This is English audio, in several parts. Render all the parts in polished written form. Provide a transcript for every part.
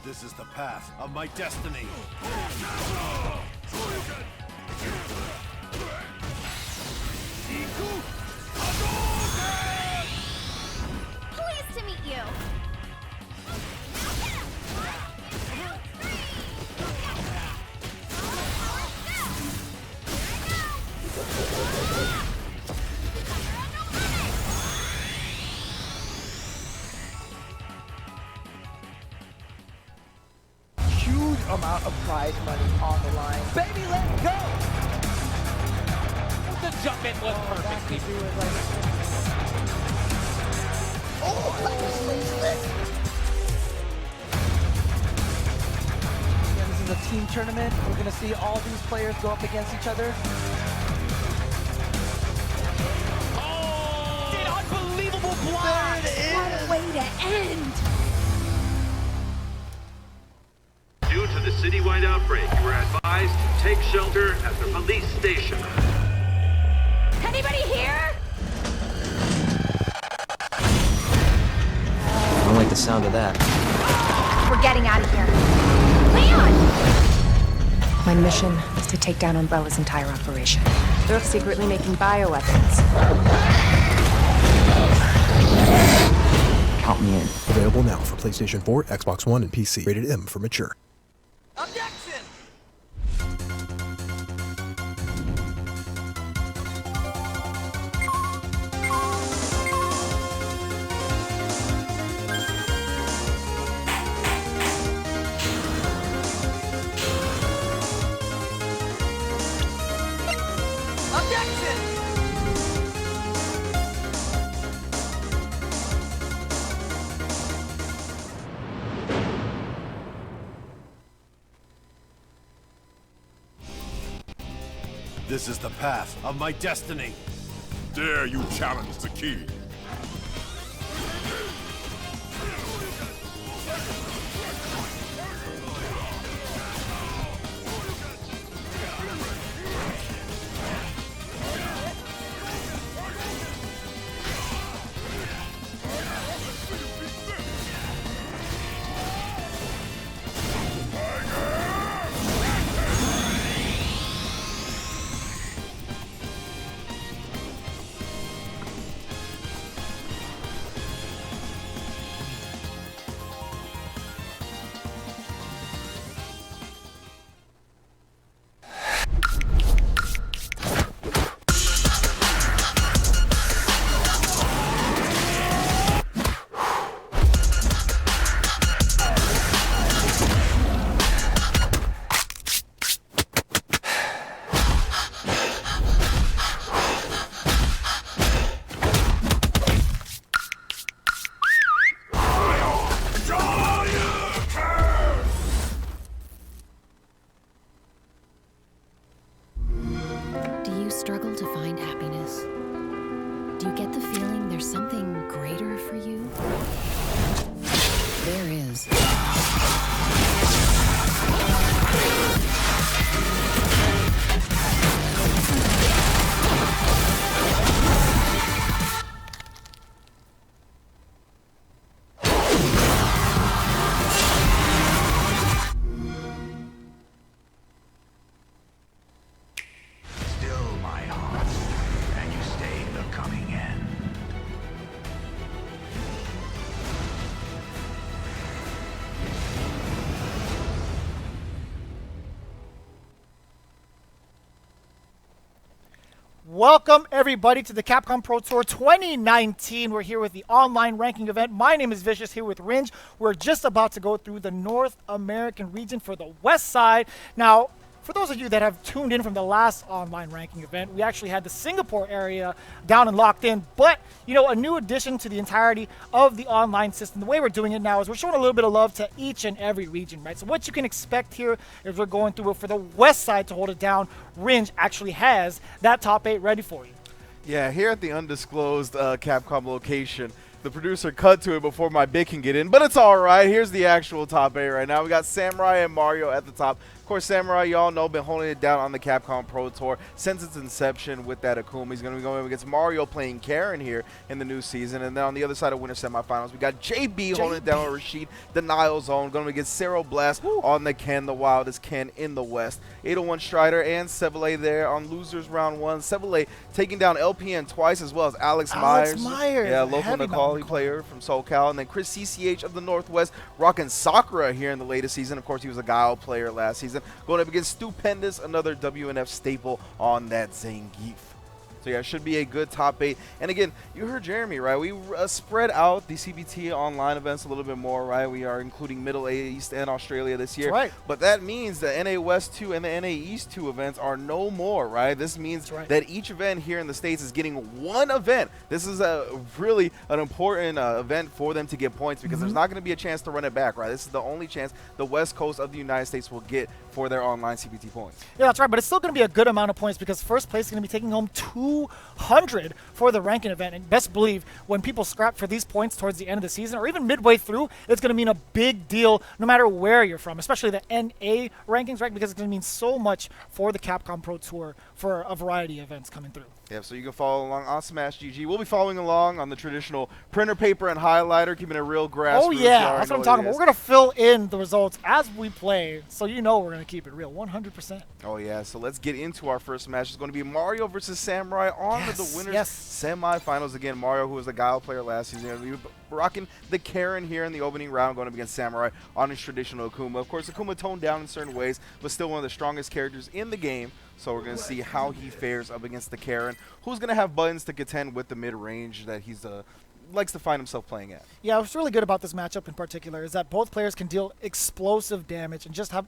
This is the path of my destiny. Pleased to meet you. Huge amount of prize money on the line. Baby, let's go! The jump in was perfect. Oh, that was so slick! Yeah, this is a team tournament. We're going to see all these players go up against each other. Oh! An unbelievable block! What a way to end! Due to the citywide outbreak, you are advised to take shelter at the police station. Anybody here? I don't like the sound of that. We're getting out of here. Leon! My mission is to take down Umbrella's entire operation. They're secretly making bioweapons. Count me in. Available now for PlayStation 4, Xbox One, and PC. Rated M for mature. Objection! Objection! This is the path of my destiny. Dare you challenge the king? Do you struggle to find happiness? Do you get the feeling there's something greater for you? There is. Still my heart, and you stay the coming end. Welcome, everybody, to the Capcom Pro Tour 2019. We're here with the online ranking event. My name is Vicious, here with Ringe. We're just about to go through the North American region for the West side. Now, for those of you that have tuned in from the last online ranking event, we actually had the Singapore area down and locked in. But, you know, a new addition to the entirety of the online system. The way we're doing it now is we're showing a little bit of love to each and every region, right? So what you can expect here is we're going through it for the West side to hold it down. Ringe actually has that top 8 ready for you. Yeah, here at the undisclosed Capcom location, the producer cut to it before my bid can get in, but it's all right. Here's the actual top 8 right now. We got Samurai and Mario at the top. course, Samurai, y'all know, been holding it down on the Capcom Pro Tour since its inception with that Akuma. He's going to be going up against Mario playing Karen here in the new season. And then on the other side of winter semifinals, we got JB holding it down with Rashid, Denial Zone, going to against Cero Blast on the Ken, the wildest Ken in the West. 801 Strider and Seville there on losers round 1. Seville taking down LPN twice, as well as Alex Myers. Yeah, local Necalli player from SoCal. And then Chris CCH of the Northwest rocking Sakura here in the latest season. Of course, he was a Guile player last season. Going up against Stupendous, another WNF staple on that Zangief. So yeah, it should be a good top 8. And again, you heard Jeremy, right? We spread out the CPT online events a little bit more, right? We are including Middle East and Australia this year. That's right. But that means the NA West 2 and the NA East 2 events are no more, right? This means that each event here in the States is getting one event. This is really an important event for them to get points, because there's not going to be a chance to run it back, right? This is the only chance the West Coast of the United States will get for their online CPT points. Yeah, that's right, but it's still going to be a good amount of points, because first place is going to be taking home 200 for the ranking event. And best believe when people scrap for these points towards the end of the season or even midway through, it's going to mean a big deal no matter where you're from, especially the NA rankings, right? Because it's going to mean so much for the Capcom Pro Tour for a variety of events coming through. Yeah, so you can follow along on Smash GG. We'll be following along on the traditional printer paper and highlighter, keeping it real grassroots. Oh yeah, that's what I'm talking about. We're going to fill in the results as we play, so you know we're going to keep it real, 100%. Oh yeah, so let's get into our first match. It's going to be Mario versus Samurai on to the winners semifinals. Again, Mario, who was a Guile player last season, we rocking the Karen here in the opening round, going up against Samurai on his traditional Akuma. Of course, Akuma toned down in certain ways, but still one of the strongest characters in the game. So we're going to see how he fares up against the Karen, who's going to have buttons to contend with the mid-range that he's likes to find himself playing at. Yeah, what's really good about this matchup in particular is that both players can deal explosive damage and just have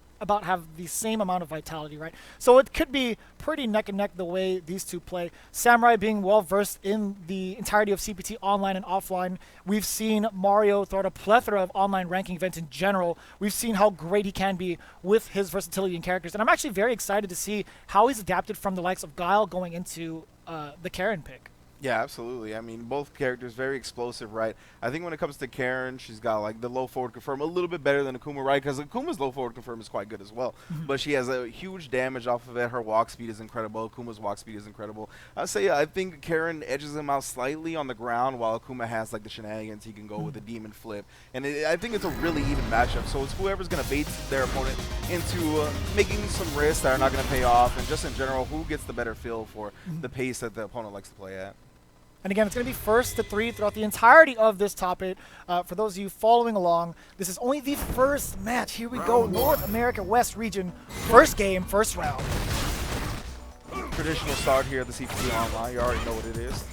the same amount of vitality, right? So it could be pretty neck and neck the way these two play. Samurai being well versed in the entirety of CPT online and offline. We've seen Mario throughout a plethora of online ranking events in general. We've seen how great he can be with his versatility in characters. And I'm actually very excited to see how he's adapted from the likes of Guile going into the Karen pick. Yeah, absolutely. I mean, both characters very explosive, right? I think when it comes to Karen, she's got like the low forward confirm a little bit better than Akuma, right? Because Akuma's low forward confirm is quite good as well. But she has a huge damage off of it. Her walk speed is incredible. Akuma's walk speed is incredible. I think Karen edges him out slightly on the ground, while Akuma has like the shenanigans. He can go with a demon flip. And I think it's a really even matchup. So it's whoever's going to bait their opponent into making some risks that are not going to pay off. And just in general, who gets the better feel for the pace that the opponent likes to play at. And again, it's going to be 1st to 3 throughout the entirety of this top 8. For those of you following along, this is only the first match. Here we go, North America West region. First game, first round. Traditional start here at the CPT Online. You already know what it is.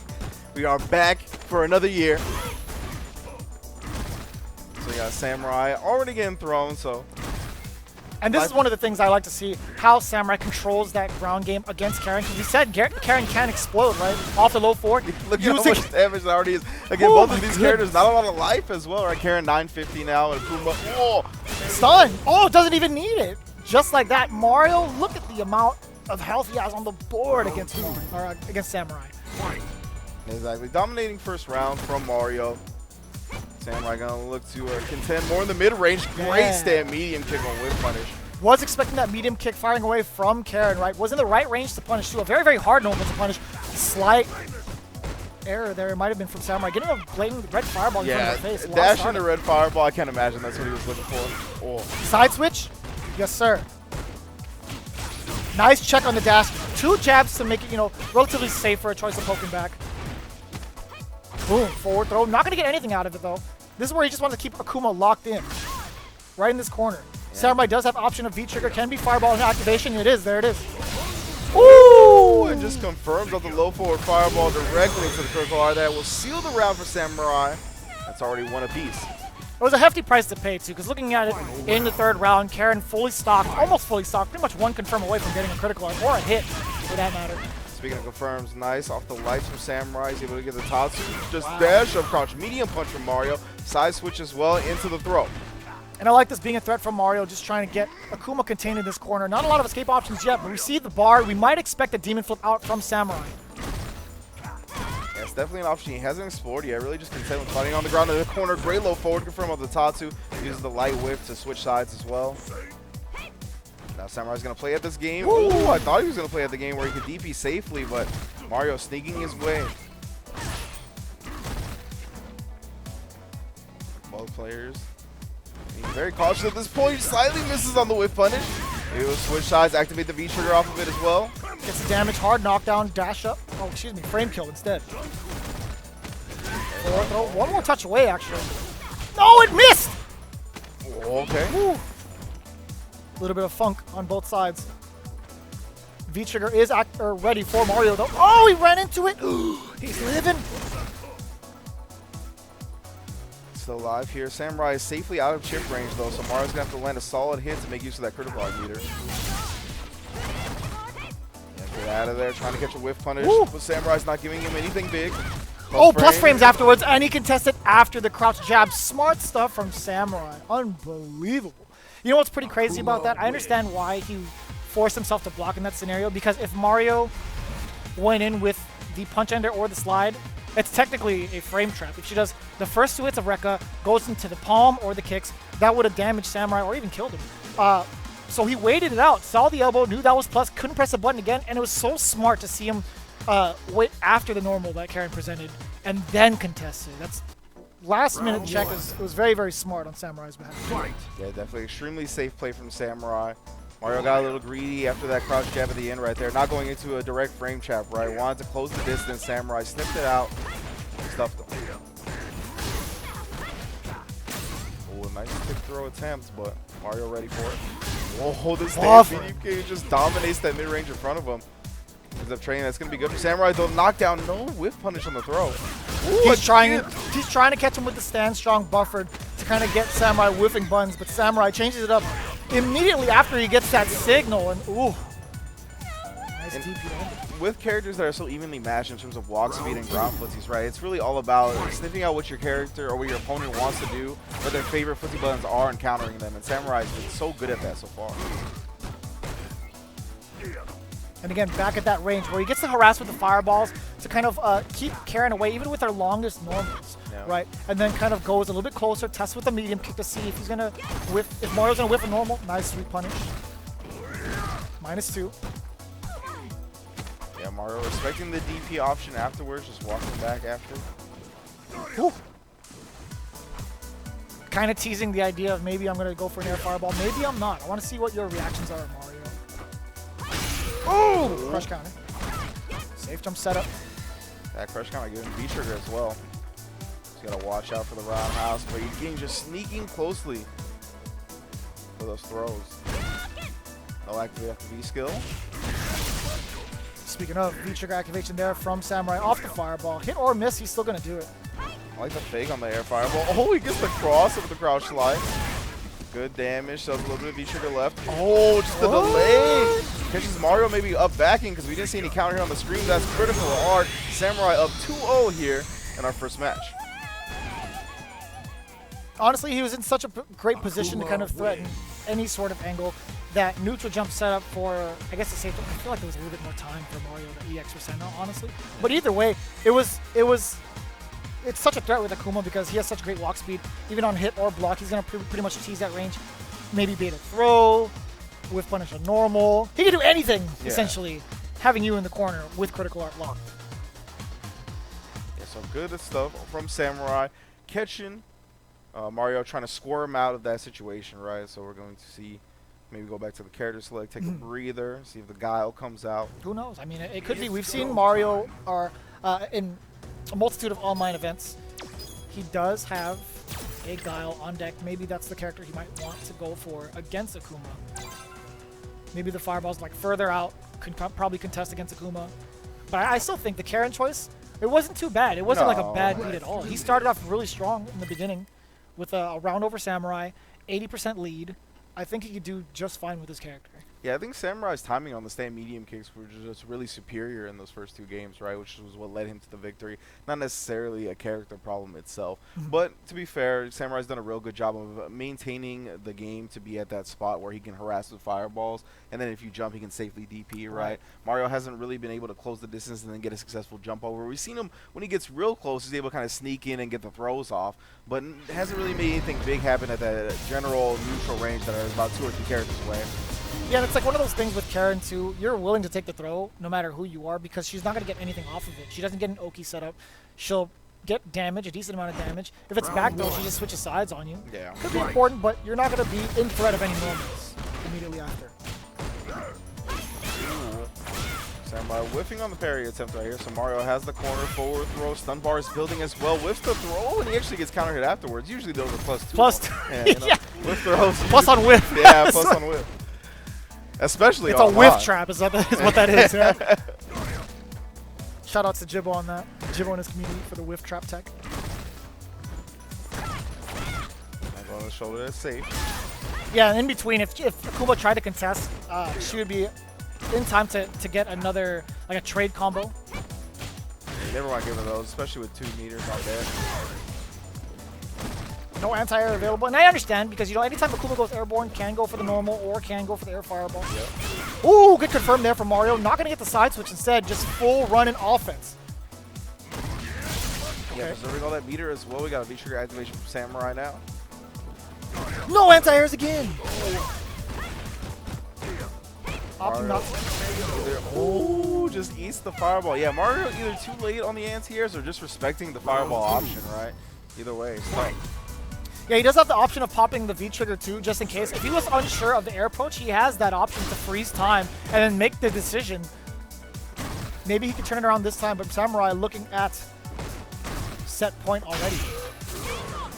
We are back for another year. So yeah, Samurai already getting thrown, so... And this is one of the things I like to see, how Samurai controls that ground game against Karen. Because we said Karen can explode, right? Off the low forward. Look at how much damage it already is. Again, both of these characters, not a lot of life as well, right? Karen 950 now, and Akuma, stun. Oh, doesn't even need it. Just like that. Mario, look at the amount of health he has on the board against Samurai. Exactly. Dominating first round from Mario. Samurai gonna look to contend more in the mid-range. Great stand medium kick on whip punish. Was expecting that medium kick firing away from Karen, right? Was in the right range to punish too. A very, very hard moment to punish. Slight error there. It might have been from Samurai. Getting a blatant red fireball in front of the face. Dash into red fireball. I can't imagine that's what he was looking for. Oh. Side switch? Yes, sir. Nice check on the dash. 2 jabs to make it, relatively safe for a choice of poking back. Boom, forward throw. Not going to get anything out of it, though. This is where he just wants to keep Akuma locked in. Right in this corner. Yeah. Samurai does have option of V-trigger. Can be fireball in activation. It is. There it is. Ooh! It just confirms that the low forward fireball directly into the critical R. That will seal the round for Samurai. That's already one apiece. It was a hefty price to pay, too, because looking at it in the 3rd round, Karen fully stocked, almost fully stocked, pretty much 1 confirm away from getting a critical R, or a hit, for that matter. Speaking of confirms, nice off the lights from Samurai. He's able to get the Tatsu. Just dash up crouch. Medium punch from Mario. Side switch as well into the throw. And I like this being a threat from Mario, just trying to get Akuma contained in this corner. Not a lot of escape options yet, but we see the bar. We might expect a demon flip out from Samurai. Yeah, it's definitely an option he hasn't explored yet. Really just content with fighting on the ground in the corner. Great low forward confirm of the Tatsu. Uses the light whip to switch sides as well. Now Samurai's going to play at this game. Ooh, I thought he was going to play at the game where he could DP safely, but Mario sneaking his way. Both players being very cautious at this point. Slightly misses on the whiff punish. He will switch sides, activate the V trigger off of it as well. Gets the damage hard, knockdown, dash up. Oh, excuse me, frame kill instead. Forward throw. One more touch away, actually. No, it missed! Okay. Woo. A little bit of funk on both sides. V trigger is ready for Mario, though. Oh, he ran into it. He's living. Still alive here. Samurai is safely out of chip range, though, so Mario's going to have to land a solid hit to make use of that critical art meter. Get out of there, trying to catch a whiff punish, but Samurai's not giving him anything big. Plus frames afterwards, and he contested after the crouch jab. Smart stuff from Samurai. Unbelievable. You know what's pretty crazy about that? I understand why he forced himself to block in that scenario, because if Mario went in with the punch ender or the slide, it's technically a frame trap. If she does the first 2 hits of Rekka, goes into the palm or the kicks, that would have damaged Samurai or even killed him. So he waited it out, saw the elbow, knew that was plus, couldn't press the button again, and it was so smart to see him wait after the normal that Karen presented and then contested. That's last minute check. It was very, very smart on Samurai's behalf. Yeah, definitely extremely safe play from Samurai. Mario got a little greedy after that crouch jab at the end right there. Not going into a direct frame trap, right? Wanted to close the distance. Samurai snipped it out, stuffed him. Oh, a nice kick throw attempt, but Mario ready for it. Oh, this DP just dominates that mid-range in front of him. Ends up training. That's going to be good for Samurai, though. Knockdown, no whiff punish on the throw. Ooh, he's trying to catch him with the stand strong buffered to kind of get Samurai whiffing buns, but Samurai changes it up immediately after he gets that signal, and ooh. Nice DP. With characters that are so evenly matched in terms of walk speed and ground footsies, right, it's really all about sniffing out what your character or what your opponent wants to do, what their favorite footsie buttons are, and countering them, and Samurai's been so good at that so far. And again, back at that range where he gets to harass with the fireballs to kind of keep Karen away, even with her longest normals, right? And then kind of goes a little bit closer, tests with a medium kick to see if he's gonna whiff, if Mario's gonna whiff a normal. Nice sweet punish. -2. Yeah, Mario respecting the DP option afterwards, just walking back after. Kind of teasing the idea of maybe I'm gonna go for an air fireball. Maybe I'm not. I want to see what your reactions are, Mario. Oh! Crush counter. Safe jump setup. That crush counter giving V trigger as well. Just gotta watch out for the roundhouse, but you're just sneaking closely for those throws. No activate after V skill. Speaking of V trigger activation there from Samurai off the fireball. Hit or miss, he's still gonna do it. I like the fake on the air fireball. Oh, he gets the cross with the crouch slide. Good damage. So a little bit of V trigger left. Oh, just the delay. Catches Mario maybe up backing because we didn't see any counter here on the screen. That's critical art. Samurai up 2-0 here in our first match. Honestly, he was in such a great position to kind of threaten any sort of angle. That neutral jump setup for, I guess, the safe. I feel like there was a little bit more time for Mario than EX or Senna, honestly. But either way, it's such a threat with Akuma because he has such great walk speed. Even on hit or block, he's going to pretty much tease that range. Maybe bait a throw, whiff punish a normal. He can do anything, essentially, having you in the corner with critical art locked. Yeah, so good stuff from Samurai. Catching Mario, trying to score him out of that situation, right? So we're going to see, maybe go back to the character select, take a breather, see if the guile comes out. Who knows? I mean, it could be. We've seen Mario in a multitude of online events. He does have a guile on deck. Maybe that's the character he might want to go for against Akuma. Maybe the fireball's like further out, could probably contest against Akuma. But I still think the Karen choice, it wasn't too bad. It wasn't like a bad beat at all. He started off really strong in the beginning with a round over Samurai, 80% lead. I think he could do just fine with his character. Yeah, I think Samurai's timing on the stand medium kicks were just really superior in those first 2 games, right? Which was what led him to the victory. Not necessarily a character problem itself. But to be fair, Samurai's done a real good job of maintaining the game to be at that spot where he can harass with fireballs. And then if you jump, he can safely DP, right? Mario hasn't really been able to close the distance and then get a successful jump over. We've seen him, when he gets real close, he's able to kind of sneak in and get the throws off. But hasn't really made anything big happen at that general neutral range that is about 2 or 3 characters away. Yeah, it's like one of those things with Karen too. You're willing to take the throw no matter who you are because she's not going to get anything off of it. She doesn't get an Oki setup. She'll get damage, a decent amount of damage. If it's back throw, she just switches sides on you. Yeah. Could be important, but you're not going to be in threat of any normals immediately after. Samurai whiffing on the parry attempt right here. So Mario has the corner forward throw. Stun bar is building as well. Whiffs the throw, and he actually gets counter hit afterwards. Usually those are +2. +2. Yeah, you know, yeah. Whiff throws. Plus on whiff. Yeah, plus on whiff. Especially it's online. a whiff trap is what that is. Yeah. Shout out to Jibbo on that. Jibbo and his community for the whiff trap tech. On the shoulder, that's safe. Yeah, and in between, if Akuma tried to contest, she would be in time to get another, like a trade combo. You never want to give her those, especially with 2 meters out there. No anti-air available, and I understand because, you know, anytime Akuma goes airborne, can go for the normal or can go for the air fireball. Yep. Ooh, good confirm there from Mario. Not going to get the side switch instead, just full run in offense. Yeah, preserving all that meter as well. We got a V-trigger activation from Samurai now. No anti-airs again. Oh, just eats the fireball. Yeah, Mario either too late on the anti-airs or just respecting the fireball option, right? Either way, it's tough. Yeah, he does have the option of popping the V-trigger too, just in case. If he was unsure of the air approach, he has that option to freeze time and then make the decision. Maybe he could turn it around this time, but Samurai looking at set point already.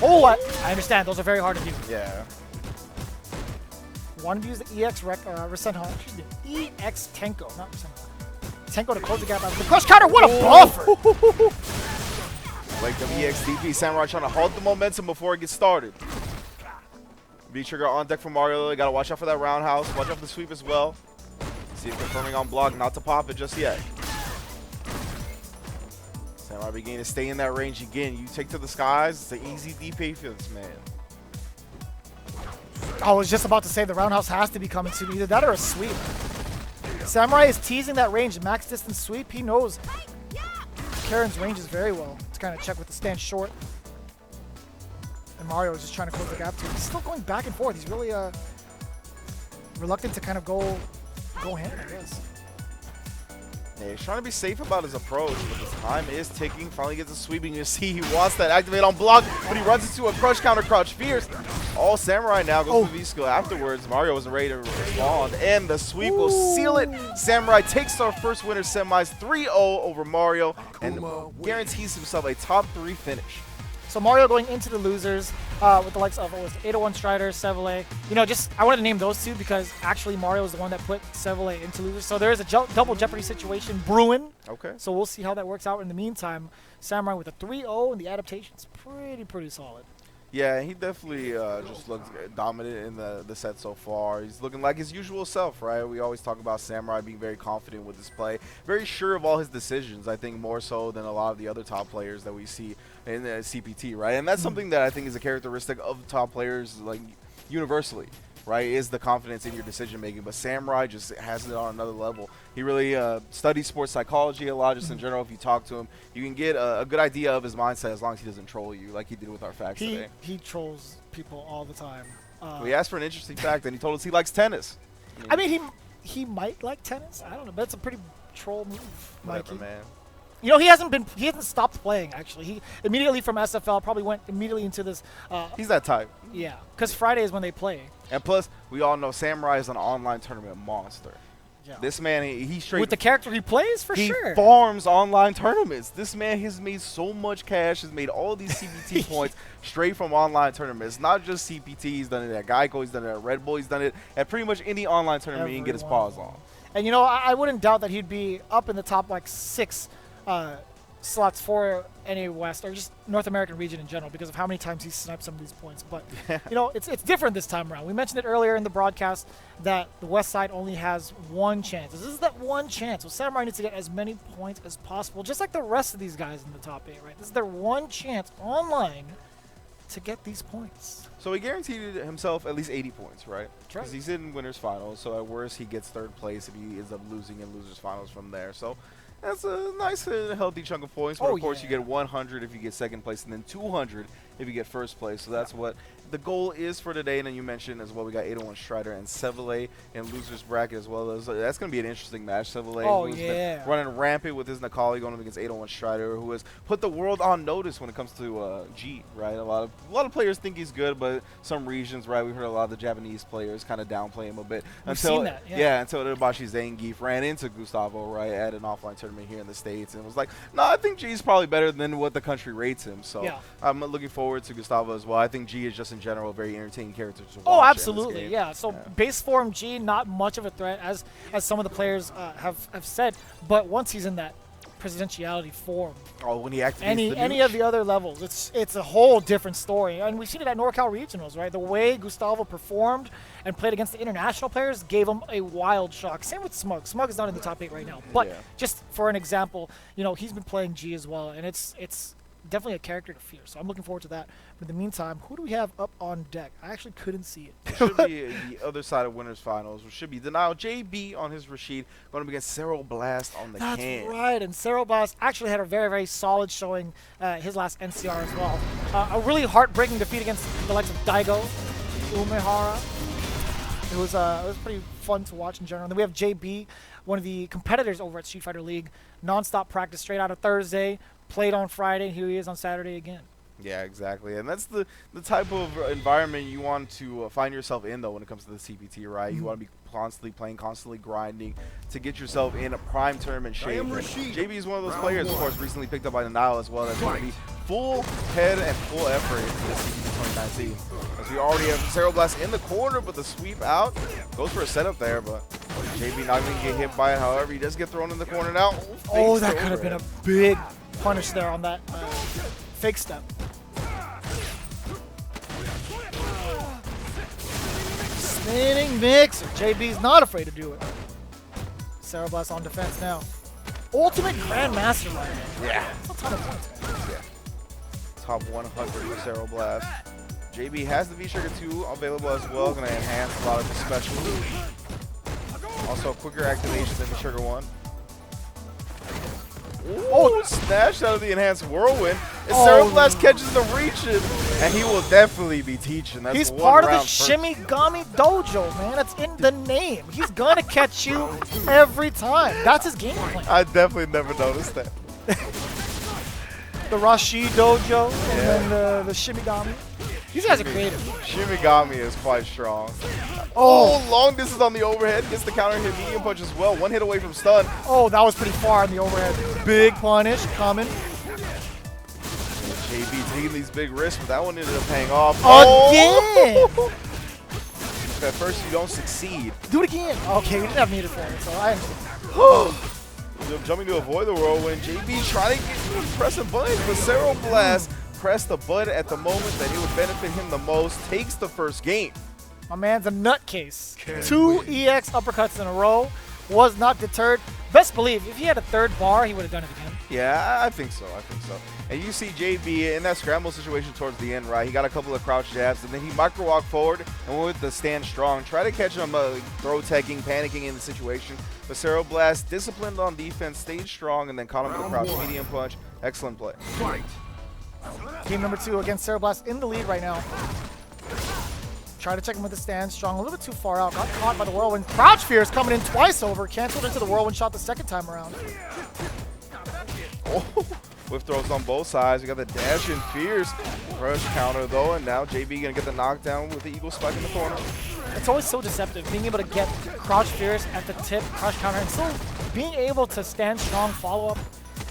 Oh, I understand. Those are very hard to do. Yeah. Wanted to use the EX excuse me, EX Tenko, not Resenha. Tenko to close the gap out of the crush counter. What a buffer! Like the EXDP, Samurai trying to halt the momentum before it gets started. V-trigger on deck for Mario. You gotta watch out for that roundhouse. Watch out for the sweep as well. See if confirming on block, not to pop it just yet. Samurai beginning to stay in that range again. You take to the skies. It's an easy DP for this man. I was just about to say the roundhouse has to be coming soon. Either that or a sweep. Samurai is teasing that range. Max distance sweep. He knows Karen's range is very well. To kind of check with the stand short. And Mario is just trying to close the gap too. He's still going back and forth. He's really reluctant to kind of go hand, I guess. Yeah, he's trying to be safe about his approach, but the time is ticking. Finally gets a sweeping. You see he wants that activate on block, but he runs into a crush counter crush. Fierce. All Samurai now goes to V-skill afterwards. Mario wasn't ready to respond, and the sweep will seal it. Samurai takes our first winner semis 3-0 over Mario and guarantees himself a top 3 finish. So Mario going into the losers with the likes of 801 Strider, Sevele. You know, just I wanted to name those two because actually Mario is the one that put Sevele into losers. So there is a double jeopardy situation brewing. Okay. So we'll see how that works out. In the meantime, Samurai with a 3-0 and the adaptation's pretty solid. Yeah, he definitely just looks dominant in the set so far. He's looking like his usual self, right? We always talk about Samurai being very confident with his play, very sure of all his decisions, I think more so than a lot of the other top players that we see in the CPT, right? And that's something that I think is a characteristic of top players, like, universally, right, is the confidence in your decision making. But Samurai just has it on another level. He really studies sports psychology a lot, just in general. If you talk to him, you can get a good idea of his mindset as long as he doesn't troll you like he did with our facts today. He trolls people all the time. We asked for an interesting fact, and he told us he likes tennis. I mean, he might like tennis. I don't know, but it's a pretty troll move, Whatever, Mikey. man. You know, he hasn't stopped playing, actually. He immediately from SFL probably went immediately into this. He's that type. Yeah, because Friday is when they play. And plus, we all know Samurai is an online tournament monster. Yeah. This man, he straight... With the character he plays, for sure. He farms online tournaments. This man has made so much cash, has made all these CPT points straight from online tournaments. Not just CPT, he's done it at Geico, he's done it at Red Bull, he's done it at pretty much any online tournament he can get his paws on. And, you know, I wouldn't doubt that he'd be up in the top, like, 6 slots for NA West or just North American region in general because of how many times he's sniped some of these points. But, you know, it's different this time around. We mentioned it earlier in the broadcast that the West side only has one chance. This is that one chance. So Samurai needs to get as many points as possible, just like the rest of these guys in the top 8, right? This is their one chance online to get these points. So he guaranteed himself at least 80 points, right? That's right. Because he's in winners finals, so at worst he gets 3rd place if he ends up losing in losers finals from there. So that's a nice healthy chunk of points. But of course you get 100 if you get 2nd place, and then 200 if you get 1st place. So that's what the goal is for today, and then you mentioned as well, we got 801 Strider and Seville in losers bracket as well. That's going to be an interesting match. Seville, who's been running rampant with his Nakali going up against 801 Strider, who has put the world on notice when it comes to G, right? A lot of players think he's good, but some regions, right? We heard a lot of the Japanese players kind of downplay him a bit. Until Itabashi Zangief ran into Gustavo, right, at an offline tournament here in the States, and was like, no, I think G's probably better than what the country rates him. So I'm looking forward to Gustavo as well. I think G is just in general a very entertaining character to watch. Oh, absolutely, yeah. So base form G, not much of a threat as some of the players have said, but once he's in that presidentiality form, when he activates any of the other levels, it's a whole different story. And we've seen it at NorCal Regionals, right? The way Gustavo performed and played against the international players gave him a wild shock. Same with Smug. Smug is not in the top 8 right now, but just for an example, you know, he's been playing G as well, and it's definitely a character to fear. So I'm looking forward to that. But in the meantime, who do we have up on deck? I actually couldn't see it. It should be the other side of winners finals, which should be Denial JB on his Rashid going up against Cero Blast on the can. That's right, and Cero Blast actually had a very, very solid showing his last NCR as well. A really heartbreaking defeat against the likes of Daigo, Umehara. It was pretty fun to watch in general. And then we have JB, one of the competitors over at Street Fighter League, non-stop practice straight out of Thursday, played on Friday, and here he is on Saturday again. Yeah, exactly. And that's the type of environment you want to find yourself in, though, when it comes to the CPT, right? You want to be constantly playing, constantly grinding to get yourself in a prime tournament shape. JB is one of those players, of course, recently picked up by the Nile as well. That's going to be full head and full effort into the CPT 2019. As we already have Cero Blast in the corner, but the sweep out goes for a setup there, but JB not going to get hit by it. However, he does get thrown in the corner now. Oh, that could have been a big punish there on that fake step. Spinning mixer. JB's not afraid to do it. Cero Blast on defense now. Ultimate Grandmaster right now. Yeah. That's a ton of points. Yeah. Top 100 for Cero Blast. JB has the V-Trigger 2 available as well. Going to enhance a lot of the specials. Also, quicker activation than V-Trigger 1. Oh, snatched out of the enhanced whirlwind. And Cero Blast catches the reaching, and he will definitely be teaching. That's He's part of the Shimigami Dojo, man. That's in the name. He's gonna catch you every time. That's his game plan. I definitely never noticed that. The Rashi Dojo and then the Shimigami. These guys are creative. Shimigami is quite strong. Oh, long distance on the overhead. Gets the counter hit medium punch as well. One hit away from stun. Oh, that was pretty far on the overhead. Big punish coming. JB taking these big risks, but that one ended up paying off. Again! Oh. At first, you don't succeed. Do it again. Okay, we didn't have meter for it, so I understand. Jumping to avoid the whirlwind. JB trying to press a button, but Cero Blast pressed the button at the moment that it would benefit him the most. Takes the first game. My man's a nutcase. 2 EX uppercuts in a row. Was not deterred. Best believe, if he had a third bar, he would have done it again. Yeah, I think so. And you see JB in that scramble situation towards the end, right? He got a couple of crouch jabs, and then he micro walked forward and went with the stand strong. Try to catch him throw teching, panicking in the situation. But Cero Blast, disciplined on defense, stayed strong, and then caught him with a crouch medium punch. Excellent play. Game number 2 against Cero Blast in the lead right now. Try to check him with the stand strong. A little bit too far out. Got caught by the whirlwind. Crouch Fierce coming in twice over. Canceled into the whirlwind shot the second time around. Oh, whiff throws on both sides. We got the dash and Fierce. Rush counter though, and now JB gonna get the knockdown with the eagle spike in the corner. It's always so deceptive being able to get Crouch Fierce at the tip, crush counter, and still being able to stand strong follow up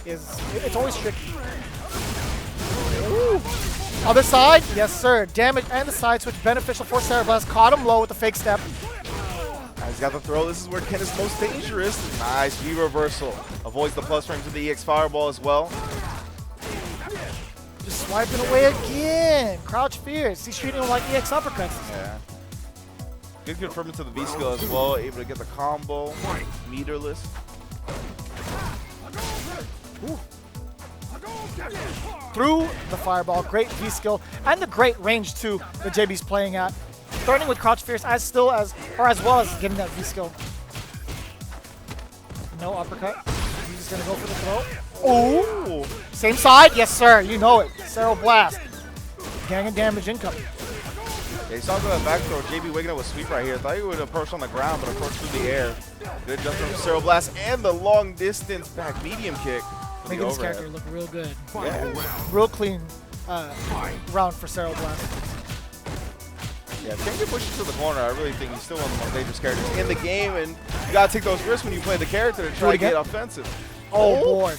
it's always tricky. Ooh. Other side, yes sir. Damage and the side switch beneficial for Cero Blast. Caught him low with the fake step. He's got the throw. This is where Ken is most dangerous. Nice V reversal. Avoids the plus frame to the EX Fireball as well. Just swiping away again. Crouch Fierce. He's treating him like EX uppercuts. Yeah. Good confirming to the V skill as well. Able to get the combo. Meterless. Ooh. Through the fireball, great V skill, and the great range too that JB's playing at. Starting with Crouch Fierce as well as getting that V skill. No uppercut. He's just gonna go for the throw. Ooh! Same side, yes sir, you know it. Cero Blast. Gang of damage incoming. Yeah, he saw that back throw. JB waking up with sweep right here. Thought he would approach on the ground, but approach through the air. Good jump from Cero Blast and the long distance back medium kick. Making this character look real good. Yeah. Real clean round for Cero Blast. Yeah, if can't get pushed to the corner, I really think he's still one of the most dangerous characters in the game, and you gotta take those risks when you play the character to try to get offensive. Oh boy.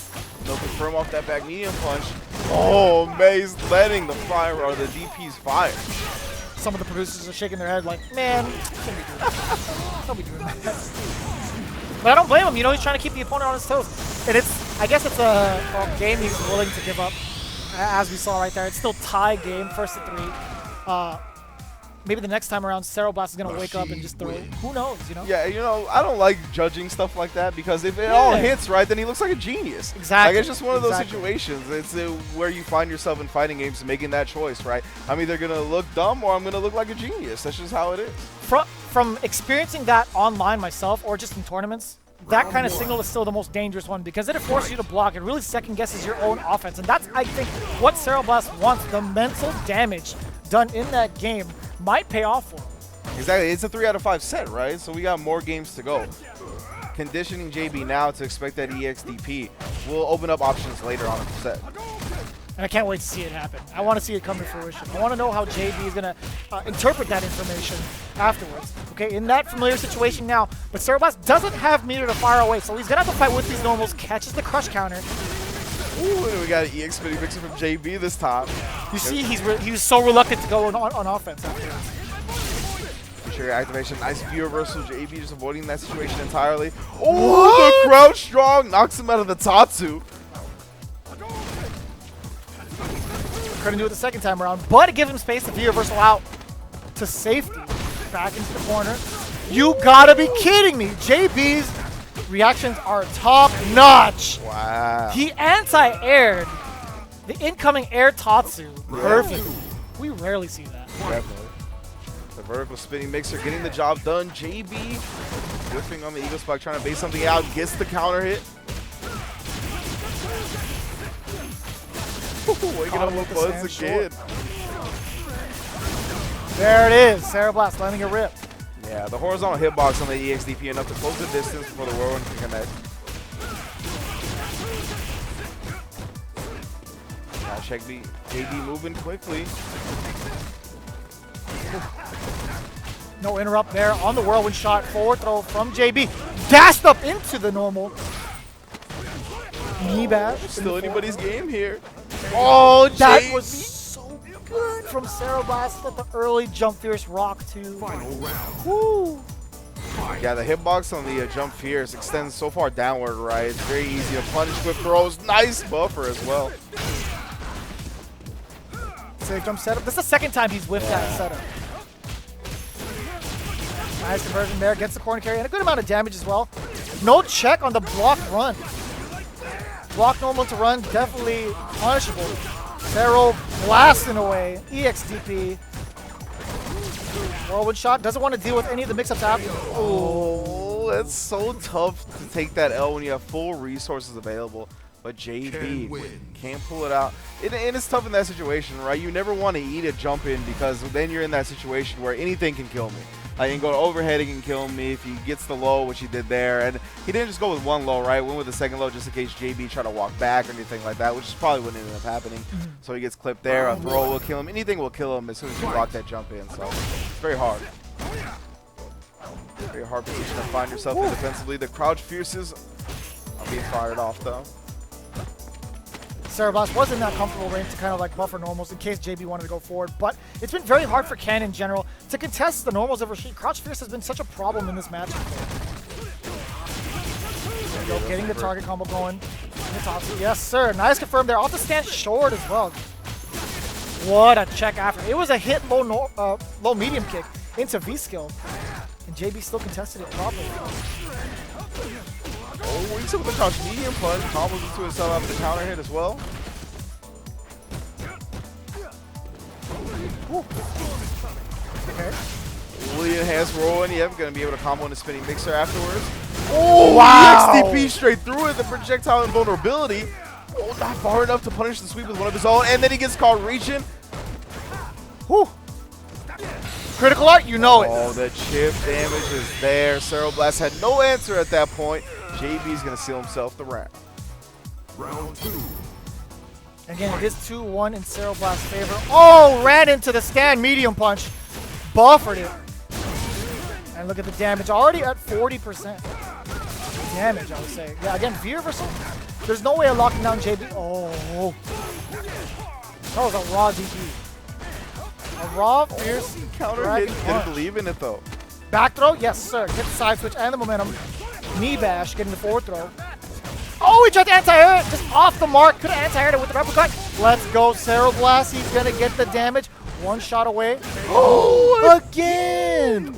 No confirm off that back medium punch. Oh, Maze letting the fire or the DPs fire. Some of the producers are shaking their head like, man, don't be doing that. But I don't blame him. You know, he's trying to keep the opponent on his toes. And I guess it's a game he's willing to give up, as we saw right there. It's still tie game, 1st to 3. Maybe the next time around, Cero Blast is going to wake up and just throw it. Who knows, you know? Yeah, you know, I don't like judging stuff like that because if it all hits right, then he looks like a genius. Exactly. Like, it's just one of those situations. It's where you find yourself in fighting games making that choice, right? I'm either going to look dumb or I'm going to look like a genius. That's just how it is. From experiencing that online myself or just in tournaments, that kind of signal is still the most dangerous one because it forces you to block. It really second guesses your own offense. And that's, I think, what Cero Blast wants. The mental damage done in that game might pay off for him. Exactly. It's a 3 out of 5 set, right? So we got more games to go. Conditioning JB now to expect that EXDP will open up options later on in the set. And I can't wait to see it happen. I want to see it come to fruition. I want to know how JB is going to interpret that information afterwards. Okay, in that familiar situation now, but Cero Blast doesn't have meter to fire away, so he's going to have to fight with these normals, catches the crush counter. Ooh, and we got an EX spinning mixer from JB this time. You see, he was so reluctant to go on offense afterwards. Trigger activation, nice view reversal. JB just avoiding that situation entirely. Oh, the crouch strong knocks him out of the Tatsu. Couldn't do it the second time around, but it gives him space to view reversal out to safety. Back into the corner. You gotta be kidding me. JB's reactions are top notch. Wow. He anti-aired the incoming air Tatsu. Perfect. We rarely see that. Definitely. The vertical spinning mixer getting the job done. JB whiffing on the Eagle Spike, trying to base something out, gets the counter hit. Waking up with buds again. There it is. Cero Blast landing a rip. Yeah, the horizontal hitbox on the EXDP enough to close the distance before the whirlwind can connect. Now check JB moving quickly. No interrupt there on the whirlwind shot. Forward throw from JB. Dashed up into the normal. Knee bash. Still anybody's game here. Oh, that was so good from Cero Blast at the early jump fierce rock too. Final round. Woo. Yeah, the hitbox on the jump fierce extends so far downward, right? It's very easy to punish with throws. Nice buffer as well. Safe jump setup. This is the second time he's whiffed that setup. Nice conversion there. Gets the corner carry and a good amount of damage as well. No check on the block run. Block normal to run, definitely punishable. Cero blasting away. EXDP. Whirlwind shot. Doesn't want to deal with any of the mix-ups after. Oh, that's so tough to take that L when you have full resources available. But JB can't pull it out. And it's tough in that situation, right? You never want to eat a jump in because then you're in that situation where anything can kill me. Like, he can go to overhead, he can kill me if he gets the low, which he did there. And he didn't just go with one low, right? Went with the second low just in case JB tried to walk back or anything like that, which is probably wouldn't end up happening. So he gets clipped there. A throw will kill him. Anything will kill him as soon as you block that jump in. So it's very hard. Very hard position to find yourself in defensively. The crouch fierces are being fired off, though. Cero Blast was in that comfortable range to kind of like buffer normals in case JB wanted to go forward, but it's been very hard for Ken in general to contest the normals of Rashid. Crouch Fierce has been such a problem in this matchup. There we go, getting the target combo going. Yes, sir. Nice confirm there. Off the stand short as well. What a check after. It was a hit low medium kick into V-skill, and JB still contested it properly. Oh, he's with the crouch medium punch. Combos into himself after the counter hit as well. Okay. Fully enhanced rolling. Yep, going to be able to combo in the spinning mixer afterwards. Oh, wow. XDP straight through it. The projectile invulnerability. Oh, not far enough to punish the sweep with one of his own. And then he gets caught reaching. Whew. Critical art, you know it. Oh, the chip damage is there. Cerro Blast had no answer at that point. JB's going to seal himself the round. Round 2. Again, it is 2-1 in Cerro Blast's favor. Oh, ran into the stand medium punch. Buffered it. And look at the damage. Already at 40% damage, I would say. Yeah, again, V reversal. There's no way of locking down JB. Oh. That was a raw DP. A raw, fierce Counter hit. Didn't believe in it, though. Back throw? Yes, sir. Get the side switch and the momentum. Knee bash, getting the forward throw. Oh, he tried to anti-air it, just off the mark. Could have anti-aired it with the uppercut. Let's go, Cerro Blast. He's going to get the damage. One shot away. Oh, again!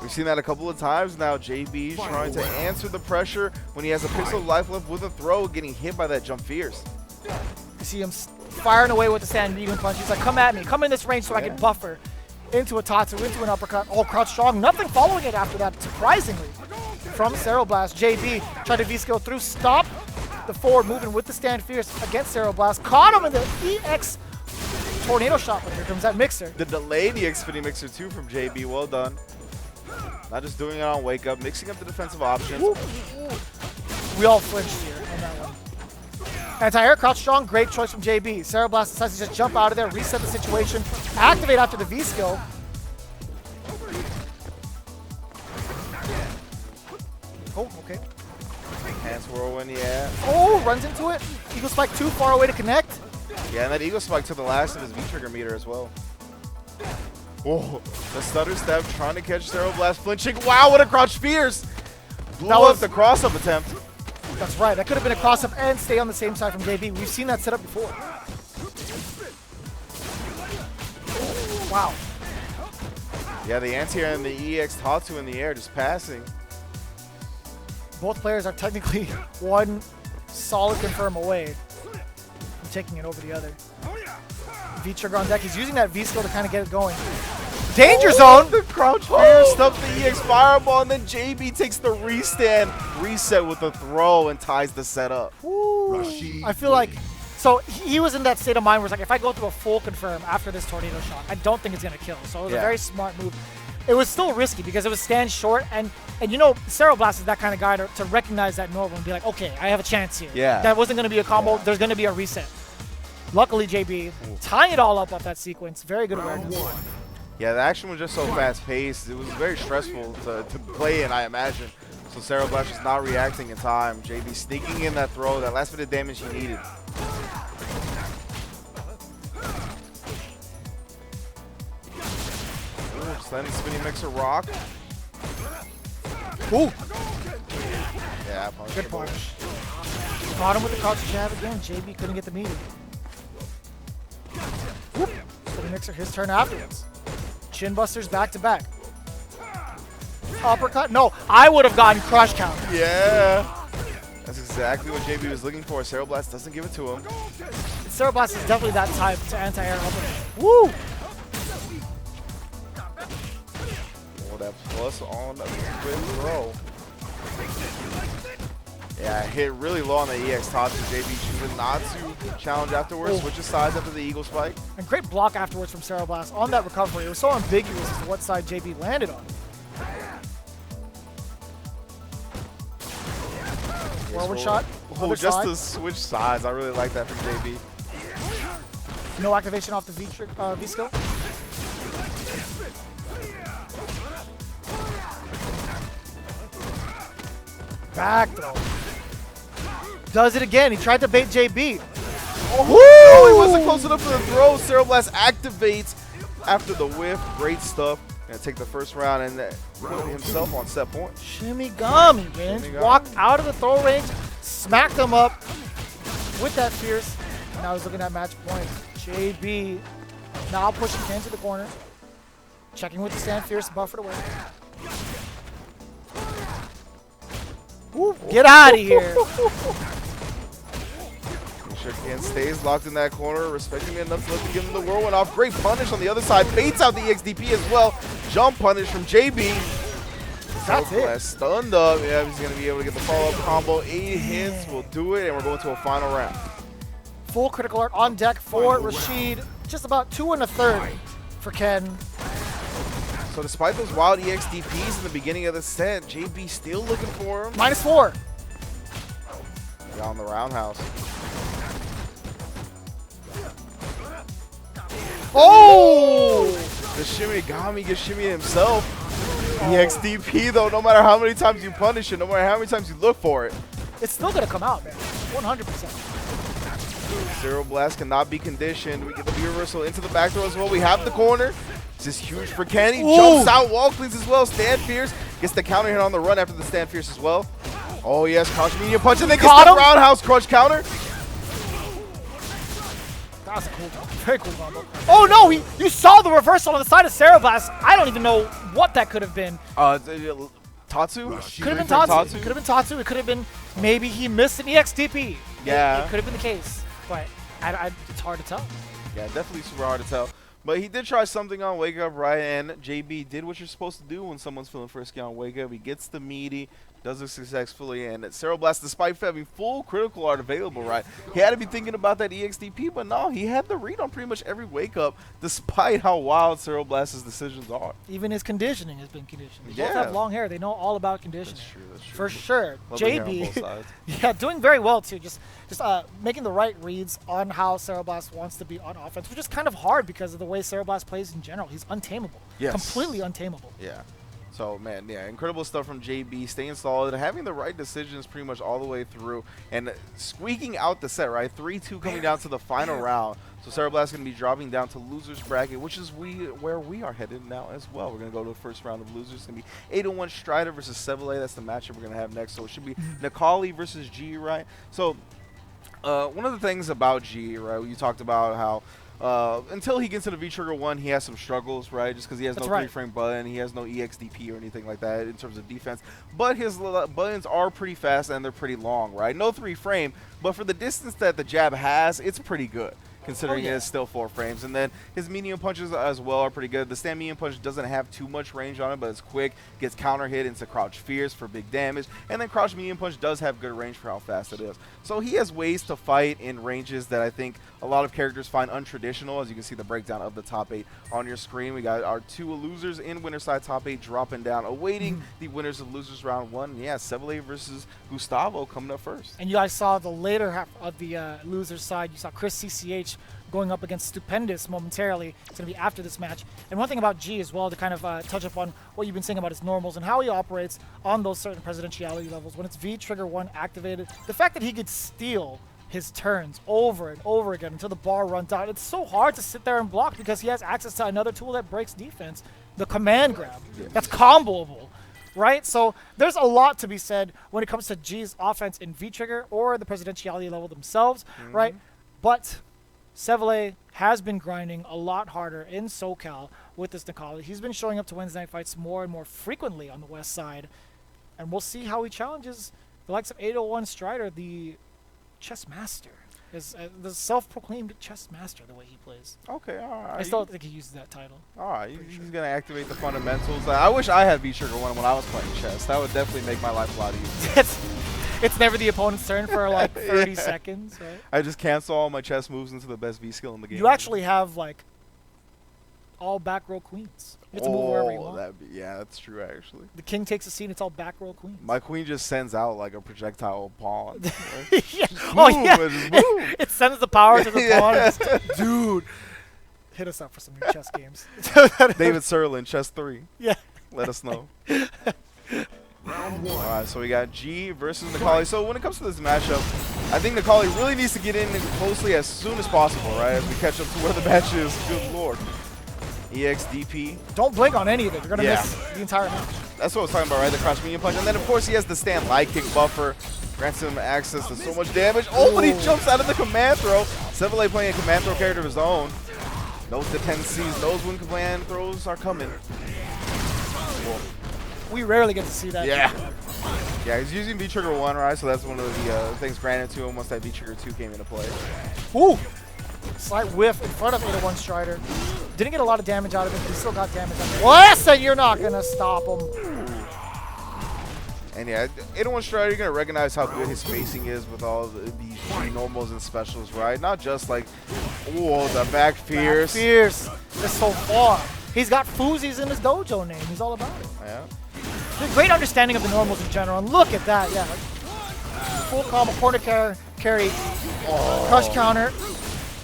We've seen that a couple of times now. JB trying to answer the pressure when he has a pixel of life left with a throw, getting hit by that jump fierce. You see him firing away with the stand medium punch. He's like, come at me. Come in this range so I can buffer. Into a Tatsu, into an uppercut. Oh, crouch strong. Nothing following it after that, surprisingly. From Cerro Blast, JB tried to V-skill through, stop the forward movement with the stand fierce against Cerro Blast. Caught him in the EX tornado shot, but here comes that mixer. The delayed EX spinning mixer too from JB, well done. Not just doing it on wake up, mixing up the defensive options. Woo. We all flinched here on that one. Anti-air, crouch strong, great choice from JB. Cerro Blast decides to just jump out of there, reset the situation, activate after the V-skill. Oh, okay. Hand swirl in the air. Oh, runs into it. Eagle Spike too far away to connect. Yeah, and that Eagle Spike took the last of his V-trigger meter as well. Oh, the stutter step trying to catch Cerro Blast flinching. Wow, what a crouch fierce! Blew up the cross-up attempt. That's right. That could have been a cross-up and stay on the same side from JB. We've seen that setup before. Wow. Yeah, the anti-air and the EX Tatsu in the air just passing. Both players are technically one solid confirm away from taking it over the other. V-trigger on deck. He's using that V-skill to kind of get it going. Danger zone! The crouch fierce stuffed the EX fireball, and then JB takes the reset with the throw and ties the setup. I feel like, so he was in that state of mind where it's like, if I go through a full confirm after this tornado shot, I don't think it's going to kill. So it was a very smart move. It was still risky because it was stand short, and you know, Cerro Blast is that kind of guy to recognize that normal and be like, okay, I have a chance here. Yeah. That wasn't going to be a combo. There's going to be a reset. Luckily, JB tying it all up off that sequence. Very good awareness. Yeah, the action was just so fast-paced. It was very stressful to play in, I imagine. So Cerro Blast was not reacting in time. JB sneaking in that throw, that last bit of damage he needed. Just letting spinning mixer rock. Ooh. Yeah, good punch. Caught him with the crouch jab again. JB couldn't get the meter. Whoop. Spinning mixer, his turn afterwards. Chin busters back to back. Uppercut. No, I would have gotten crush count. Yeah. That's exactly what JB was looking for. Cerro Blast doesn't give it to him. Cerro Blast is definitely that type to anti-air uppercut. Woo! Oh, that plus on the quick throw. Yeah, hit really low on the EX Tatsu. JB choosing not to challenge afterwards. Switches sides after the Eagle Spike. And great block afterwards from Cerro Blast on that recovery. It was so ambiguous as to what side JB landed on. Forward shot. Oh, just to switch sides. I really like that from JB. No activation off the V-skill. Back throw. Does it again. He tried to bait JB. Oh, he wasn't close enough for the throw. Cerro Blast activates after the whiff. Great stuff. Gonna take the first round and put himself on set point. Shimigami wins. Walked out of the throw range, smacked him up with that fierce. Now he's looking at match point. JB now pushing Ken to the corner. Checking with the stand fierce, buffered away. Woo, get out of here. Sure Ken stays locked in that corner, respecting it enough to let him give him the whirlwind off. Great punish on the other side. Baits out the EXDP as well. Jump punish from JB. That's it. Stunned up. Yeah, he's going to be able to get the follow-up combo. 8 hits will do it, and we're going to a final round. Full critical art on deck for Rashid. Just about 2 1/3 for Ken. So despite those wild EXDPs in the beginning of the set, JB still looking for him. -4. Down the roundhouse. Oh! The Shimigami gets shimmy himself. EXDP though, no matter how many times you punish it, no matter how many times you look for it, It's still going to come out, man. 100%. Zero Blast cannot be conditioned. We get the V reversal into the back throw as well. We have the corner. This is huge for Kenny. Jumps out, wall cleans as well. Stand Fierce gets the counter hit on the run after the Stand Fierce as well. Oh yes, crouch medium punch and then gets the roundhouse crunch counter. That was a cool, very cool combo. Oh no, you saw the reversal on the side of Cereblast. I don't even know what that could have been. Tatsu? Could have been Tatsu. Could have been Tatsu. It could have been maybe he missed an EXDP. Yeah. It could have been the case, but it's hard to tell. Yeah, definitely super hard to tell. But he did try something on Wake Up, right? And JB did what you're supposed to do when someone's feeling frisky on Wake Up. He gets the meaty, does it successfully, and Cereblast, despite having full critical art available, right? He had to be thinking about that EXDP, but no, he had the read on pretty much every Wake Up, despite how wild Cereblast's decisions are. Even his conditioning has been conditioned. They Yeah. both have long hair. They know all about conditioning. That's true, that's true. For sure. Lovely hair on JB, both sides. yeah, doing very well too. Just making the right reads on how Cereblast wants to be on offense, which is kind of hard because of the way Cereblast plays in general. He's untamable. Yes. Completely untamable. Yeah. So, man, yeah, incredible stuff from JB, staying solid, having the right decisions pretty much all the way through, and squeaking out the set, right? 3-2 coming down to the final round. So Cereblast going to be dropping down to loser's bracket, which is where we are headed now as well. We're going to go to the first round of losers. It's going to be 801 Strider versus Seville. That's the matchup we're going to have next. So it should be Nikali versus G, right? So one of the things about G, right, you talked about how until he gets to the V-Trigger 1, he has some struggles, right? Just because he has no 3-frame button, he has no EXDP or anything like that in terms of defense. But his buttons are pretty fast and they're pretty long, right? No 3-frame, but for the distance that the jab has, it's pretty good, considering it is still 4 frames. And then his medium punches as well are pretty good. The stand medium punch doesn't have too much range on it, but it's quick, gets counter hit into crouch fierce for big damage, and then crouch medium punch does have good range for how fast it is. So he has ways to fight in ranges that I think a lot of characters find untraditional. As you can see the breakdown of the top 8 on your screen. We got our 2 losers in winner side top 8 dropping down, awaiting the winners of losers round 1. Yeah, Seville versus Gustavo coming up first. And you guys saw the later half of the loser side. You saw Chris CCH going up against Stupendous momentarily. It's going to be after this match. And one thing about G as well, to kind of touch upon what you've been saying about his normals and how he operates on those certain presidentiality levels. When it's V-Trigger 1 activated, the fact that he could steal his turns over and over again until the bar runs out, it's so hard to sit there and block because he has access to another tool that breaks defense, the command grab. That's comboable. Right? So there's a lot to be said when it comes to G's offense in V-Trigger or the presidentiality level themselves, right? But Seville has been grinding a lot harder in SoCal with this Nikali. He's been showing up to Wednesday night fights more and more frequently on the west side, and we'll see how he challenges the likes of 801 Strider, the chess master. Is the self-proclaimed chess master the way he plays. Okay, all right. I still don't think he uses that title. All right, he's going to activate the fundamentals. I wish I had V-Trigger 1 when I was playing chess. That would definitely make my life a lot easier. It's never the opponent's turn for like 30 seconds, right? I just cancel all my chess moves into the best V skill in the game. You actually have like all back row queens. You get to move wherever you want. Yeah, that's true actually. The king takes a seat, it's all back row queens. My queen just sends out like a projectile pawn. Yeah. Oh yeah. It sends the power to the pawn. Dude, hit us up for some new chess games. David Serlin, chess 3. Yeah. Let us know. Alright, so we got G versus Nikali. So when it comes to this matchup, I think Nikali really needs to get in closely as soon as possible, right? As we catch up to where the match is. Good lord. EXDP. Don't blink on any of it. You're going to miss the entire match. That's what I was talking about, right? The crouch medium punch. And then, of course, he has the stand light kick buffer. Grants him access to so much damage. Oh, but he jumps out of the command throw. Seville playing a command throw character of his own. Knows the tendencies. Knows when command throws are coming. Cool. We rarely get to see that. Yeah. Yeah, he's using V-Trigger 1, right? So that's one of the things granted to him once that V-Trigger 2 came into play. Ooh! Slight whiff in front of 801 Strider. Didn't get a lot of damage out of it, but he still got damage out of it. Listen, you're not going to stop him. And yeah, 801 Strider, you're going to recognize how good his spacing is with all these normals and specials, right? Not just like, ooh, the back fierce. Back fierce. It's so far. He's got Foozies in his dojo name. He's all about it. Yeah. Great understanding of the normals in general. And look at that, yeah. Full combo, corner carry, crush counter.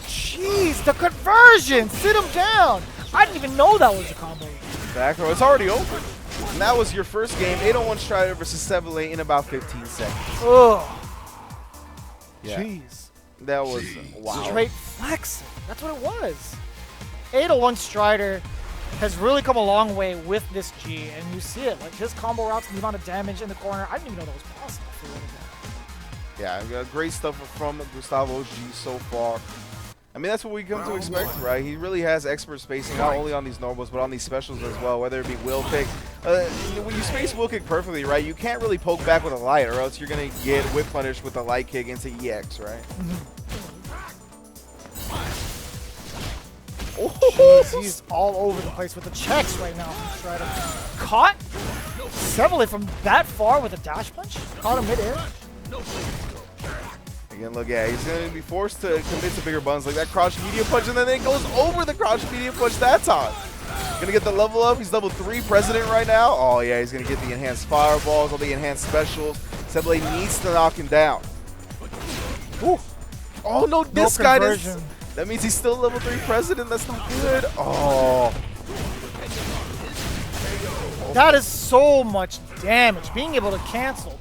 Jeez, the conversion! Sit him down! I didn't even know that was a combo. Back row, it's already over. And that was your first game, 801 Strider versus 7-Lane in about 15 seconds. Ugh. Yeah. Jeez. That was, wow. Straight flexing. That's what it was. 801 Strider has really come a long way with this G, and you see it. Like his combo routes and the amount of damage in the corner. I didn't even know that was possible for one of that. Yeah, great stuff from Gustavo G so far. I mean, that's what we come to expect, right? He really has expert spacing, not only on these normals, but on these specials as well, whether it be wheel kick. When you space wheel kick perfectly, right, you can't really poke back with a light, or else you're going to get whip punished with a light kick into EX, right? Jeez, he's all over the place with the checks right now from Strider. Caught Seville from that far with a dash punch? Caught him midair? Again, look, yeah, he's going to be forced to commit to bigger buns like that crouch media punch, and then it goes over the crouch media punch that time. Going to get the level up. He's level 3 president right now. Oh, yeah, he's going to get the enhanced fireballs, all the enhanced specials. Seville needs to knock him down. Ooh. Oh, no, this guy is... That means he's still level 3 president. That's not good. Oh. That is so much damage. Being able to cancel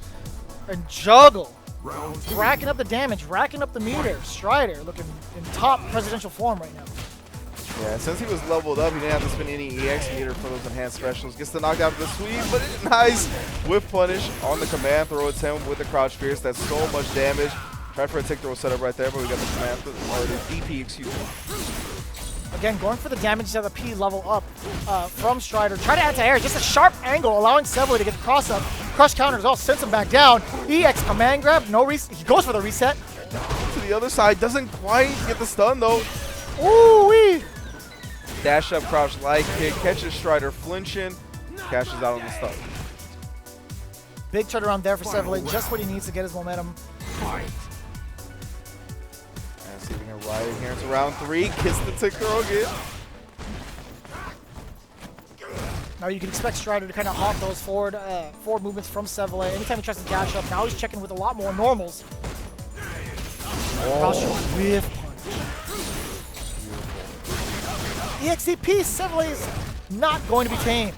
and juggle. Racking up the damage, racking up the meter. Strider looking in top presidential form right now. Yeah, since he was leveled up, he didn't have to spend any EX meter for those enhanced specials. Gets the knockdown for the sweep, but nice whip punish on the command throw attempt with the crouch fierce. That's so much damage. Tried for a tick throw setup right there, but we got the command throw, or the DP, excuse me. Again, going for the damage to the P level up from Strider. Try to add to air, just a sharp angle, allowing Seville to get the cross up. Crush counters all sends him back down. EX command grab, no reset. He goes for the reset. To the other side, doesn't quite get the stun though. Ooh-wee. Dash up, crouch light kick, catches Strider flinching, cashes out on the stun. Big turnaround there for Seville, just what he needs to get his momentum. And see if we can ride it here into round 3. Kiss the tick throw again. Now you can expect Strider to kind of hawk those forward movements from Seville. Anytime he tries to dash up, now he's checking with a lot more normals. Crouch whiff punch. EXCP, Seville is not going to be tamed.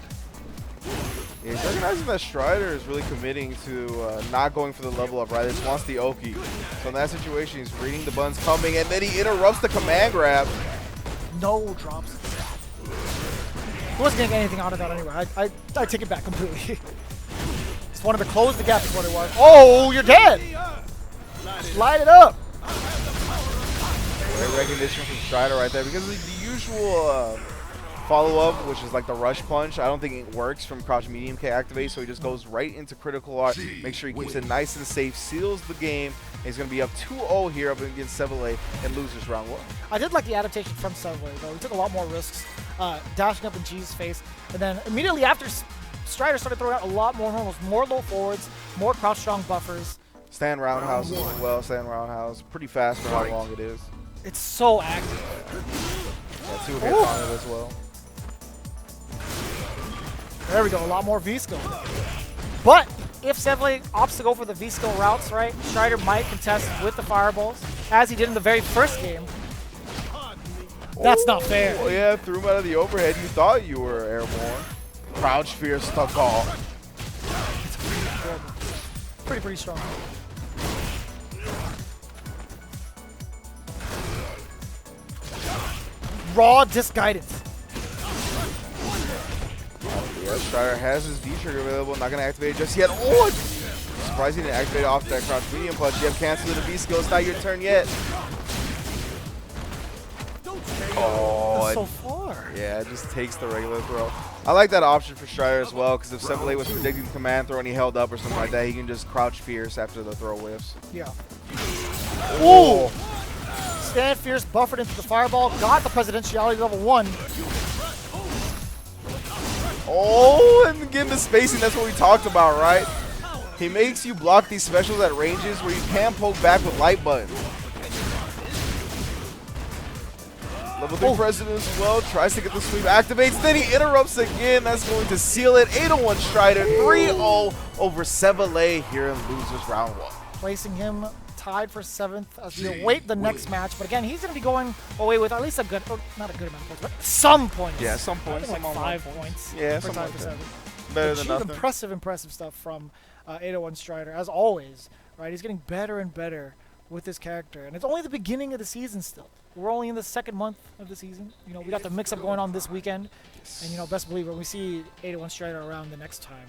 Yeah, he's recognizing that Strider is really committing to not going for the level up, right? He just wants the Oki. So in that situation, he's reading the buns coming, and then he interrupts the command grab. No drops. He wasn't going to get anything out of that anyway. I take it back completely. Just wanted to close the gap is what it was. Oh, you're dead! Light it up! Great recognition from Strider right there, because the usual follow-up, which is like the rush punch, I don't think it works from crouch medium K activate, so he just goes right into critical art, make sure he keeps it nice and safe, seals the game. He's going to be up 2-0 here up against Seville in losers round 1. I did like the adaptation from Seville, though. He took a lot more risks, dashing up in G's face, and then immediately after, Strider started throwing out a lot more normals, more low forwards, more crouch strong buffers. Stand roundhouse as well, stand roundhouse. Pretty fast for how long it is. It's so active. Yeah, 2 hits on it as well. There we go, a lot more V-skill. But if Seville opts to go for the V-skill routes, right, Strider might contest with the fireballs, as he did in the very first game. That's not fair. Oh yeah, threw him out of the overhead. You thought you were airborne. Crouch fierce stuck off. Pretty strong. Raw disguidance. Yeah, Strider has his V-trigger available. Not going to activate it just yet. Oh! Surprised he didn't activate off that crouch medium punch. You have canceled the V-skill. It's not your turn yet. Oh, so far. Yeah, it just takes the regular throw. I like that option for Strider as well, because if Seville was predicting the command throw and he held up or something like that, he can just crouch fierce after the throw whiffs. Yeah. Ooh! Stand fierce, buffered into the fireball, got the presidentiality level 1. Oh, and again the spacing, that's what we talked about, right? He makes you block these specials at ranges where you can poke back with light buttons. Level 3 President as well. Tries to get the sweep. Activates. Then he interrupts again. That's going to seal it. 801 Strider. 3-0 over Sevele here in losers round 1. Placing him tied for 7th as we await the next match. But again, he's going to be going away with at least a good, or not a good amount of points, but some points. Yeah, some points. I think like 5 points. Yeah, for something tied like for that. 7th. Better But than geez, nothing. impressive stuff from 801 Strider, as always. Right, he's getting better and better with this character, and it's only the beginning of the season still. We're only in the 2nd month of the season. You know, we got the mix-up going on this weekend, and you know, best believe when we see 801 Strider around the next time,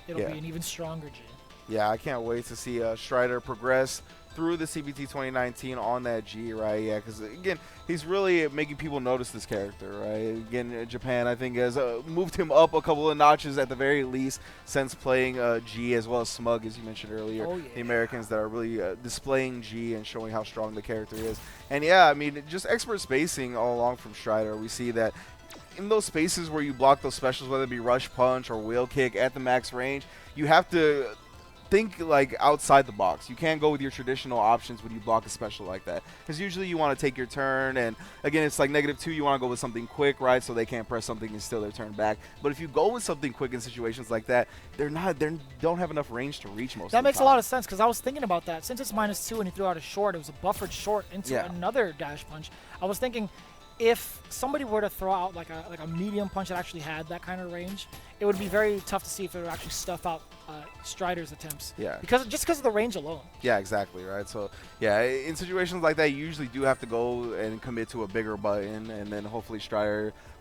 it'll be an even stronger G. Yeah, I can't wait to see Strider progress through the CPT 2019 on that G, right? Yeah, because again, he's really making people notice this character, right? Again, Japan, I think, has moved him up a couple of notches at the very least since playing G, as well as Smug, as you mentioned earlier. Oh, yeah. The Americans that are really displaying G and showing how strong the character is. And yeah, I mean, just expert spacing all along from Strider. We see that in those spaces where you block those specials, whether it be rush punch or wheel kick at the max range, you have to think like outside the box. You can't go with your traditional options when you block a special like that, because usually you want to take your turn, and again, it's like -2, you want to go with something quick, right, so they can't press something and steal their turn back. But if you go with something quick in situations like that, they don't have enough range to reach most of the time. That makes a lot of sense, because I was thinking about that. Since it's -2 and he threw out a short, it was a buffered short into another dash punch. I was thinking, if somebody were to throw out like a medium punch that actually had that kind of range, it would be very tough to see if it would actually stuff out Strider's attempts. Yeah. Because of the range alone. Yeah, exactly, right? So, yeah, in situations like that, you usually do have to go and commit to a bigger button, and then hopefully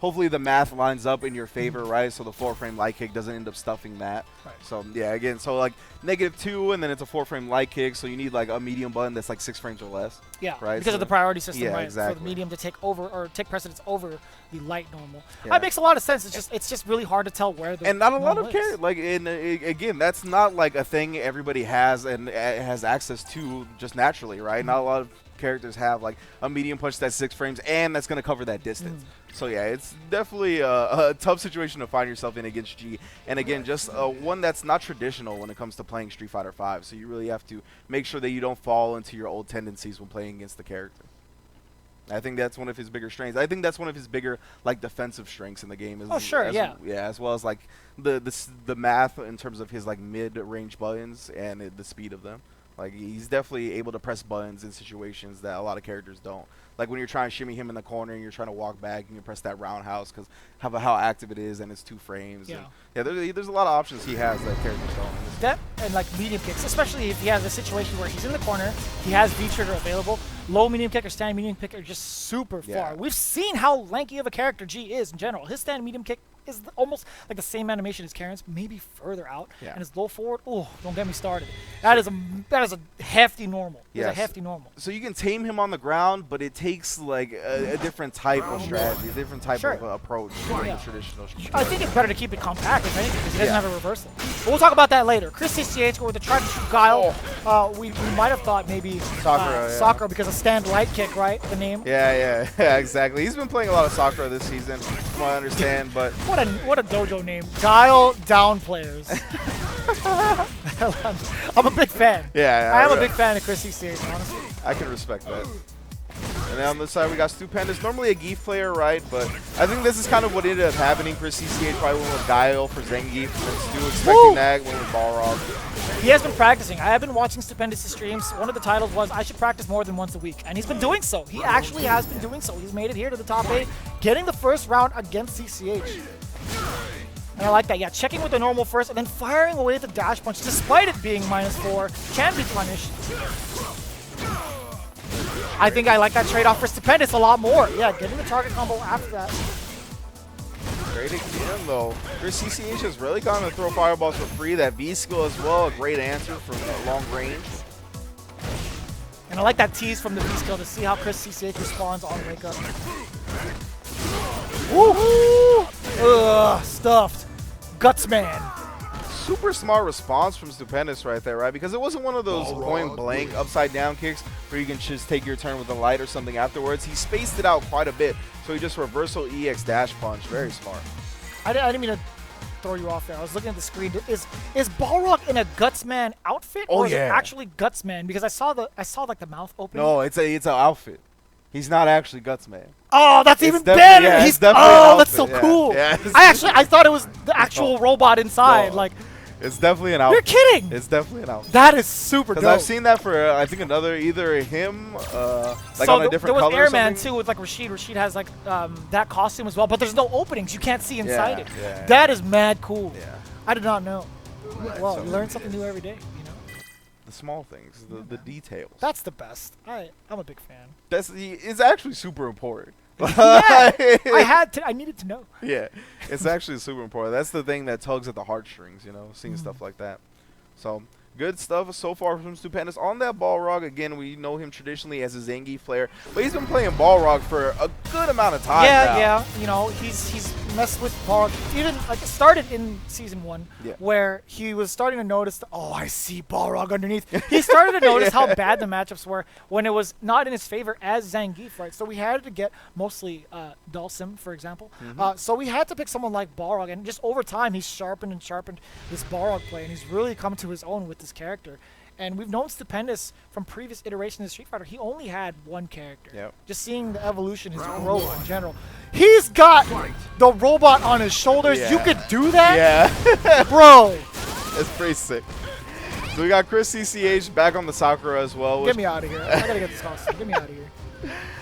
hopefully the math lines up in your favor, right? So the 4-frame light kick doesn't end up stuffing that. Right. So, yeah, again, so like -2, and then it's a 4-frame light kick, so you need like a medium button that's like 6 frames or less. Yeah, right? because So of the priority system, yeah, right? exactly. For the medium to take over or take precedence over the light normal. Yeah. That makes a lot of sense. It's just really hard to tell where the and not a lot normal of is. characters, like, again, that's not like a thing everybody has and has access to just naturally, right? Not a lot of characters have like a medium punch that's 6 frames and that's going to cover that distance. So yeah, it's definitely a tough situation to find yourself in against G, and again, just one that's not traditional when it comes to playing Street Fighter V. So you really have to make sure that you don't fall into your old tendencies when playing against the character. I think that's one of his bigger strengths. I think that's one of his bigger like defensive strengths in the game. As well as like the math in terms of his like mid-range buttons and the speed of them. Like, he's definitely able to press buttons in situations that a lot of characters don't. Like when you're trying to shimmy him in the corner and you're trying to walk back and you press that roundhouse because how active it is and it's 2 frames. Yeah. And there's a lot of options he has that characters don't. That and like medium kicks, especially if he has a situation where he's in the corner, he has V trigger available. Low medium kick or stand medium kick are just super far. We've seen how lanky of a character G is in general. His stand medium kick is almost like the same animation as Karen's, maybe further out. Yeah. And his low forward, oh, don't get me started. That is a hefty normal. It's a hefty normal. So you can tame him on the ground, but it takes like a different type of strategy, a different type of approach to the traditional strategy. I think it's better to keep it compact, if anything, because it doesn't have a reversal. But we'll talk about that later. Chris CCH with the try to shoot Guile. We might have thought maybe Sakura because of stand light kick, right? The name. Yeah, exactly. He's been playing a lot of Sakura this season, from what I understand. But what a dojo name, Guile down players. I'm a big fan. Yeah, I am a big fan of Chris CCH, honestly. I can respect that. And then on this side, we got Stupendous. Normally a Geef player, right? But I think this is kind of what ended up happening. Chris CCH probably went with Guile for Zangief, and Stu expecting that, went with Balrog. He has been practicing. I have been watching Stupendous' streams. One of the titles was, I should practice more than once a week. And he's been doing so. He actually has been doing so. He's made it here to the top 8, getting the first round against CCH. And I like that. Yeah, checking with the normal first, and then firing away at the dash punch, despite it being -4, can be punished. I think I like that trade-off for Stupendous a lot more. Yeah, getting the target combo after that. Great again, though. Chris CCH has really gone to throw fireballs for free. That V-skill as well, a great answer from long range. And I like that tease from the V-skill to see how Chris CCH responds on wake up. Woo! Ugh, stuffed. Gutsman. Super smart response from Stupendous right there, right? Because it wasn't one of those point-blank upside-down kicks where you can just take your turn with a light or something afterwards. He spaced it out quite a bit, so he just reversal EX dash punch. Very smart. I didn't mean to throw you off there. I was looking at the screen. Is Balrog in a Gutsman outfit, or is it actually Gutsman? Because I saw like the mouth open. No, it's an outfit. He's not actually Guts Man. Oh, that's It's even definitely- better. yeah, it's He's definitely an that's so outfit, yeah. cool. Yeah, I thought it was the actual robot inside. No. Like, It's definitely an you're outfit. kidding. It's definitely an outfit. That is super Because dope. I've seen that for I think either him like so on a different there was color or Airman something. too with like Rashid. Rashid has like that costume as well, but there's no openings. You can't see inside Yeah, it. yeah. That is mad cool. Yeah. I did not know. Well, So- you learn something new every day. You know, The small things, the details. that's the best. I'm a big fan. It's actually super important. Yeah, I needed to know. Yeah, it's actually super important. That's the thing that tugs at the heartstrings, you know, seeing stuff like that. So, good stuff so far from Stupendous. On that Balrog, again, we know him traditionally as a Zangief player, but he's been playing Balrog for a good amount of time now. Yeah. You know, he's messed with Balrog. Even like it started in season 1, where he was starting to notice. I see Balrog underneath. He started to notice how bad the matchups were when it was not in his favor as Zangief, right? So we had to get mostly Dhalsim, for example. So we had to pick someone like Balrog, and just over time, he's sharpened this Balrog play, and he's really come to his own with this character. And we've known Stupendous from previous iterations of Street Fighter. He only had one character. Yep. Just seeing the evolution, his growth in general. He's got the robot on his shoulders. Yeah. You could do that? Yeah. Bro. It's pretty sick. So we got Chris CCH back on the Sakura as well. Get me out of here. I gotta get this costume. Get me out of here.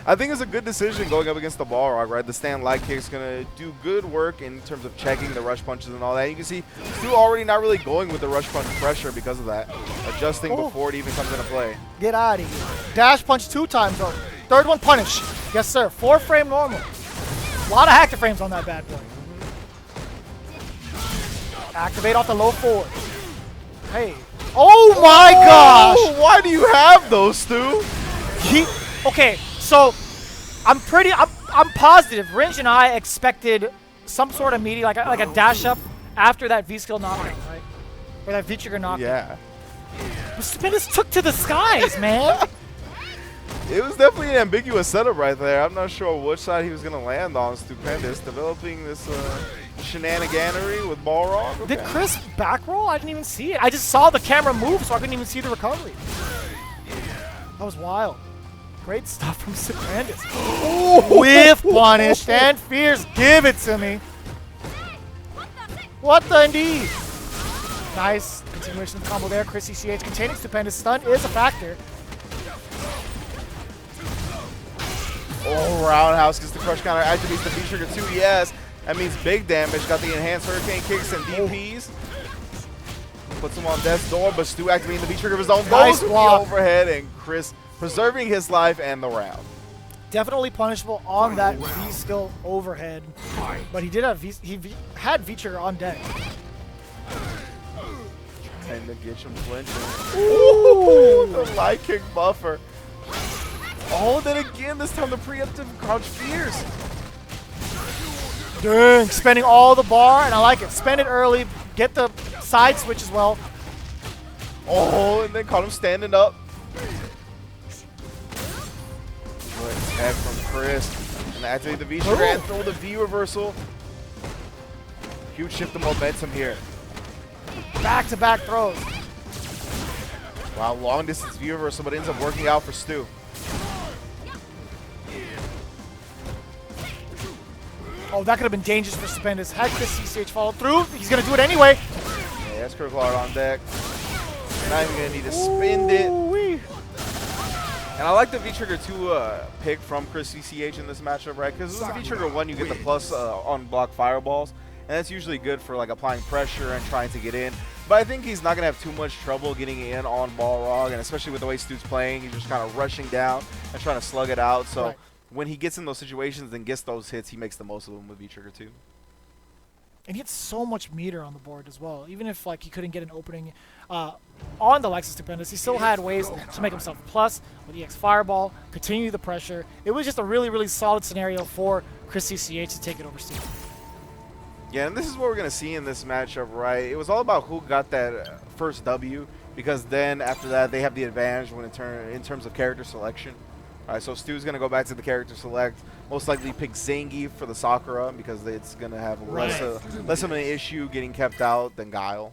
I think it's a good decision going up against the Balrog, right? The stand light kick's going to do good work in terms of checking the rush punches and all that. You can see Stu already not really going with the rush punch pressure because of that. Adjusting before it even comes into play. Get out of here. Dash punch 2 times though. Third one punish. Yes, sir. 4 frame normal. A lot of active frames on that bad boy. Activate off the low forward. Hey. Oh my gosh! Why do you have those, Stu? Okay, so I'm positive Ringe and I expected some sort of meaty, like a dash up after that V-skill knockdown, right? Or that V-trigger knockdown. Yeah. But Stupendous took to the skies, man. It was definitely an ambiguous setup right there. I'm not sure which side he was going to land on. Stupendous developing this shenaniganery with Balrog. Okay. Did Chris back roll? I didn't even see it. I just saw the camera move, so I couldn't even see the recovery. That was wild. Great stuff from Stupendous. Whiff punished and fierce. Give it to me. What the indeed? Nice continuation of the combo there. Chris CCH containing Stupendous. Stun is a factor. Oh, Roundhouse gets the crush counter, activates the V-trigger too, yes. That means big damage, got the enhanced hurricane kicks and DPs. Puts him on death's door, but Stu activating the V-trigger of his own. Nice Goes with the block. overhead, and Chris preserving his life and the round. Definitely punishable on that V-skill overhead. But he did have had V-trigger on deck. And to get him flinching. Ooh, the light kick buffer. Oh, then again, this time the preemptive crouch fierce. Dang, spending all the bar, and I like it. Spend it early, get the side switch as well. Oh, and then caught him standing up. Good tech from Chris. And activate the V-trigger and throw the V reversal. Huge shift of momentum here. Back-to-back throws. Wow, long distance V reversal, but it ends up working out for Stu. Oh, that could have been dangerous for Stupendous. Had Chris CCH follow through, he's going to do it anyway. Yeah, that's Kirklard on deck. Not even going to need to spin it. Ooh-wee. And I like the V-Trigger 2 pick from Chris CCH in this matchup, right? Because with the V-Trigger 1, you get the plus on block fireballs. And that's usually good for like applying pressure and trying to get in. But I think he's not going to have too much trouble getting in on Balrog. And especially with the way Stu's playing, he's just kind of rushing down and trying to slug it out. So when he gets in those situations and gets those hits, he makes the most of them with V-Trigger 2. And he had so much meter on the board as well. Even if like he couldn't get an opening on the Lexus Stupendous, he still had ways to make himself plus with EX Fireball, continue the pressure. It was just a really, really solid scenario for Chris CCH to take it over Steve. Yeah, and this is what we're going to see in this matchup, right? It was all about who got that first W, because then after that they have the advantage when in terms of character selection. All right, so Stu's going to go back to the character select, most likely pick Zangief for the Sakura because it's going to have less of an issue getting kept out than Guile.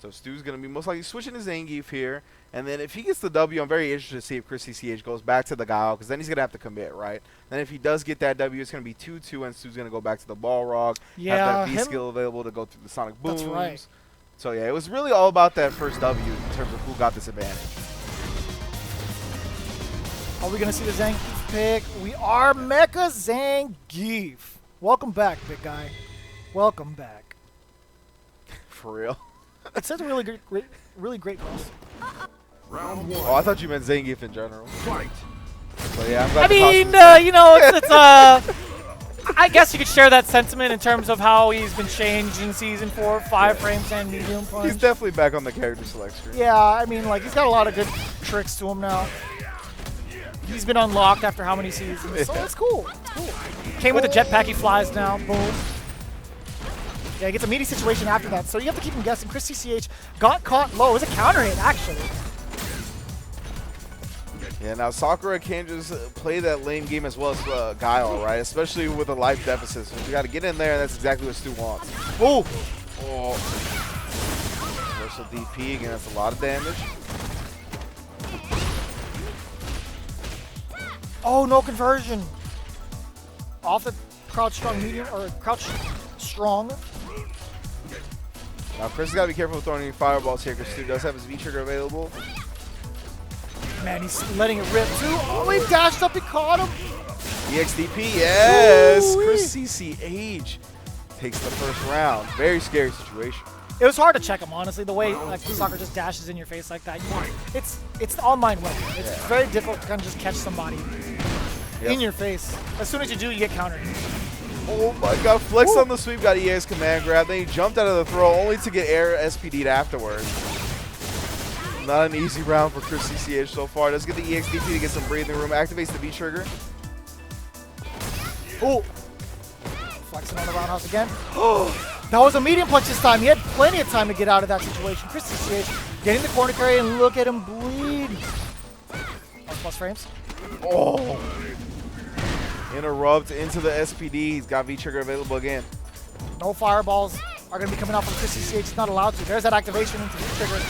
So Stu's going to be most likely switching to Zangief here, And then if he gets the W, I'm very interested to see if Chris CCH goes back to the Guile, because then he's going to have to commit, right? Then if he does get that W, it's going to be 2-2, and Stu's going to go back to the Balrog. Yeah, have that V-skill available to go through the Sonic Booms. That's right. So, yeah, it was really all about that first W in terms of who got this advantage. Are we going to see the Zangief pick? We are Mecha Zangief. Welcome back, big guy. Welcome back. For real? It says really great boss. Round 1. Oh, I thought you meant Zangief in general. Fight. So, yeah, I'm glad I the mean, costume's- you know, it's I guess you could share that sentiment in terms of how he's been changed in Season 4, 5 frames and medium punch. He's definitely back on the character select screen. Yeah, I mean, like, he's got a lot of good tricks to him now. He's been unlocked after how many seasons, so it's cool. It's cool. Came with a jetpack, he flies now, boom. Yeah, he gets a meaty situation after that, so you have to keep him guessing. Chris CCH got caught low. It was a counter hit, actually. Yeah, now Sakura can't just play that lane game as well as Guile, right? Especially with a life deficit. So you got to get in there, and that's exactly what Stu wants. Ooh. Oh. Reversal DP, again, that's a lot of damage. Oh, no conversion. Off the crouch strong medium, or crouch strong. Now Chris has got to be careful with throwing any fireballs here because Stu does have his V-trigger available. Man, he's letting it rip too. Oh, he dashed up, he caught him. EXDP, yes! Ooh-wee. Chris CCH takes the first round. Very scary situation. It was hard to check him, honestly. The way like soccer just dashes in your face like that. It's the online way. It's very difficult to kind of just catch somebody in your face. As soon as you do, you get countered. Oh my god, Flex on the sweep, got EA's command grab, then he jumped out of the throw only to get air SPD'd afterwards. Not an easy round for Chris CCH so far. Does get the EXDP to get some breathing room, activates the V-trigger. Oh! Flexing on the roundhouse again. That was a medium punch this time. He had plenty of time to get out of that situation. Chris CCH getting the corner carry, and look at him bleed. Plus frames. Oh! Interrupt into the SPD. He's got V-trigger available again. No fireballs are going to be coming out from Chris CCH. He's not allowed to. There's that activation into V-trigger.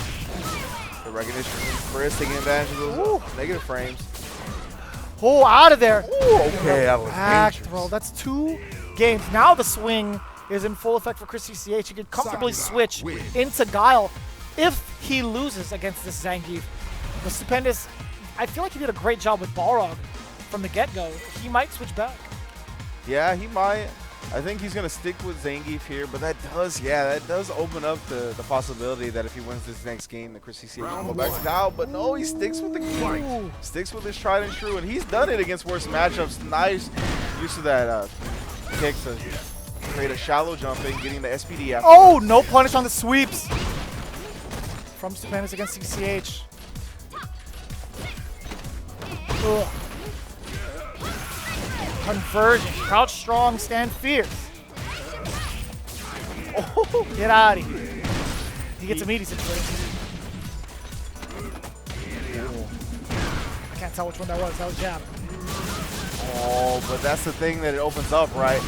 The recognition from Chris taking advantage of those negative frames. Oh, out of there. Ooh, okay, that was back dangerous. throw. That's 2 games. Now the swing is in full effect for Chris CCH. He could comfortably switch into Guile if he loses against this Zangief. The Stupendous, I feel like he did a great job with Balrog from the get-go. He might switch back. Yeah, he might. I think he's going to stick with Zangief here, but that does open up the possibility that if he wins this next game, that Chris CCH will go back to Guile. But no, he sticks with the game. Sticks with his tried and true, and he's done it against worse matchups. Nice use of that kick to create a shallow jump in, getting the SPD after. Oh, no punish on the sweeps from Stupendous against CCH. Ugh. Conversion. Crouch strong, stand fierce. Oh, get out of here. He gets a meaty situation. I can't tell which one that was. That was jab. Oh, but that's the thing that it opens up, right?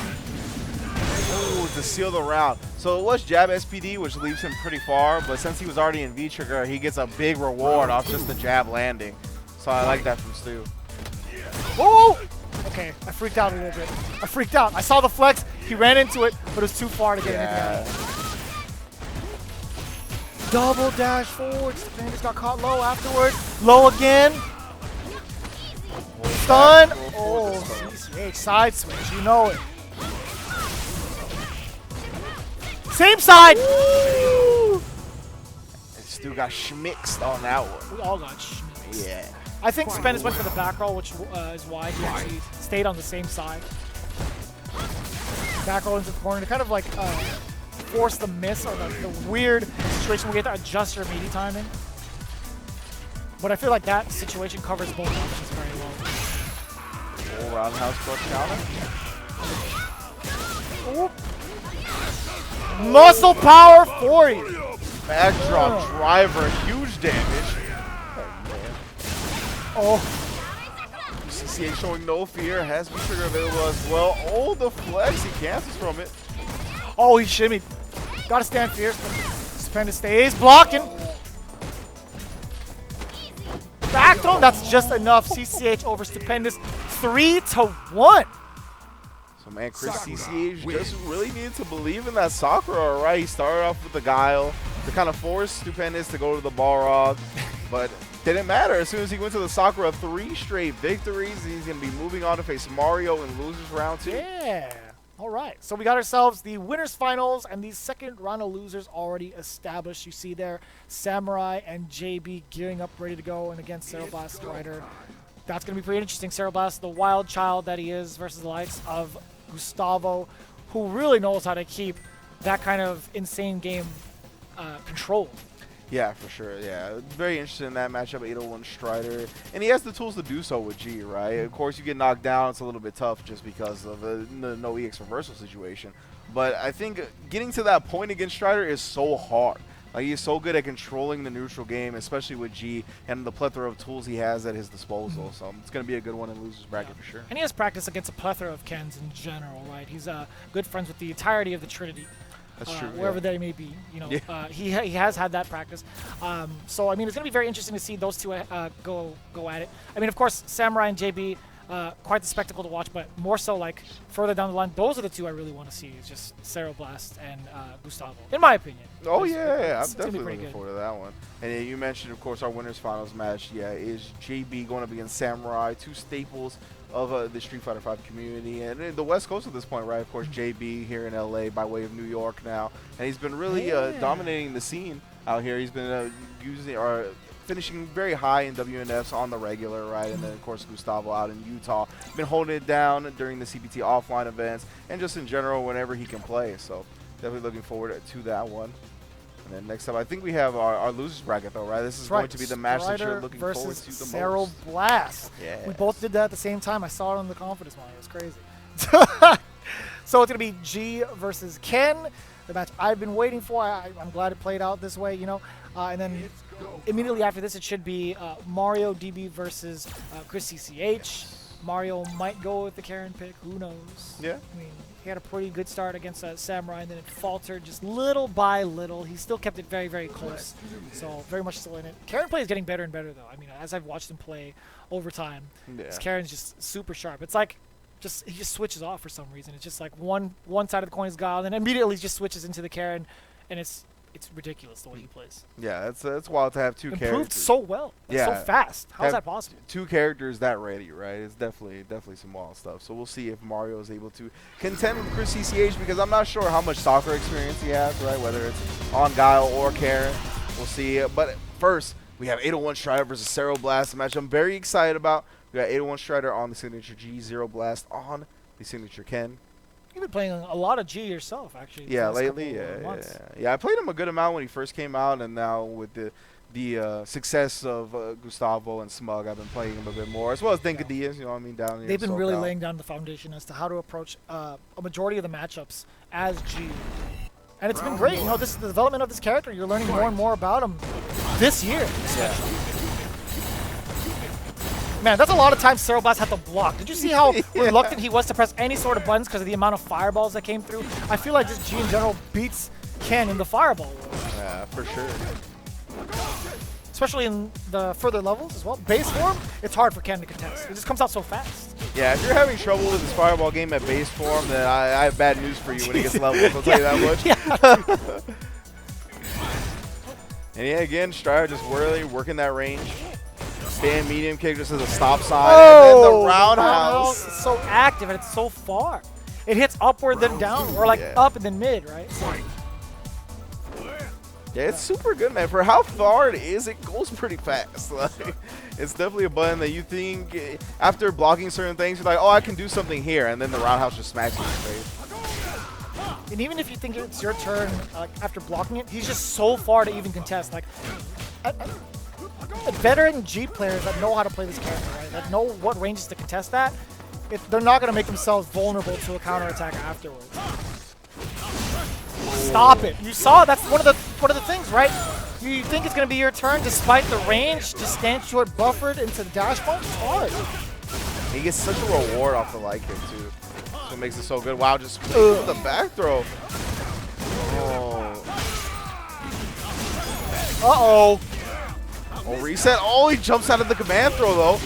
Oh, to seal the round. So it was jab SPD, which leaves him pretty far, but since he was already in V-trigger, he gets a big reward off just the jab landing. So I like that from Stu. Oh! Okay, I freaked out a little bit. I freaked out. I saw the flex. He ran into it, but it was too far to get anything out. Double dash forward. Stupendous got caught low afterwards. Low again. Stun. Oh, CCH side switch. You know it. Same side. Woo! Stu got schmixed on that one. We all got schmixed. Yeah. I think Stupendous went for the back roll, which is why he actually stayed on the same side. Back roll into the corner to kind of like force the miss or the weird situation where you have to adjust your meaty timing. But I feel like that situation covers both options very well. Full roundhouse clutch counter. Ooh. Muscle power for you. Backdrop driver, huge damage. Oh. CCH showing no fear, has V-trigger available as well. Oh, the flex, he cancels from it. Oh, he shimmied. Gotta stand fierce. Stupendous stays blocking. Back throw, that's just enough. CCH over Stupendous, 3-1. So man, Chris CCH just really needed to believe in that Sakura, right? He started off with the Guile to kind of force Stupendous to go to the Balrog, but didn't matter. As soon as he went to the Sakura, 3 straight victories. He's going to be moving on to face Mario in losers round 2. Yeah. All right. So we got ourselves the winners finals and the second round of losers already established. You see there, Samurai and JB gearing up, ready to go, and against Cereblast Strider. That's going to be pretty interesting. Cereblast, the wild child that he is, versus the likes of Gustavo, who really knows how to keep that kind of insane game controlled. Yeah, for sure. Yeah, very interested in that matchup, 801 Strider. And he has the tools to do so with G, right? Of course, you get knocked down, it's a little bit tough just because of the no EX reversal situation. But I think getting to that point against Strider is so hard. Like, he's so good at controlling the neutral game, especially with G and the plethora of tools he has at his disposal. So it's going to be a good one in losers bracket for sure. And he has practice against a plethora of Kens in general, right? He's good friends with the entirety of the Trinity. That's true. Wherever they may be, you know, he has had that practice. So I mean, it's going to be very interesting to see those two go at it. I mean, of course, Samurai and JB, quite the spectacle to watch, but more so like further down the line, those are the two I really want to see. Is just Cereblast and Gustavo, in my opinion. Oh yeah, I'm it's definitely looking forward to that one. And you mentioned, of course, our winners finals match. Yeah, is JB going up against Samurai, 2 staples of the Street Fighter V community, and in the West Coast at this point, right? Of course, JB here in LA by way of New York now, and he's been really dominating the scene out here. He's been finishing very high in WNFs on the regular, right? And then of course Gustavo out in Utah, been holding it down during the CPT offline events and just in general whenever he can play. So definitely looking forward to that one. And then next up, I think we have our losers bracket, though, right? This is going to be the match that you're looking forward to the most. Cereblast. Yeah. We both did that at the same time. I saw it on the confidence monitor. It was crazy. So it's going to be G versus Ken, the match I've been waiting for. I'm glad it played out this way, you know. And then immediately after this, it should be Mario DB versus Chris CCH. Mario might go with the Karen pick. Who knows? Yeah. I mean, he had a pretty good start against Samurai, and then it faltered just little by little. He still kept it very, very close. So very much still in it. Karen play is getting better and better, though. I mean, as I've watched him play over time, Karen's just super sharp. It's like he just switches off for some reason. It's just like one side of the coin is Guile, and then immediately just switches into the Karen, and it's ridiculous the way he plays. Yeah, it's wild to have 2 characters. Improved so well. So fast. How is that possible? 2 characters that ready, right? It's definitely some wild stuff. So we'll see if Mario is able to contend with Chris CCH, because I'm not sure how much soccer experience he has, right? Whether it's on Guile or Karen. We'll see. But first, we have 801 Strider versus Cereblast, a match I'm very excited about. We got 801 Strider on the signature G, Zero Blast on the signature Ken. You've been playing a lot of G yourself, actually. Yeah, lately, yeah. I played him a good amount when he first came out, and now with the success of Gustavo and Smug, I've been playing him a bit more, as well as Denka Diaz, you know what I mean, down here. They've been really laying down the foundation as to how to approach a majority of the matchups as G. And it's been great. You know, the development of this character, you're learning more and more about him this year, especially. Man, that's a lot of times Cereblast had to block. Did you see how reluctant he was to press any sort of buttons because of the amount of fireballs that came through? I feel like just G in general beats Ken in the fireball world. Yeah, for sure. Especially in the further levels as well. Base form, it's hard for Ken to contest. It just comes out so fast. Yeah, if you're having trouble with this fireball game at base form, then I have bad news for you when it gets leveled. I'll tell you that much. Yeah. And yeah, again, Strider just really working that range. Stand medium kick just as a stop sign. Oh, and then the roundhouse. It's so active and it's so far. It hits upward then down, or like up and then mid, right? So, yeah, it's super good, man. For how far it is, it goes pretty fast. Like, it's definitely a button that you think, after blocking certain things, you're like, oh, I can do something here, and then the roundhouse just smacks you in the face. And even if you think it's your turn after blocking it, he's just so far to even contest. Like, veteran G players that know how to play this character, right, that know what ranges to contest that, they're not going to make themselves vulnerable to a counterattack afterwards. Stop it. You saw that's one of the things, right? You think it's going to be your turn despite the range, just stand short buffered into the dash bump? It's hard. He gets such a reward off the light kick, too. That's what makes it so good. Wow, just the back throw. Oh. Uh-oh. Oh, reset. Oh, he jumps out of the command throw, though.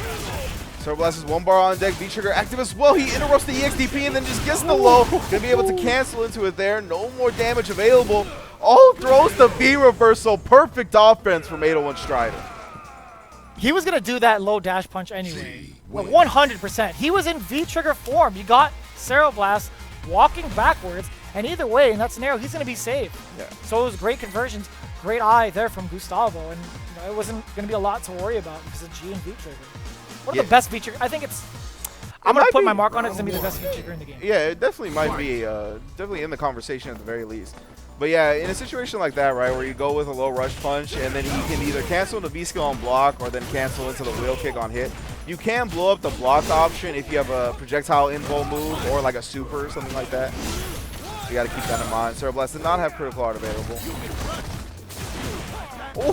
Zero Blast is 1 bar on deck. V-Trigger active as well. He interrupts the EXDP and then just gets the low. Gonna be able to cancel into it there. No more damage available. Oh, throws the V reversal. Perfect offense from 801 Strider. He was going to do that low dash punch anyway. 100%. He was in V-Trigger form. You got Zero Blast walking backwards, and either way, in that scenario, he's going to be safe. Yeah. So it was great conversions. Great eye there from Gustavo, and it wasn't going to be a lot to worry about because of G and V-Trigger. One of the best V-Trigger. I think it's... I'm going to put my mark on it. It's going to be the best V-Trigger in the game. Yeah, it definitely might be definitely in the conversation at the very least. But yeah, in a situation like that, right, where you go with a low rush punch and then he can either cancel the V-skill on block or then cancel into the wheel kick on hit. You can blow up the block option if you have a projectile invo move or like a super or something like that. So you got to keep that in mind. Zero Blast did not have critical art available.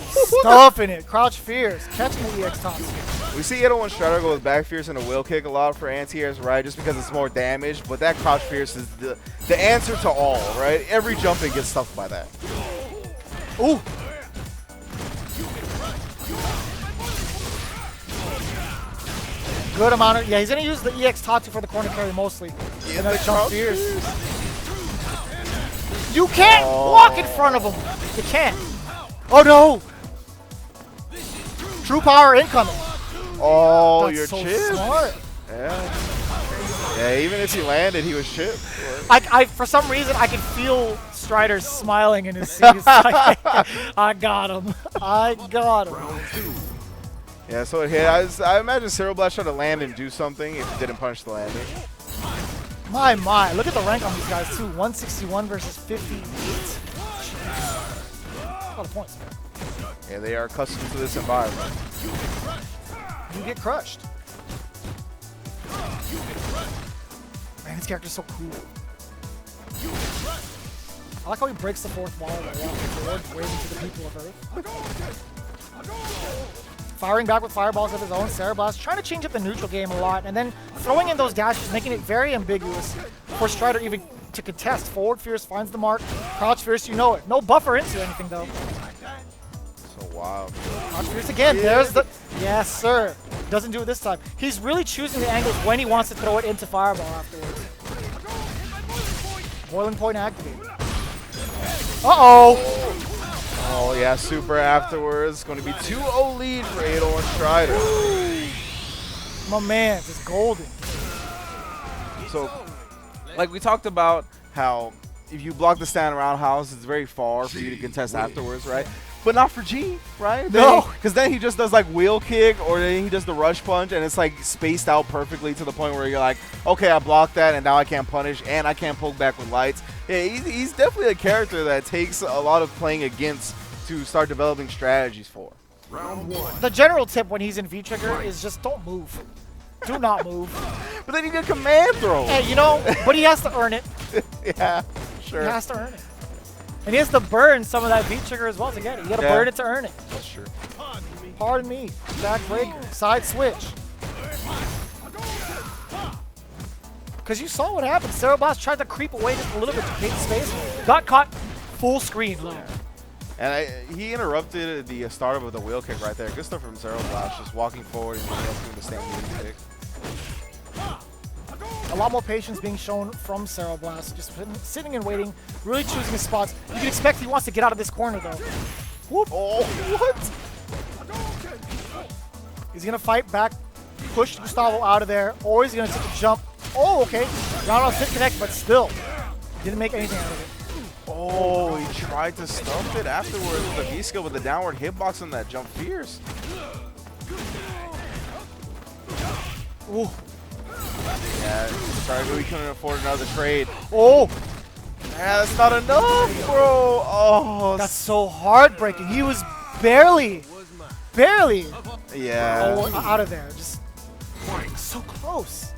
Stuffing it. Crouch Fierce. Catching the EX toss. We see 801 Strider go with back fierce and a wheel kick a lot for anti-airs, right? Just because it's more damage. But that crouch fierce is the answer to all, right? Every jump it gets stuffed by that. Ooh. Good amount of... Yeah, he's going to use the EX Tatsu for the corner carry mostly. Yeah, and then jump fierce. You can't walk in front of him. You can't. Oh, no. True power incoming. Oh, That's you're so chipped. Smart. Yeah. Yeah, even if he landed, he was chipped. I for some reason, I can feel Strider smiling in his seat. He's like, I got him. I got him. Yeah, so it hit. I imagine Zero Blast tried to land and do something if he didn't punch the landing. My. Look at the rank on these guys, too. 161 versus 58. A lot of points, man. Yeah, they are accustomed to this environment. You get crushed. Man, this character's so cool. I like how he breaks the fourth wall and walking forward, waving to the people of Earth. Firing back with fireballs of his own, Zero Blast, trying to change up the neutral game a lot, and then throwing in those dashes, making it very ambiguous for Strider even to contest. Forward Fierce finds the mark. Crouch Fierce, you know it. No buffer into anything, though. So wild. Crouch Fierce again. Yeah. There's the... Yes, sir. Doesn't do it this time. He's really choosing the angles when he wants to throw it into Fireball afterwards. Boiling point activated. Uh-oh. Oh, yeah, super afterwards. Going to be 2-0 lead for 801 Strider. My man, just golden. So, like we talked about how if you block the stand roundhouse, it's very far for you to contest afterwards, right? But not for G, right? No. Because then he just does like wheel kick or then he does the rush punch and it's like spaced out perfectly to the point where you're like, okay, I blocked that and now I can't punish and I can't poke back with lights. Yeah, he's definitely a character that takes a lot of playing against to start developing strategies for. Round 1. The general tip when he's in V-Trigger is just don't move. Do not move. But then you get command throw. Hey, you know, but he has to earn it. Yeah, sure. He has to earn it. And he has to burn some of that V-Trigger as well to get it. You gotta burn it to earn it. That's true. Pardon me. Backbreaker. Side switch. Because you saw what happened. Zero Blast tried to creep away just a little bit to create space. Got caught full screen low. And he interrupted the startup of the wheel kick right there. Good stuff from Zero Blast, just walking forward and doing the standing kick. A lot more patience being shown from Zero Blast, just sitting and waiting, really choosing his spots. You can expect he wants to get out of this corner though. Whoop. Oh, what? He's gonna fight back, push Gustavo out of there, or he's gonna take a jump. Oh, okay. Roundhouse did connect, but still didn't make anything out of it. Oh, he tried to stump it afterwards with the V-skill with the downward hitbox on that jump fierce. Ooh. Yeah, sorry, we couldn't afford another trade. Oh! Yeah, that's not enough, bro. Oh, that's so heartbreaking. He was barely yeah, out of there. Just so close.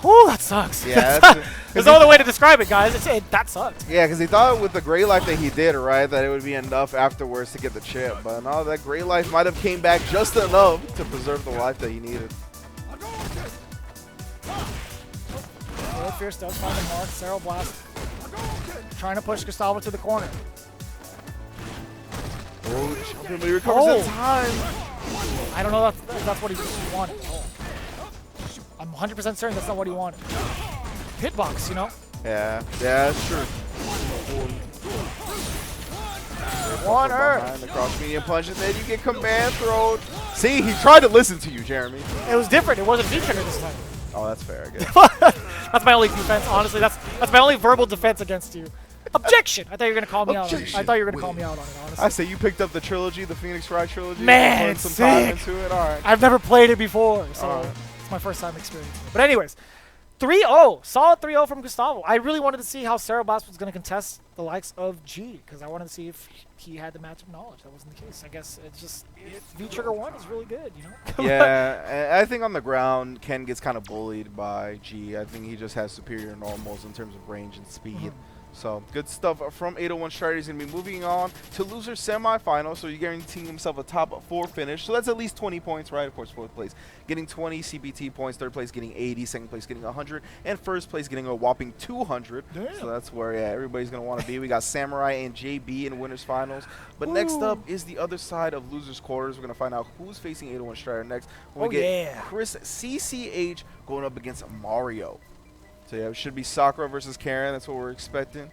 Whew, that sucks. Yeah, there's no other way to describe it, guys. That sucked. Yeah, because he thought with the Great Life that he did, right, that it would be enough afterwards to get the chip. But no, that Great Life might have came back just enough to preserve the life that he needed. Forward Fierce does find the mark. Zero Blast trying to push Gustavo to the corner. Oh, jumping, but he recovers in time. I don't know if that's what he wanted. I'm 100% certain that's not what he wanted. Hitbox, you know? Yeah, that's true. One behind the cross medium punch, and then you get command thrown. See, he tried to listen to you, Jeremy. It was different. It wasn't V-trigger this time. Oh, that's fair, I guess. That's my only defense, honestly. That's my only verbal defense against you. Objection! I thought you were gonna call me out on it. I thought you were gonna call me out on it, honestly. I say you picked up the trilogy, the Phoenix Wright trilogy. Man, it's some sick. time into it. All right. I've never played it before, so it's my first time experiencing it. But anyways, 3-0. Solid 3-0 from Gustavo. I really wanted to see how Cereblast was going to contest the likes of G, because I wanted to see if he had the matchup knowledge. That wasn't the case. I guess it's just V-Trigger 1 is really good, you know? Yeah, I think on the ground, Ken gets kind of bullied by G. I think he just has superior normals in terms of range and speed. So, good stuff from 801 Strider. He's going to be moving on to loser semifinal, so you're guaranteeing himself a top 4 finish. So that's at least 20 points, right? Of course, 4th place getting 20 CPT points, 3rd place getting 80, 2nd place getting 100, and 1st place getting a whopping 200. Damn. So that's where everybody's going to want to be. We got Samurai and JB in winners finals. But next up is the other side of losers quarters. We're going to find out who's facing 801 Strider next. We get Chris CCH going up against Mario. So yeah, it should be Sakura versus Karen. That's what we're expecting.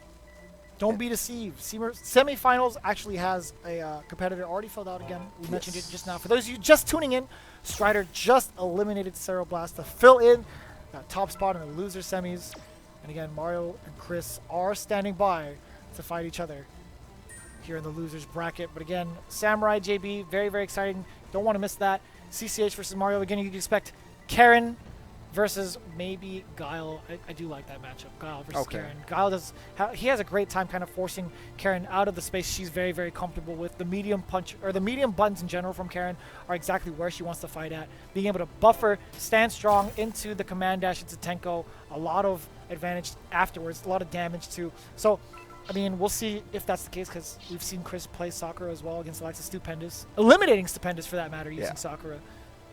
Don't be deceived. Semifinals actually has a competitor already filled out again. We mentioned it just now. For those of you just tuning in, Strider just eliminated Cereblast to fill in that top spot in the loser semis. And again, Mario and Chris are standing by to fight each other here in the losers bracket. But again, Samurai, JB, very, very exciting. Don't want to miss that. CCH versus Mario. Again, you can expect Karen versus maybe Guile. I do like that matchup. Guile versus Karen. Guile he has a great time kind of forcing Karen out of the space she's very, very comfortable with. The medium punch, or the medium buttons in general from Karen are exactly where she wants to fight at. Being able to buffer, stand strong into the command dash into Tenko. A lot of advantage afterwards, a lot of damage too. So, I mean, we'll see if that's the case, because we've seen Chris play Sakura as well against the likes of Stupendous. Eliminating Stupendous for that matter using Sakura.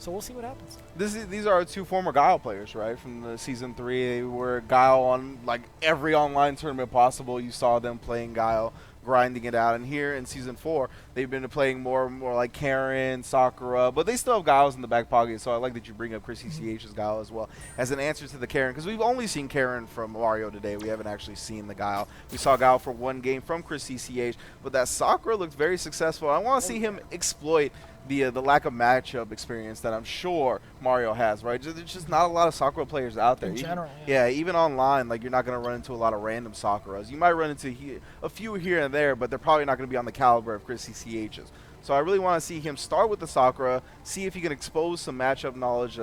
So we'll see what happens. These are 2 former Guile players, right? From the Season 3, they were Guile on like every online tournament possible. You saw them playing Guile, grinding it out. And here in Season 4, they've been playing more like Karen, Sakura, but they still have Guiles in the back pocket. So I like that you bring up Chris CCH's Guile as well as an answer to the Karen, because we've only seen Karen from Mario today. We haven't actually seen the Guile. We saw Guile for 1 game from Chris CCH, but that Sakura looked very successful. I want to see him exploit the lack of matchup experience that I'm sure Mario has, right? There's just not a lot of Sakura players out there. In general, even online, like, you're not going to run into a lot of random Sakuras. You might run into a few here and there, but they're probably not going to be on the caliber of Chris CCH's. So I really want to see him start with the Sakura, see if he can expose some matchup knowledge,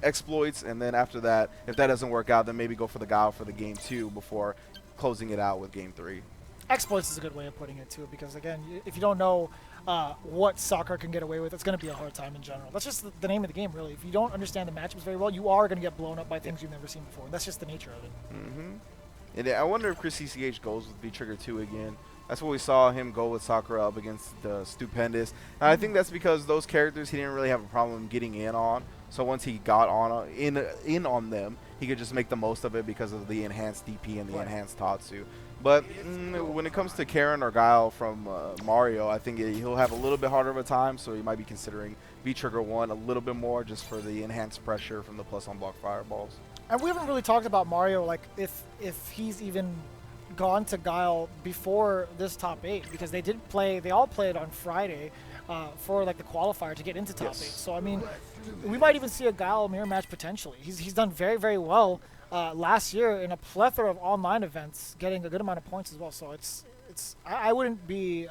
exploits, and then after that, if that doesn't work out, then maybe go for the Guile for the game 2 before closing it out with game 3. Exploits is a good way of putting it too, because again, if you don't know what Sakura can get away with, it's going to be a hard time in general. That's just the name of the game, really. If you don't understand the matchups very well, you are going to get blown up by things you've never seen before. That's just the nature of it. And I wonder if Chris CCH goes with V-Trigger 2 again. That's what we saw him go with Sakura up against Stupendous. And I think that's because those characters he didn't really have a problem getting in on. So once he got on in on them, he could just make the most of it because of the enhanced DP and the enhanced Tatsu. But when it comes to Karen or Guile from Mario, I think he'll have a little bit harder of a time, so he might be considering V-Trigger 1 a little bit more just for the enhanced pressure from the plus on block fireballs. And we haven't really talked about Mario, like if he's even gone to Guile before this top 8, because they all played on Friday for like the qualifier to get into top 8. So I mean, we might even see a Guile mirror match potentially. He's done very, very well last year in a plethora of online events, getting a good amount of points as well. So I wouldn't be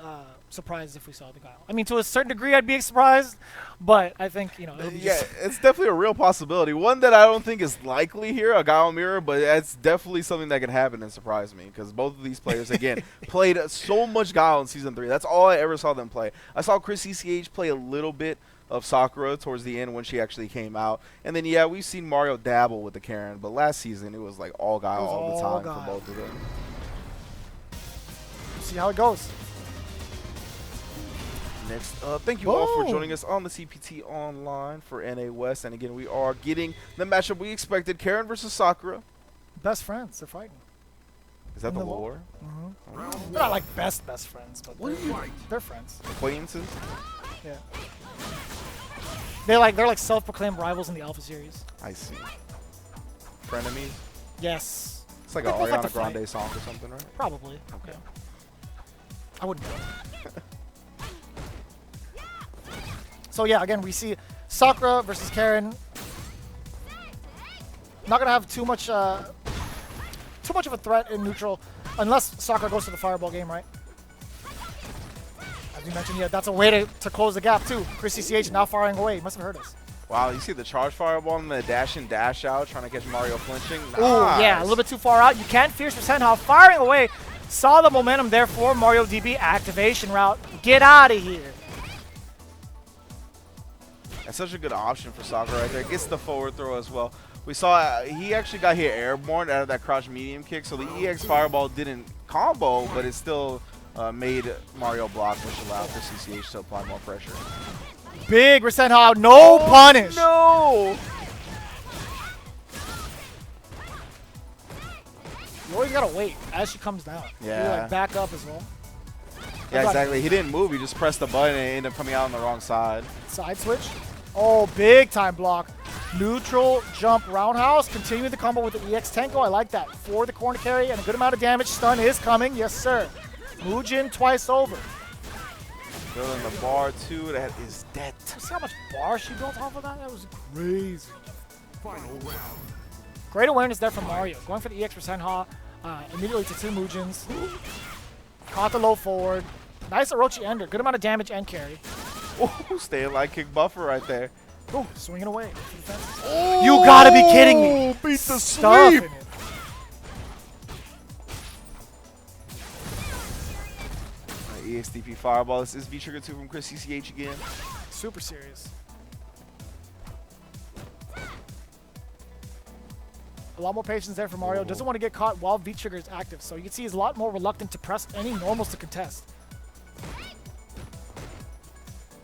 surprised if we saw the Guile. I mean, to a certain degree, I'd be surprised, but I think, it's definitely a real possibility. One that I don't think is likely here, a Guile mirror, but it's definitely something that could happen and surprise me, because both of these players, again, played so much Guile in Season 3. That's all I ever saw them play. I saw Chris CCH play a little bit of Sakura towards the end when she actually came out. And then, we've seen Mario dabble with the Karen, but last season it was like all Guile all the time for both of them. See how it goes. Next, thank you all for joining us on the CPT Online for NA West. And again, we are getting the matchup we expected, Karen versus Sakura. Best friends, they're fighting. Is that in the the lore? They're not like best friends, but they're friends. Acquaintances? Yeah. They're like self-proclaimed rivals in the Alpha series. I see. Frenemies? Yes. It's like They an both like to Ariana Grande fight. song or something, right? Probably. Okay. Yeah. I wouldn't know. So yeah, again, we see Sakura versus Karen. Not gonna have too much of a threat in neutral, unless Sakura goes to the fireball game, right? As you mentioned, yeah, that's a way to close the gap too. Chris CCH now firing away. He must have heard us. Wow, you see the charge fireball and the dash in, dash out, trying to catch Mario flinching. Nice. Ooh, yeah, a little bit too far out. You can't fierce for Senha. Firing away. Saw the momentum there for Mario DB. Activation route. Get out of here. That's such a good option for Sakura right there. Gets the forward throw as well. We saw he actually got hit airborne out of that crouch medium kick, so the EX fireball didn't combo, but it still made Mario block, which allowed for CCH to apply more pressure. Big Senha. No punish. No! You always gotta wait as she comes down. Yeah. You like back up as well. Yeah, exactly. He didn't move. He just pressed the button and it ended up coming out on the wrong side. Side switch. Oh, big time block. Neutral jump roundhouse. Continuing the combo with the EX Tenko. I like that. For the corner carry and a good amount of damage. Stun is coming. Yes, sir. Mujin twice over. Building the bar too. That is dead. See how much bar she built off of that? That was crazy. Final round. Great awareness there from Mario. Going for the EX for Senha. Immediately to two Mujins. Caught the low forward. Nice Orochi ender. Good amount of damage and carry. Ooh, staying like kick buffer right there. Ooh, swinging away. Oh, you gotta be kidding me. Beat the Stuffing sweep. it. EXTP fireball. This is V-Trigger 2 from Chris CCH again. Super serious. A lot more patience there for Mario. Doesn't want to get caught while V-Trigger is active. So you can see he's a lot more reluctant to press any normals to contest.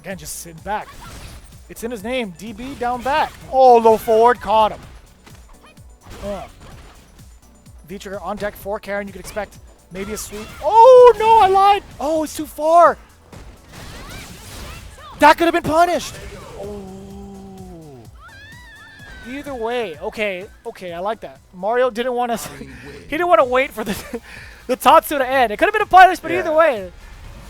Again, just sitting back. It's in his name. DB down back. Oh, low forward. Caught him. V-Trigger on deck for Karen. You could expect maybe a sweep. Oh, no, I lied. Oh, it's too far. That could have been punished. Oh. Either way, okay, I like that. Mario didn't want to. He didn't want to wait for the Tatsu to end. It could have been a punish, but either way,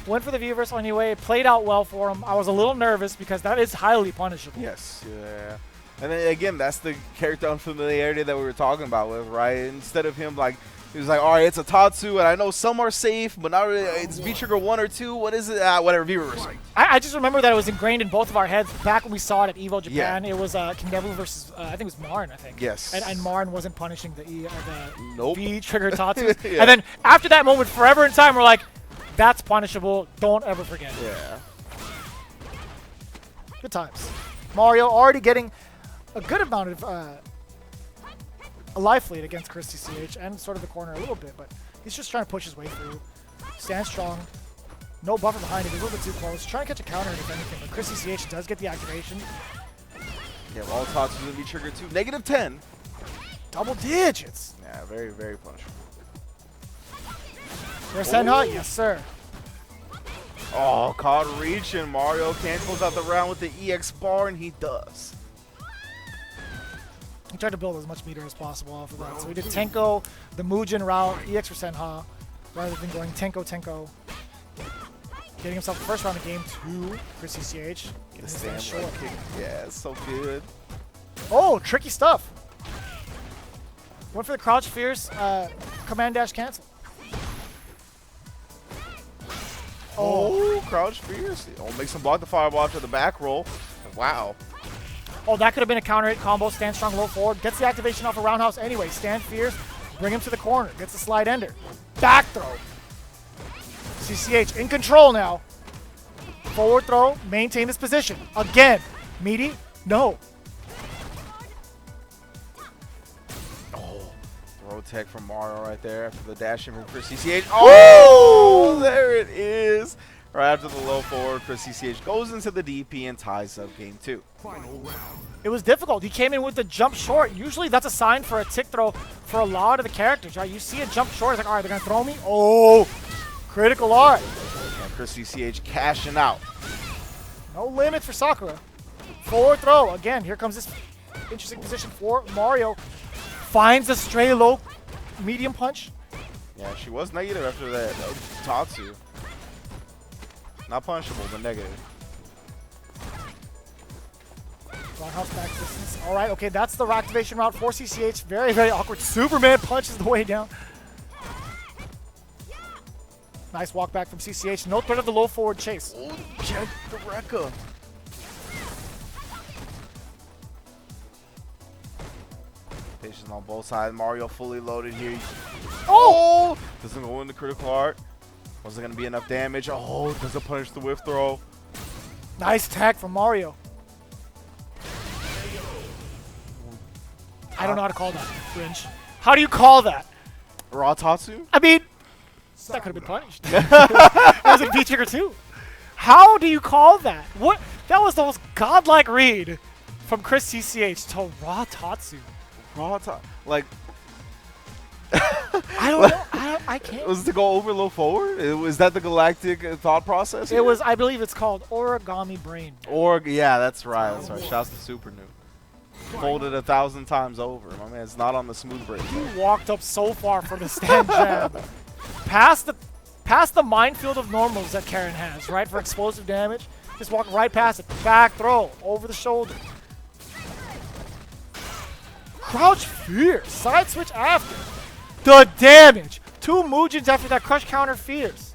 went for the V-reversal anyway. Played out well for him. I was a little nervous because that is highly punishable. Yes, yeah. And then again, that's the character unfamiliarity that we were talking about with, right? Instead of him like, he was like, all right, it's a Tatsu, and I know some are safe, but not really. It's V-Trigger 1 or 2. What is it? Whatever, V-reversal. I just remember that it was ingrained in both of our heads back when we saw it at EVO Japan. Yeah. It was Kindevu versus, I think it was Marn, I think. Yes. And Marn wasn't punishing the Nope. V-Trigger Tatsu. Yeah. And then after that moment, forever in time, we're like, that's punishable. Don't ever forget it. Yeah. Good times. Mario already getting a good amount of a life lead against Chris CCH and sort of the corner a little bit, but he's just trying to push his way through. Stand strong. No buffer behind it. He's a little bit too close. Trying to catch a counter if anything, but Chris CCH does get the activation. Yeah, all Tatsus in V-Trigger 2. -10. Double digits. Yeah, very, very punishable. There's Senha. Yes, sir. Oh, caught reaching. Mario can't close out the round with the EX bar, and he does. He tried to build as much meter as possible off of that. So he did Tenko, the Mujin route, EX for Senha, rather than going Tenko. Getting himself the first round of game 2 for CCH. Getting his stand short. Kick. Yeah, it's so good. Oh, tricky stuff. Went for the crouch fierce, command dash cancel. Oh, crouch fierce. Oh, makes him block the fireball after the back roll. Wow. Oh, that could have been a counter hit combo. Stand strong, low forward. Gets the activation off a roundhouse anyway. Stand fierce. Bring him to the corner. Gets the slide ender. Back throw. CCH in control now. Forward throw. Maintain this position. Again. Meaty. No. Oh, throw tech from Mario right there after the dash in for CCH. Oh, there it is. right after the low forward, Chris CCH goes into the DP and ties up game 2. Final round. It was difficult. He came in with the jump short. Usually that's a sign for a tick throw for a lot of the characters, right? You see a jump short, it's like, all right, they're going to throw me. Oh, critical art. And Chris CCH cashing out. No limit for Sakura. Forward throw. Again, here comes this interesting position for Mario. Finds a stray low medium punch. Yeah, she was negative after that. Tatsu. Not punishable, but negative. Roundhouse back distance. All right, okay, that's the activation route for CCH. Very, very awkward. Superman punches the way down. Nice walk back from CCH. No threat of the low forward chase. Oh, check the Rekka. Patience on both sides. Mario fully loaded here. Oh! Doesn't go into critical art. Wasn't going to be enough damage. Oh, doesn't punish the whiff throw. Nice tag from Mario. I don't know how to call that, Fringe. How do you call that? Raw Tatsu? I mean, that could have been punished. It was a V-trigger too. How do you call that? What? That was the most godlike read from Chris CCH to Raw Tatsu. Raw Tatsu? Like... I don't know. I can't. Was it to go over low forward? Was that the galactic thought process? It was, I believe it's called Origami Brain. Yeah, that's right. That's right. Shouts to Super New. Folded 1,000 times over. My man, it's not on the smooth break. He walked up so far from the stand jab. Past the minefield of normals that Karen has, right, for explosive damage. Just walk right past it. Back throw. Over the shoulder. Crouch fierce. Side switch after. The damage. 2 Mujins after that crush counter fierce.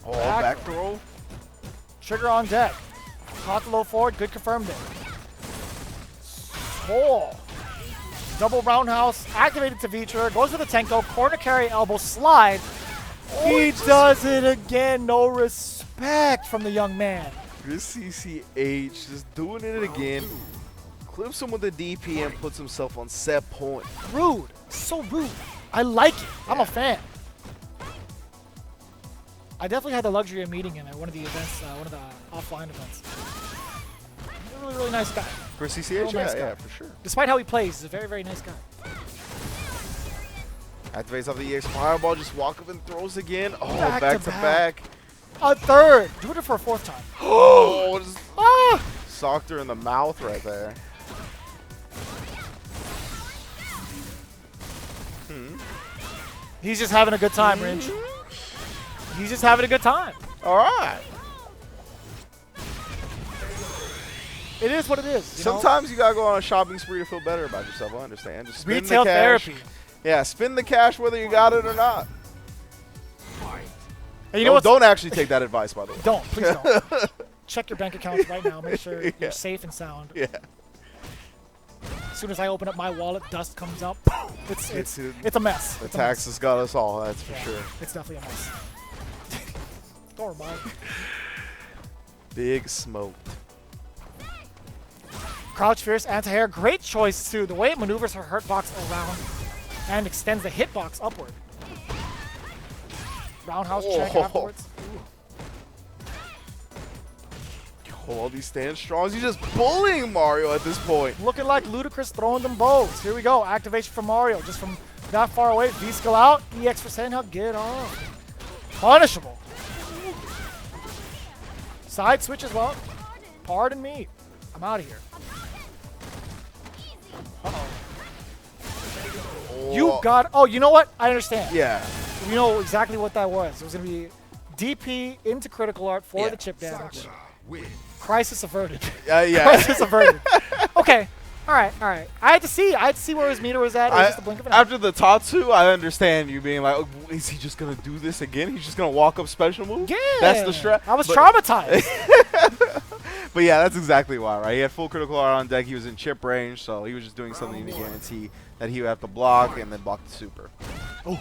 Oh, back throw. Trigger on deck. Caught the low forward. Good confirmed it. Oh. Double roundhouse. Activated to V-trigger. Goes for the Tenko. Corner carry elbow slide. He does it again. No respect from the young man. This CCH just doing it again. Clips him with the DP and puts himself on set point. Rude. So rude. I like it. I'm a fan. I definitely had the luxury of meeting him at one of the events, one of the offline events. He's a really, really nice guy. For CCH? Yeah, for sure. Despite how he plays, he's a very, very nice guy. Activates off the EX Fireball, just walk up and throws again. Oh, Back to back. A third. Do it for a 4th time. Oh, just socked her in the mouth right there. He's just having a good time, Ringe. He's just having a good time. All right. It is what it is. Sometimes you gotta go on a shopping spree to feel better about yourself. I understand. Just spend Retail the cash. therapy. Yeah, spend the cash whether you got it or not. And you know what? Don't actually take that advice, by the way. Don't. Please don't. Check your bank accounts right now. Make sure you're safe and sound. Yeah. As soon as I open up my wallet, dust comes up. It's a mess. The taxes got us all, that's for sure. It's definitely a mess. Don't remind me. Big smoked. Crouch fierce, anti-air. Great choice, too. The way it maneuvers her hurt box around and extends the hitbox upward. Roundhouse check afterwards. Oh, all these stand strongs. He's just bullying Mario at this point. Looking like Ludicrous throwing them bows. Here we go. Activation from Mario. Just from that far away. V-skill out. EX for Sandhug. Get off. Punishable. Side switch as well. Pardon me. I'm out of here. Uh-oh. Oh. You got... Oh, you know what? I understand. Yeah. You know exactly what that was. It was going to be DP into critical art for the chip damage. Crisis averted. Yeah. Crisis averted. Okay. All right. I had to see where his meter was at. It was just a blink of an eye. After the Tatsu, I understand you being like, oh, is he just going to do this again? He's just going to walk up special move? Yeah. That's the strat. I was traumatized. But yeah, that's exactly why, right? He had full critical art on deck. He was in chip range, so he was just doing something to guarantee that he would have to block and then block the super. Oh.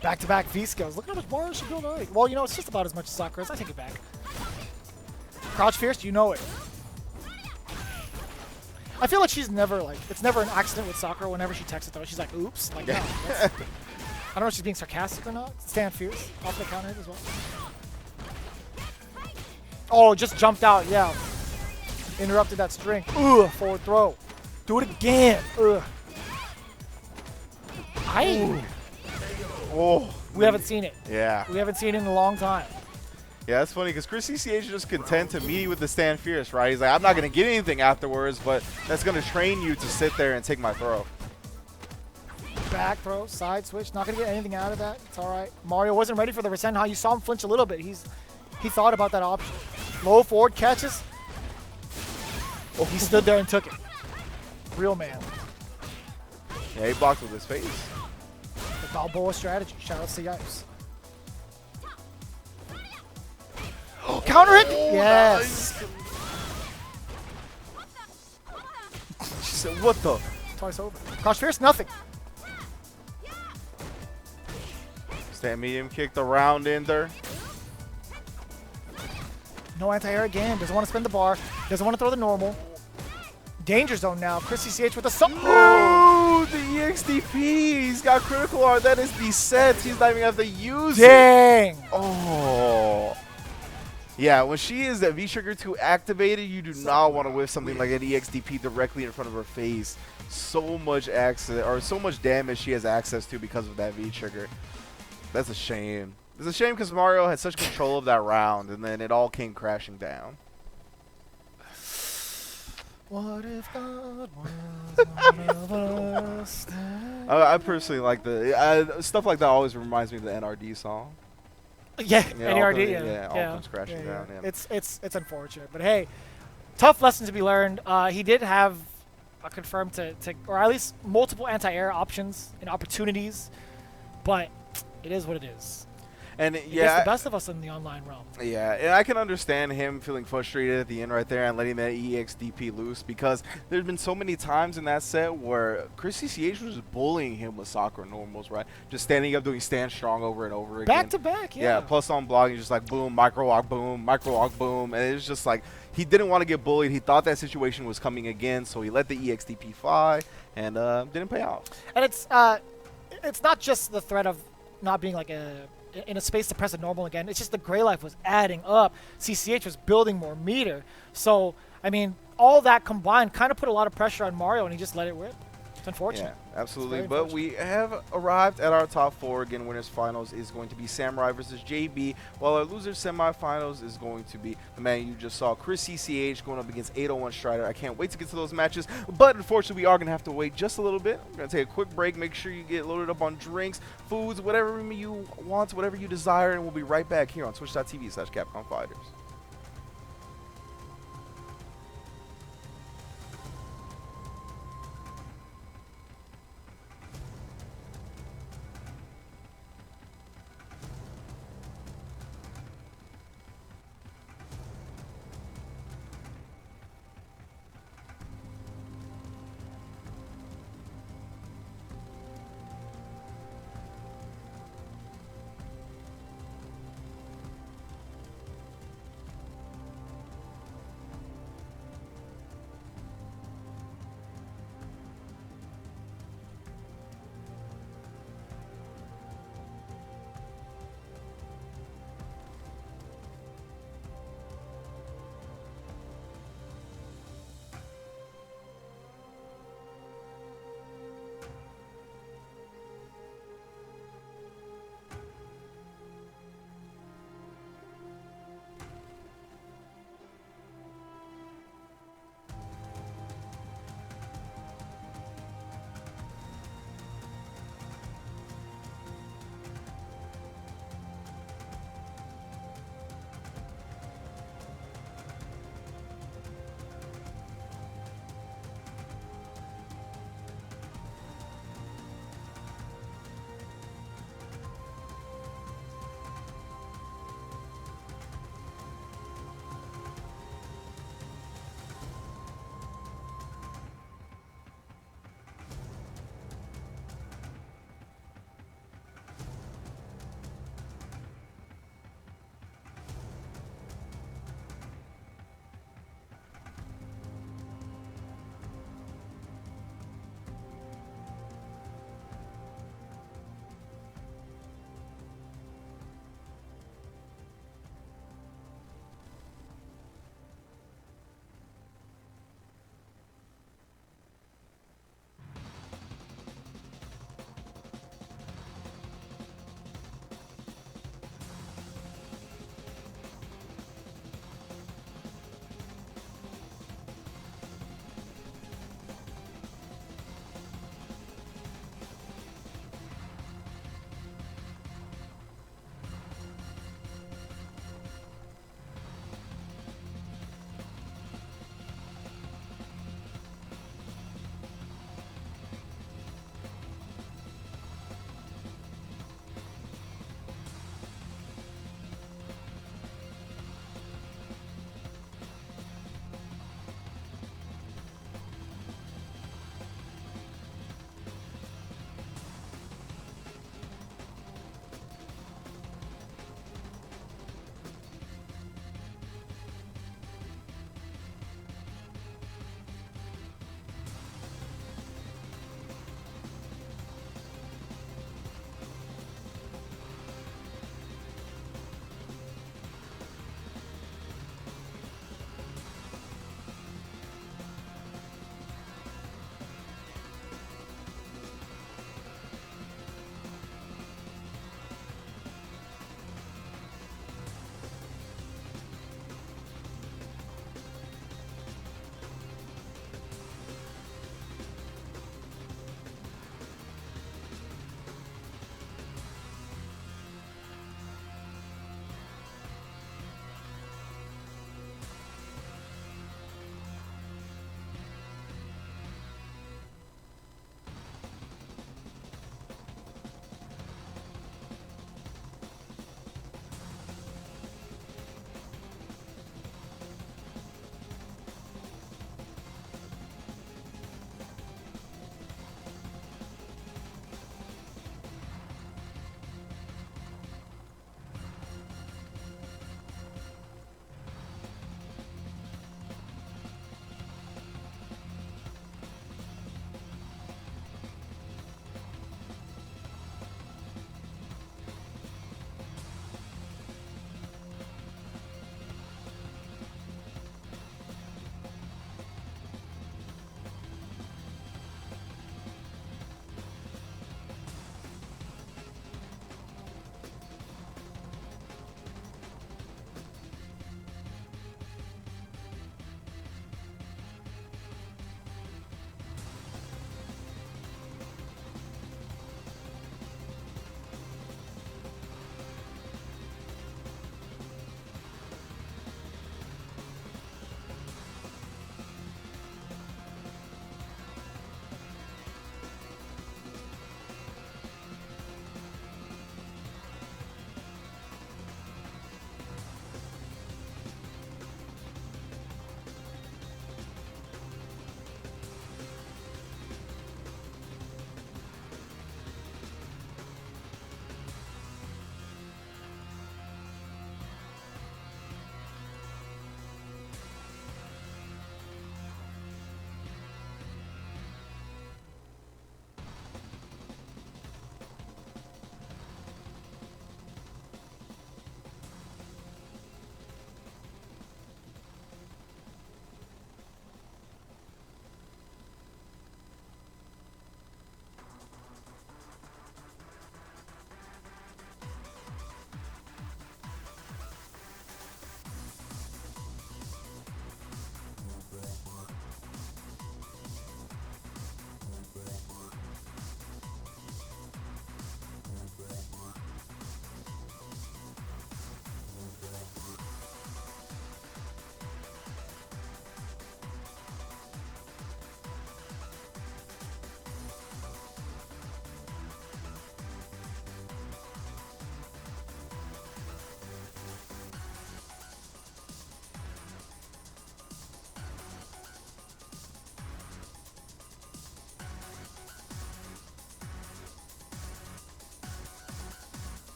Back-to-back V-skills. Look at how much more she built already. Well, you know, it's just about as much as Sakura's. I take it back. Crouch fierce, you know it. I feel like she's never, like, it's never an accident with Sakura whenever she texts it, though. She's like, oops. Like, no, I don't know if she's being sarcastic or not. Stand fierce. Off the counter hit as well. Oh, just jumped out. Yeah. Interrupted that string. Ugh, forward throw. Do it again. Ugh. Oh. We haven't seen it. Yeah. We haven't seen it in a long time. Yeah, that's funny because Chris CCH is just content to meet with the stand fierce, right? He's like, I'm not going to get anything afterwards, but that's going to train you to sit there and take my throw. Back throw, side switch. Not going to get anything out of that. It's all right. Mario wasn't ready for the Resend. How you saw him flinch a little bit. He thought about that option. Low forward catches. Oh, he stood there and took it. Real man. Yeah, he blocked with his face. The Balboa strategy. Shout out to Yipes. Counter hit! Yes! Nice. She said, what the? Twice over. Crouch Fierce, nothing. Stand medium kick the round ender. No anti-air again. Doesn't want to spin the bar. Doesn't want to throw the normal. Danger zone now. Chris CCH with a Oh, the EXDP. He's got critical art. That is the sets. He's not even have to use Dang. it. Oh. Yeah, when she is that V-Trigger 2 activated, you do not want to whiff something like an EXDP directly in front of her face. So much access, or so much damage she has access to because of that V-Trigger. That's a shame. It's a shame because Mario had such control of that round, and then it all came crashing down. What if God was one of us? I personally like the stuff like that. Always reminds me of the NRD song. Yeah, Yeah, NERD. all comes crashing down. Yeah. It's unfortunate, but hey, tough lesson to be learned. He did have a confirmed to or at least multiple anti-air options and opportunities, but it is what it is. And He yeah, gets the best of us in the online realm. yeah, and I can understand him feeling frustrated at the end right there and letting that EXDP loose because there's been so many times in that set where Chris CCH was just bullying him with soccer normals, right? Just standing up doing stand strong over and over again. Back to back, yeah. Yeah, plus on blocking, just like boom, micro walk, boom, and it's just like he didn't want to get bullied. He thought that situation was coming again, so he let the EXDP fly and didn't pay out. And it's not just the threat of not being like in a space to press a normal again. It's just the gray life was adding up. CCH was building more meter. So, I mean, all that combined kind of put a lot of pressure on Mario, and he just let it rip. It's unfortunate. Yeah, absolutely. It's But we have arrived at our top four. Again, winners finals is going to be Samurai versus JB, while our losers semifinals is going to be the man you just saw, Chris CCH, going up against 801 Strider. I can't wait to get to those matches, but unfortunately, we are going to have to wait just a little bit. We're going to take a quick break. Make sure you get loaded up on drinks, foods, whatever you want, whatever you desire, and we'll be right back here on twitch.tv/Capcom Fighters.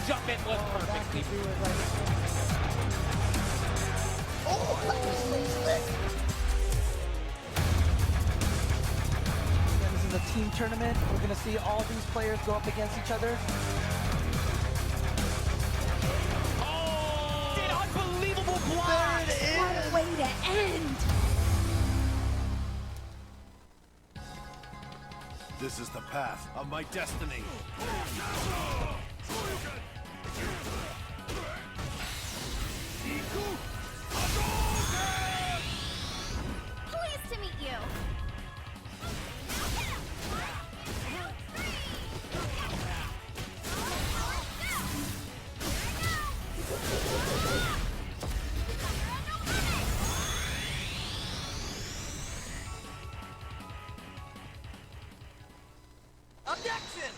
jump-in was perfect. This is a team tournament. We're going to see all these players go up against each other. Oh, an unbelievable block. There it is. What a way to end! This is the path of my destiny. Pleased to meet you. Objection!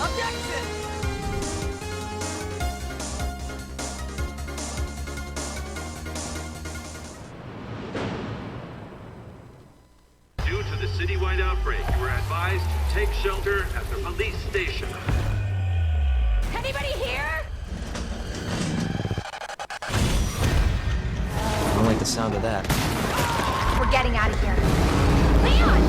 Objection! Due to the citywide outbreak, you are advised to take shelter at the police station. Anybody here? I don't like the sound of that. We're getting out of here. Leon!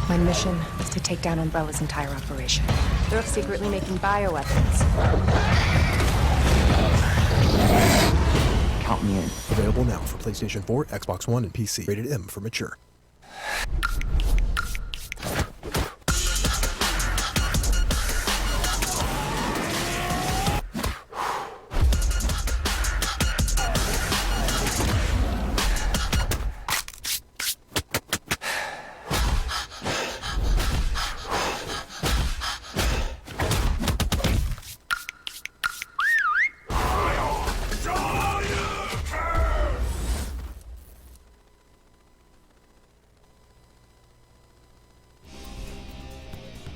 My mission is to take down Umbrella's entire operation. They're secretly making bioweapons. Count me in. Available now for PlayStation 4, Xbox One, and PC. Rated M for mature.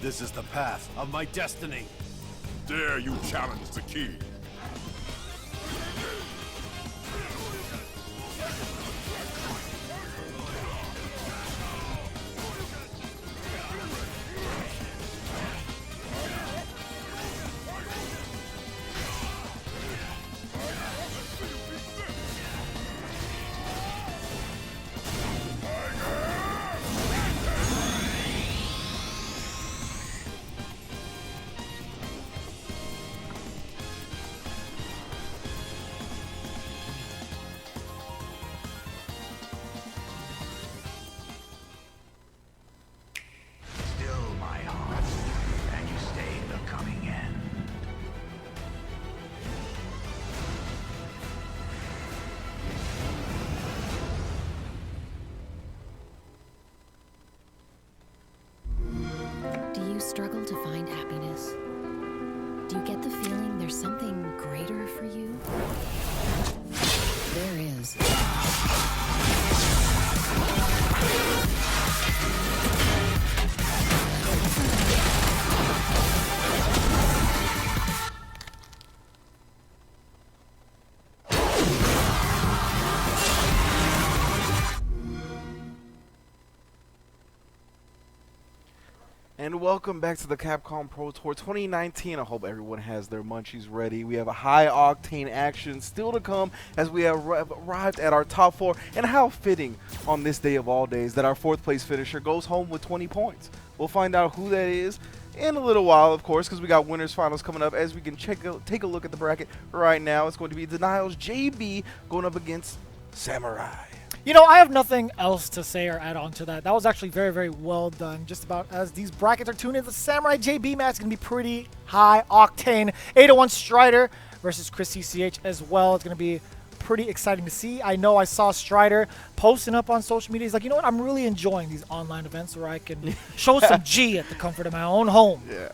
This is the path of my destiny. Dare you challenge the king? Still my heart, and you stay the coming end. Do you struggle to find happiness? Do you get the feeling there's something greater for you? There is. And welcome back to the Capcom Pro Tour 2019. I hope everyone has their munchies ready. We have a high-octane action still to come as we have arrived at our top four. And how fitting on this day of all days that our fourth place finisher goes home with 20 points. We'll find out who that is in a little while, of course, because we got winners finals coming up. As we can take a look at the bracket right now, it's going to be Denial's JB going up against Samurai. You know, I have nothing else to say or add on to that. That was actually very, very well done. Just about as these brackets are tuned in, the Samurai JB match is going to be pretty high octane. 801 Strider versus Chris CCH as well. It's going to be pretty exciting to see. I know I saw Strider posting up on social media. He's like, you know what? I'm really enjoying these online events where I can show some G at the comfort of my own home. Yeah.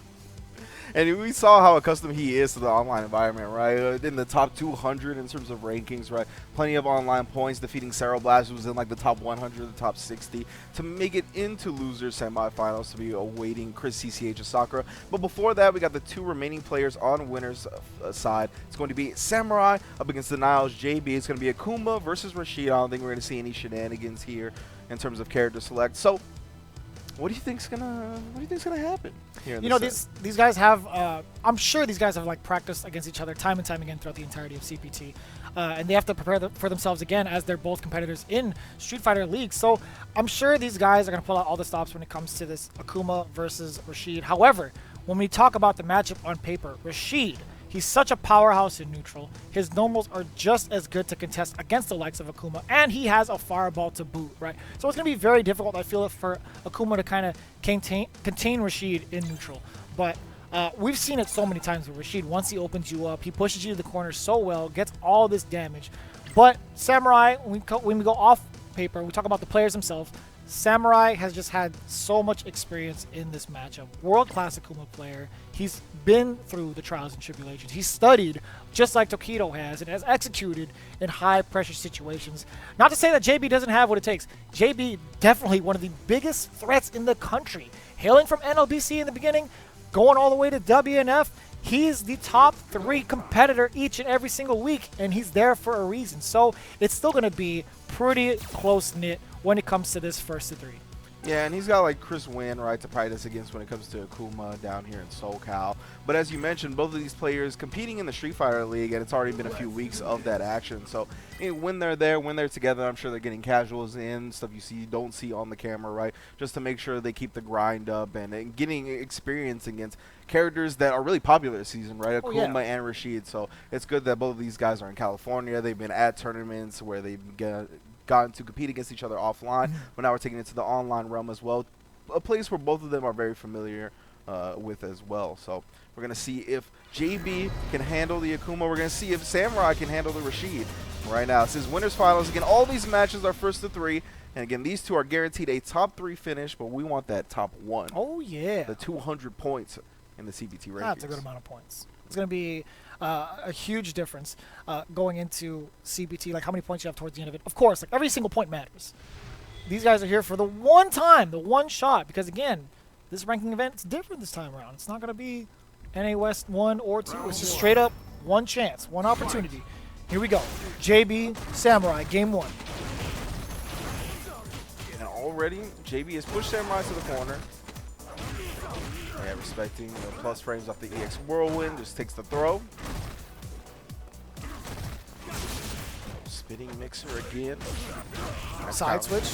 And we saw how accustomed he is to the online environment, right? In the top 200 in terms of rankings, right? Plenty of online points, defeating Blast, who was in like the top 100, the top 60, to make it into losers semifinals to be awaiting Chris CCH of Sakura. But before that, we got the two remaining players on winners side. It's going to be Samurai up against the Niles JB. It's going to be Akuma versus Rashid. I don't think we're going to see any shenanigans here in terms of character select. So, what do you think's gonna happen here? You know, these guys have. I'm sure these guys have like practiced against each other time and time again throughout the entirety of CPT, and they have to prepare for themselves again as they're both competitors in Street Fighter League. So I'm sure these guys are gonna pull out all the stops when it comes to this Akuma versus Rashid. However, when we talk about the matchup on paper, Rashid, he's such a powerhouse in neutral. His normals are just as good to contest against the likes of Akuma, and he has a fireball to boot, right? So it's going to be very difficult, I feel, for Akuma to kind of contain Rashid in neutral. But we've seen it so many times with Rashid. Once he opens you up, he pushes you to the corner so well, gets all this damage. But Samurai, when we go off paper, we talk about the players themselves. Samurai has just had so much experience in this matchup. World-class Akuma player. He's been through the trials and tribulations. He's studied just like Tokido has and has executed in high-pressure situations. Not to say that JB doesn't have what it takes. JB definitely one of the biggest threats in the country. Hailing from NLBC in the beginning, going all the way to WNF, he's the top 3 competitor each and every single week, and he's there for a reason. So it's still going to be pretty close-knit when it comes to this first to 3. Yeah, and he's got like Chris Wynn, right, to practice against when it comes to Akuma down here in SoCal. But as you mentioned, both of these players competing in the Street Fighter League, and it's already been a few weeks of that action. So when they're there, when they're together, I'm sure they're getting casuals in, stuff you don't see on the camera, right, just to make sure they keep the grind up and getting experience against characters that are really popular this season, right? Akuma and Rashid. So it's good that both of these guys are in California. They've been at tournaments where they've gotten to compete against each other offline, but now we're taking it to the online realm as well, a place where both of them are very familiar with as well. So we're going to see if JB can handle the Akuma. We're going to see if Samurai can handle the Rashid right now. This is winners finals. Again, all these matches are first to 3, and again, these two are guaranteed a top 3 finish, but we want that top 1. Oh, yeah. The 200 points in the CPT rankings. That's a good amount of points. It's going to be a huge difference going into CPT, like how many points you have towards the end of it. Of course, like every single point matters. These guys are here for the one time, the one shot, because again, this ranking event is different this time around. It's not going to be NA West 1 or 2. It's just straight up one chance, one opportunity. Here we go. JB, Samurai, game 1. And already, JB has pushed Samurai to the corner. Yeah, respecting the plus frames off the EX Whirlwind, just takes the throw. Spitting mixer again. Side switch.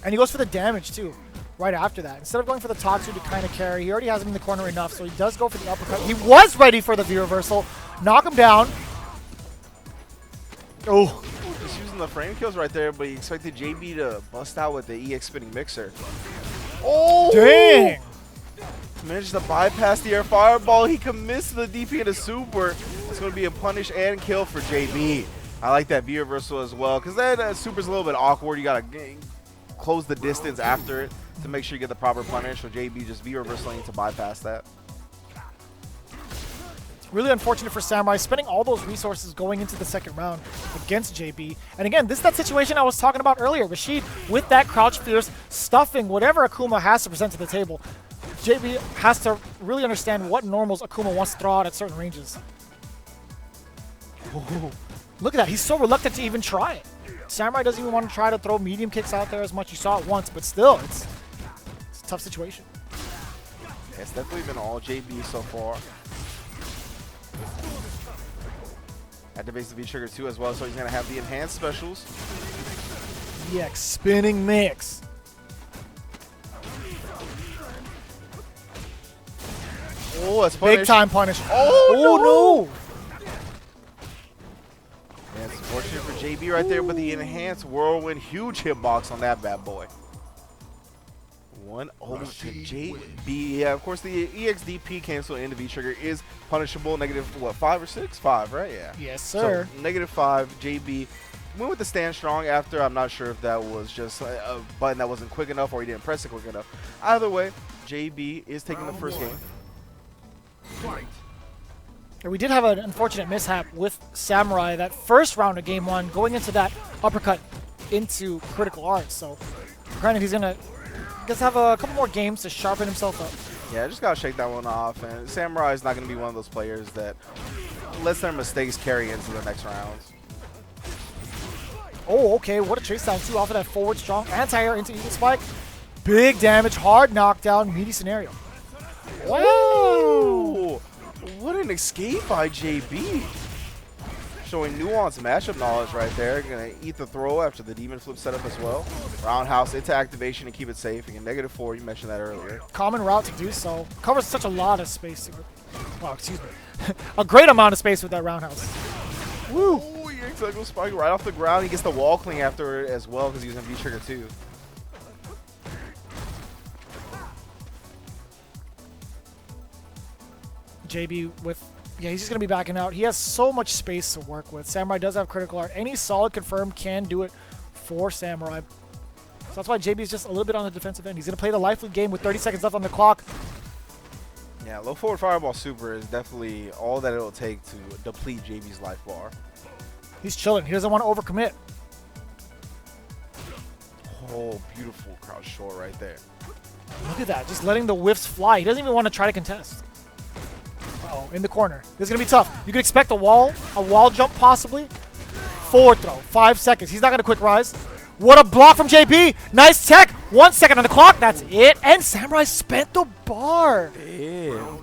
And he goes for the damage too, right after that. Instead of going for the Tatsu to kind of carry, he already has him in the corner enough, so he does go for the uppercut. He was ready for the V reversal. Knock him down. Oh. Just using the frame kills right there, but he expected JB to bust out with the EX spinning mixer. Oh! Dang! Managed to bypass the air fireball. He commits the DP and a super. It's going to be a punish and kill for JB. I like that V reversal as well, because that super's a little bit awkward. You got to close the distance after it to make sure you get the proper punish. So JB just V reversaling to bypass that. Really unfortunate for Samurai, spending all those resources going into the second round against JB. And again, this is that situation I was talking about earlier. Rashid, with that crouch fierce, stuffing whatever Akuma has to present to the table. JB has to really understand what normals Akuma wants to throw out at certain ranges. Ooh, look at that. He's so reluctant to even try it. Samurai doesn't even want to try to throw medium kicks out there as much. You saw it once, but still, it's a tough situation. Yeah, it's definitely been all JB so far. Activates the V-Trigger too as well, so he's going to have the enhanced specials. EX spinning mix. Oh, that's punish. Big time punish. Oh, no! Yeah, it's unfortunate for JB right there, but the enhanced whirlwind, huge hitbox on that bad boy. 1-0 to JB. Yeah, of course, the EXDP cancel into V-Trigger is punishable. Negative, what, 5 or 6? 5, right? Yeah. Yes, sir. So, -5. JB went with the stand strong after. I'm not sure if that was just a button that wasn't quick enough or he didn't press it quick enough. Either way, JB is taking the first game. And we did have an unfortunate mishap with Samurai that first round of game 1 going into that uppercut into critical arts. So granted, he's gonna have a couple more games to sharpen himself up. Yeah, just gotta shake that one off. And Samurai is not gonna be one of those players that lets their mistakes carry into the next rounds. Oh, okay, what a chase down too off of that forward strong anti-air into Eagle Spike. Big damage, hard knockdown, meaty scenario. Wow! What an escape by JB. Showing nuanced matchup knowledge right there. Gonna eat the throw after the demon flip setup as well. Roundhouse into activation and keep it safe. Again, -4, you mentioned that earlier. Common route to do so. Covers such a lot of space. Wow, excuse me. A great amount of space with that roundhouse. Woo! Ooh, Eagle Spike right off the ground. He gets the wall cling after it as well because he's in V-trigger too. JB with, yeah, he's just going to be backing out. He has so much space to work with. Samurai does have critical art. Any solid confirm can do it for Samurai. So that's why JB is just a little bit on the defensive end. He's going to play the life lead game with 30 seconds left on the clock. Yeah, low forward fireball super is definitely all that it'll take to deplete JB's life bar. He's chilling. He doesn't want to overcommit. Oh, beautiful crouch short right there. Look at that. Just letting the whiffs fly. He doesn't even want to try to contest. Uh-oh, in the corner. This is going to be tough. You can expect a wall jump possibly. Forward throw. 5 seconds. He's not going to quick rise. What a block from JB. Nice tech. 1 second on the clock. That's it. And Samurai spent the bar. Damn.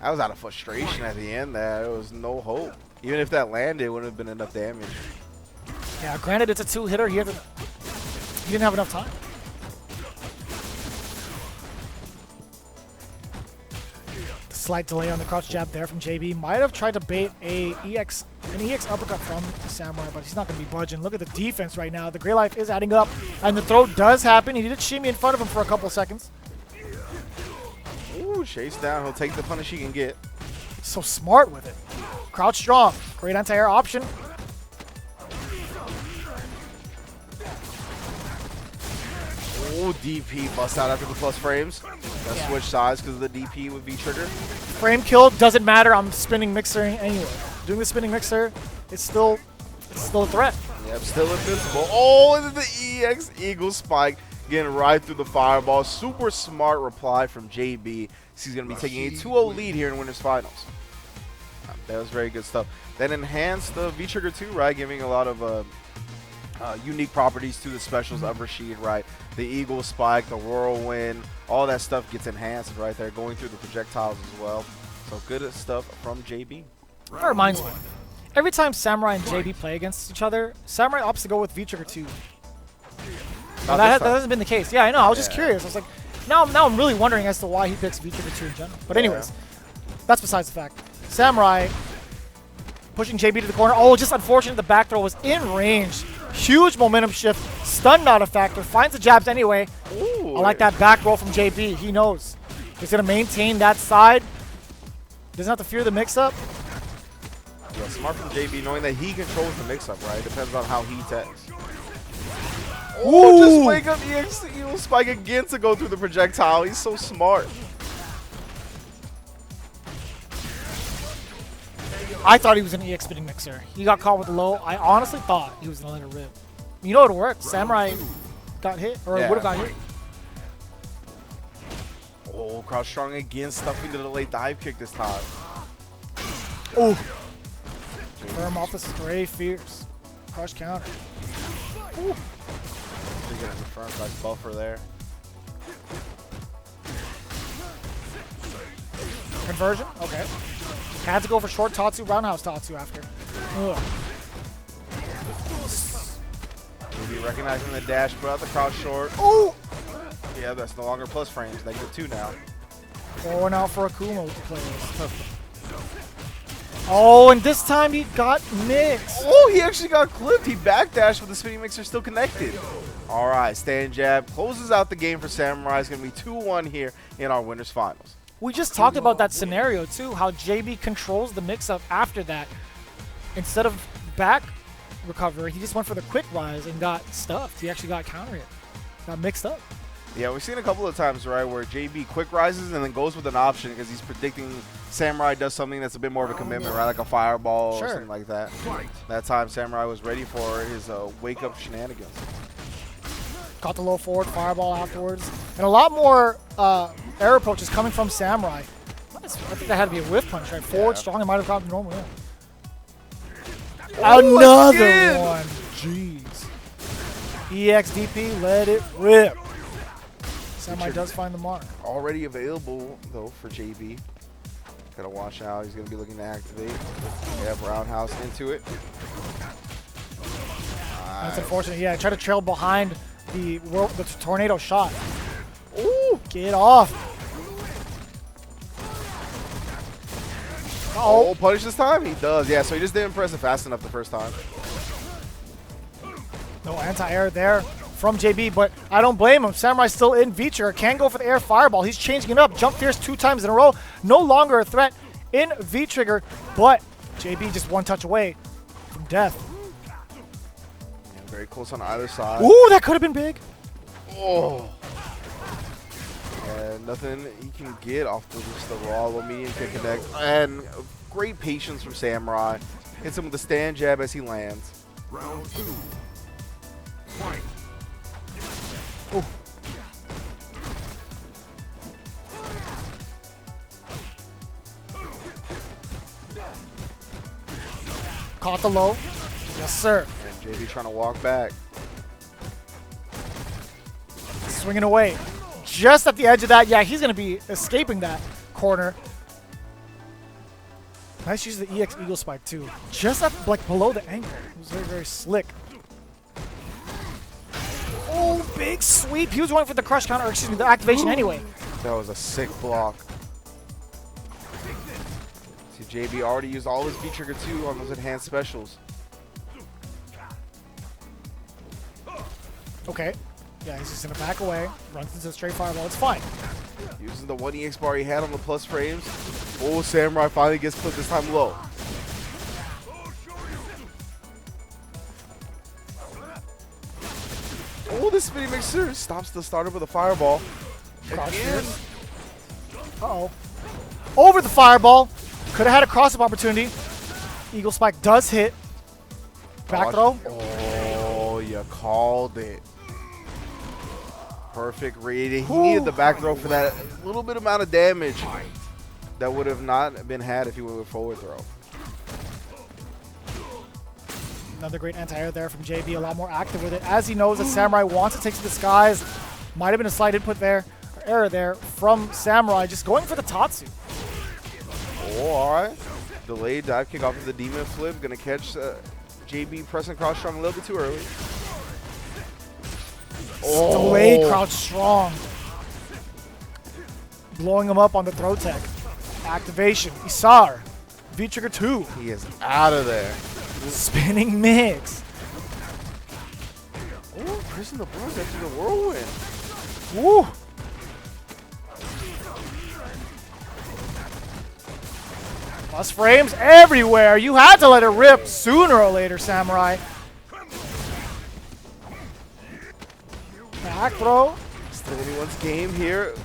That was out of frustration at the end there. There was no hope. Even if that landed, it wouldn't have been enough damage. Yeah, granted it's a 2-hitter. He didn't have enough time. Slight delay on the crouch jab there from JB. Might have tried to bait an EX uppercut from Samurai, but he's not going to be budging. Look at the defense right now. The Grey Life is adding up, and the throw does happen. He did shimmy in front of him for a couple of seconds. Ooh, chase down. He'll take the punish he can get. So smart with it. Crouch strong. Great anti-air option. Oh, DP bust out after the plus frames. Gotta switch sides because of the DP with V-trigger. Frame kill doesn't matter. I'm spinning mixer anyway. Doing the spinning mixer, it's still a threat. Yep, still invincible. Oh, into the EX Eagle Spike. Getting right through the fireball. Super smart reply from JB. He's going to be taking a 2-0 lead here in Winners Finals. That was very good stuff. Then enhanced the V-trigger too, right? Giving a lot of unique properties to the specials of Rashid, right? The Eagle Spike, the Whirlwind, all that stuff gets enhanced right there, going through the projectiles as well. So good stuff from JB. That reminds me. Every time Samurai and JB play against each other, Samurai opts to go with V-trigger 2. That hasn't been the case. Yeah, I know. I was just curious. I was like, now I'm really wondering as to why he picks V-trigger 2 in general. But anyways, that's besides the fact. Samurai pushing JB to the corner. Oh, just unfortunate the back throw was in range. Huge momentum shift. Stun not a factor. Finds the jabs anyway. Ooh, I like that back roll from JB. He knows. He's going to maintain that side. Doesn't have to fear the mix-up. Yeah, smart from JB, knowing that he controls the mix-up, right? Depends on how he techs. Oh, just wake up EX Eagle Spike again to go through the projectile. He's so smart. I thought he was an EX spinning mixer. He got caught with low. I honestly thought he was going to let it rip. You know it worked. Samurai got hit, or would have got hit. Oh, crouch strong again, stuffing to the late dive kick this time. Oh. Firm off the spray, fierce. Crouch counter. Ooh. Getting the front side buffer there. Conversion? Okay. Had to go for short Tatsu, roundhouse Tatsu after. Ugh. Maybe recognizing the dash, put out the crouch short. Oh! Yeah, that's no longer plus frames. -2 now. Going out for Akuma with the players. Oh, and this time he got mixed. Oh, he actually got clipped. He backdashed with the spinning mixer still connected. All right, stand jab closes out the game for Samurai. It's going to be 2-1 here in our Winners Finals. We just talked about that scenario too, how JB controls the mix-up after that. Instead of back recovery, he just went for the quick rise and got stuffed. He actually got counter hit. Got mixed up. Yeah, we've seen a couple of times, right, where JB quick rises and then goes with an option because he's predicting Samurai does something that's a bit more of a commitment, right, like a fireball or something like that. That time, Samurai was ready for his wake-up shenanigans. Got the low forward, fireball afterwards. And a lot more air approaches coming from Samurai. I think that had to be a whiff punch, right? Forward, strong, and might have gotten normal. Yeah. Another one. Jeez. EXDP, let it rip. Samurai does find the mark. Already available, though, for JB. Gotta watch out. He's gonna be looking to activate. Yeah, roundhouse into it. That's unfortunate. Yeah, try to trail behind the tornado shot. Ooh, get off. Oh, punish this time? He does, yeah, so he just didn't press it fast enough the first time. No anti-air there from JB, but I don't blame him. Samurai's still in V-Trigger. Can go for the air fireball. He's changing it up. Jump fierce 2 times in a row. No longer a threat in V-Trigger, but JB just one touch away from death. Yeah, very close on either side. Ooh, that could have been big. Oh. And nothing he can get off just the raw low medium kick connect. And great patience from Samurai. Hits him with a stand jab as he lands. Round 2. Fight. Ooh. Caught the low. Yes, sir. And JB trying to walk back. Swinging away. Just at the edge of that. Yeah, he's going to be escaping that corner. Nice use of the EX Eagle Spike, too. Just at, like, below the ankle. It was very, very slick. Oh, big sweep. He was going for the crush counter, or excuse me, the activation anyway. That was a sick block. See, JB already used all his V-Trigger 2 on those enhanced specials. Okay. Yeah, he's just going to back away. Runs into the straight fireball. It's fine. Using the 1 EX bar he had on the plus frames. Oh, Samurai finally gets put this time low. Oh, this spinning mixer stops the starter with a fireball. Again. Uh-oh. Over the fireball. Could have had a cross-up opportunity. Eagle Spike does hit. Back throw. Oh, you called it. Perfect reading. He needed the back throw for that little bit amount of damage that would have not been had if he went with forward throw. Another great anti-air there from JB, a lot more active with it, as he knows that Samurai wants to take to the skies. Might have been a slight input there, or error there from Samurai, just going for the Tatsu. Oh, all right. Delayed dive kick off of the demon flip. Gonna catch JB pressing cross strong a little bit too early. Oh. Delayed crouch strong. Blowing him up on the throw tech. Activation. Isar. V-Trigger 2. He is out of there. Spinning mix. Oh, pressing the buttons after the whirlwind. Woo. Plus frames everywhere. You had to let it rip sooner or later, Samurai. Back throw. Still anyone's game here.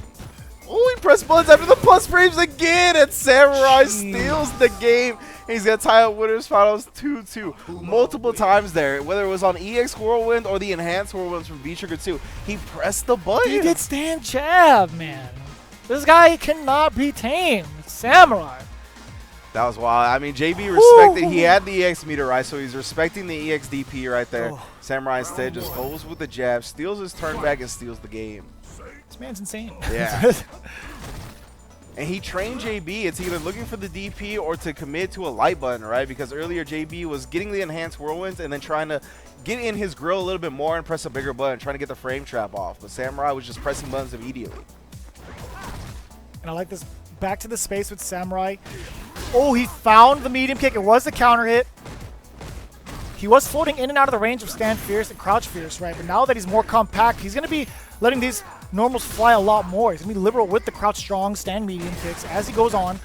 Oh, he pressed buttons after the plus frames again, and Samurai steals the game. He's going to tie up winners finals 2-2 multiple times there, whether it was on EX Whirlwind or the enhanced Whirlwinds from V-Trigger 2. He pressed the button. He did stand jab, man. This guy cannot be tamed. Samurai. That was wild. I mean, JB respected. He had the EX meter, right? So he's respecting the EX DP right there. Oh. Samurai instead just goes with the jab, steals his turn back, and steals the game. This man's insane. Yeah. And he trained JB. It's either looking for the DP or to commit to a light button, right? Because earlier JB was getting the enhanced whirlwinds and then trying to get in his grill a little bit more and press a bigger button, trying to get the frame trap off. But Samurai was just pressing buttons immediately. And I like this. Back to the space with Samurai. Oh, he found the medium kick. It was the counter hit. He was floating in and out of the range of stand fierce and crouch fierce, right? But now that he's more compact, he's going to be letting these normals fly a lot more. He's going to be liberal with the crouch strong, stand medium kicks as he goes on.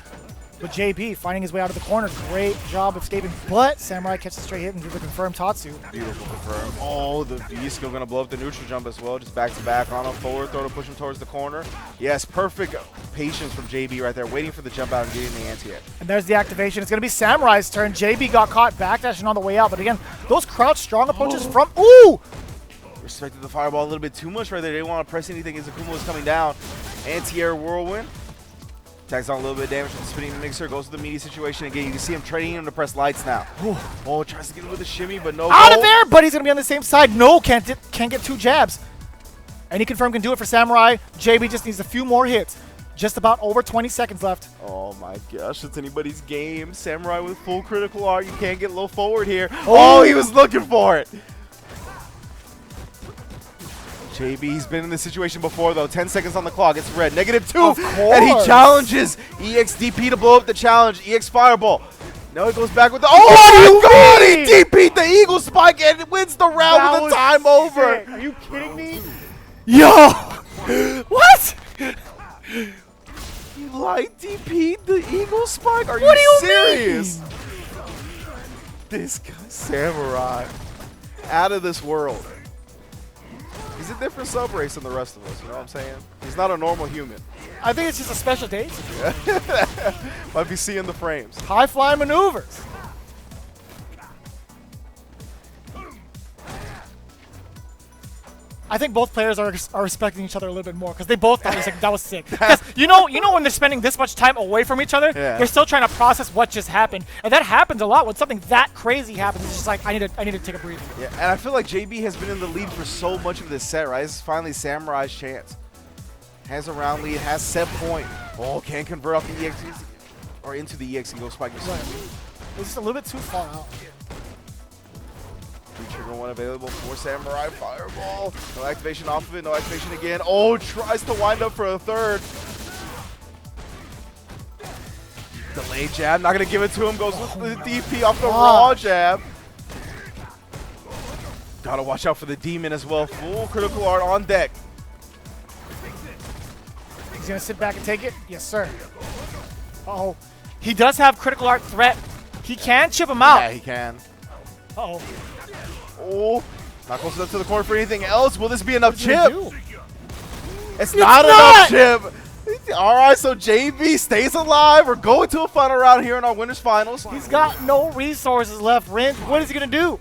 But JB finding his way out of the corner. Great job escaping, but Samurai catches a straight hit into the confirmed Tatsu. Beautiful confirm. Oh, the V skill going to blow up the neutral jump as well. Just back to back on a forward throw to push him towards the corner. Yes, perfect patience from JB right there, waiting for the jump out and getting the anti-air. And there's the activation. It's going to be Samurai's turn. JB got caught backdashing on the way out. But again, those crouch strong approaches from... Ooh! Respected the fireball a little bit too much right there. They didn't want to press anything as Akuma was coming down. Anti-air whirlwind. Tags on a little bit of damage from the spinning mixer. Goes to the meaty situation again. You can see him trading him to press lights now. Oh, tries to get him with a shimmy, but no. Out of there, but he's going to be on the same side. No, can't get 2 jabs. Any confirm can do it for Samurai. JB just needs a few more hits. Just about over 20 seconds left. Oh my gosh, it's anybody's game. Samurai with full critical art. You can't get low forward here. Oh, he was looking for it. JB's been in this situation before, though. 10 seconds on the clock. It's red. -2. And he challenges EXDP to blow up the challenge. EX Fireball. Now he goes back with the... Oh, my God! He DP'd the Eagle Spike and wins the round with the time over. Are you kidding me? Yo! What? He light DP'd the Eagle Spike? Are you serious? Mean? This guy, Samurai. Out of this world. He's a different sub race than the rest of us, you know what I'm saying? He's not a normal human. I think it's just a special day. Might be seeing the frames. High flying maneuvers. I think both players are respecting each other a little bit more because they both thought that was sick. Because you know when they're spending this much time away from each other, they're still trying to process what just happened, and that happens a lot when something that crazy happens. It's just like I need to take a breather. Yeah, and I feel like JB has been in the lead for so much of this set, right? This is finally Samurai's chance. Has a round lead, has set point. Oh, can't convert off the EX or into the EX and go spike. Right. It's just a little bit too far out. Trigger one available for Samurai. Fireball. No activation off of it. No activation again. Oh, tries to wind up for a third. Delayed jab. Not going to give it to him. Goes with the DP off the raw jab. Got to watch out for the demon as well. Full critical art on deck. He's going to sit back and take it. Yes, sir. Uh-oh. He does have critical art threat. He can chip him out. Yeah, he can. Uh-oh. Oh, not close enough to the corner for anything else. Will this be enough chip? It's not enough chip. All right, so JB stays alive. We're going to a final round here in our winners finals. He's got no resources left, Ringe. What is he going to do?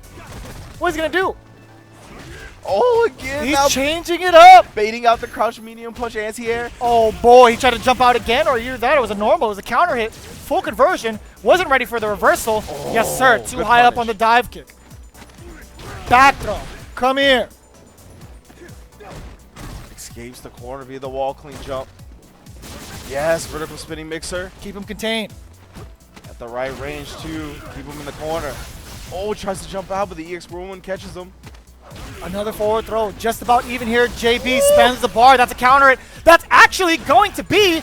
What is he going to do? Oh, again. He's changing it up. Baiting out the crouch medium punch anti-air. Oh, boy. He tried to jump out again, or either that, it was a normal. It was a counter hit. Full conversion. Wasn't ready for the reversal. Oh, yes, sir. Too high up on the dive kick. Back throw. Come here. Escapes the corner via the wall. Clean jump. Yes, vertical spinning mixer. Keep him contained. At the right range, too. Keep him in the corner. Oh, tries to jump out, but the EX whirlwind catches him. Another forward throw. Just about even here. JB spends the bar. That's a counter hit. That's actually going to be...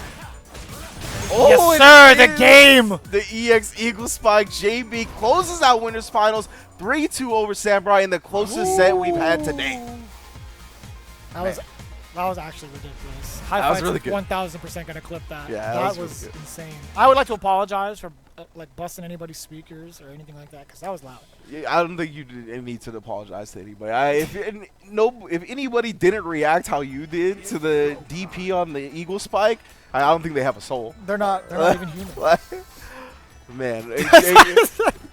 Oh, yes, sir, the game. The EX Eagle Spike. JB closes out winners finals 3-2 over Samurai in the closest set we've had today. That was actually ridiculous. High That was really good. 1,000% gonna clip that. Yeah, that was really insane. I would like to apologize for like busting anybody's speakers or anything like that because that was loud. Yeah, I don't think you need to apologize to anybody. If anybody didn't react how you did to the DP on the Eagle Spike, I don't think they have a soul. They're not even human. Man,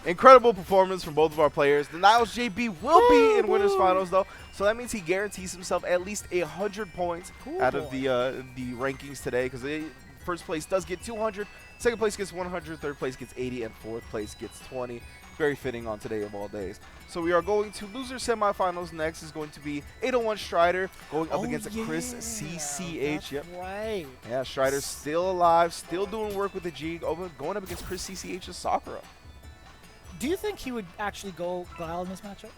incredible performance from both of our players. The Niles JB will be in winners finals though, so that means he guarantees himself at least 100 points out of the rankings today. Because first place does get 200, second place gets 100, third place gets 80, and fourth place gets 20. Very fitting on today of all days. So we are going to loser semifinals. Next is going to be 801 Strider going up against Chris CCH. Yep. Right. Yeah, Strider's still alive, still doing work with the G, going up against Chris CCH's Sakura. Do you think he would actually go Guile in this matchup?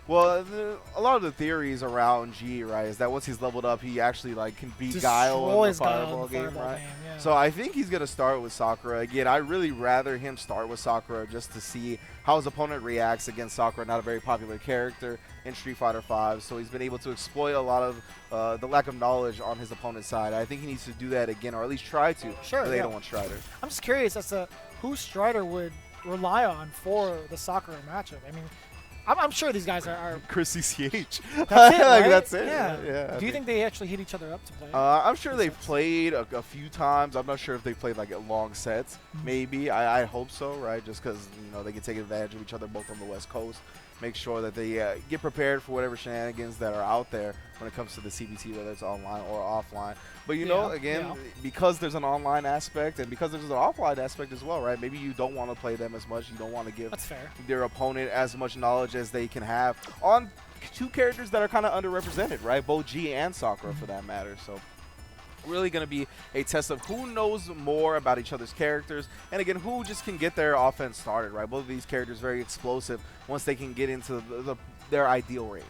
Well, a lot of the theories around G, right, is that once he's leveled up, he actually like can beat Guile in the Fireball game, right? Yeah. So I think he's gonna start with Sakura again. I really rather him start with Sakura just to see how his opponent reacts against Sakura, not a very popular character in Street Fighter V. So he's been able to exploit a lot of the lack of knowledge on his opponent's side. I think he needs to do that again, or at least try to. Sure. They don't want Strider. I'm just curious as to who Strider would rely on for the Sakura matchup. I mean, I'm sure these guys are Chris CCH. That's it, right? That's it. Yeah. Do you think they actually hit each other up to play? I'm sure they've played a few times. I'm not sure if they played like long sets. Maybe. I hope so, right? Just because they can take advantage of each other both on the West Coast. Make sure that they get prepared for whatever shenanigans that are out there when it comes to the CPT, whether it's online or offline. But again, because there's an online aspect and because there's an offline aspect as well, right? Maybe you don't want to play them as much. You don't want to give their opponent as much knowledge as they can have on two characters that are kind of underrepresented, right? Both G and Sakura for that matter. So really going to be a test of who knows more about each other's characters, and again, who just can get their offense started, right? Both of these characters very explosive once they can get into their ideal range.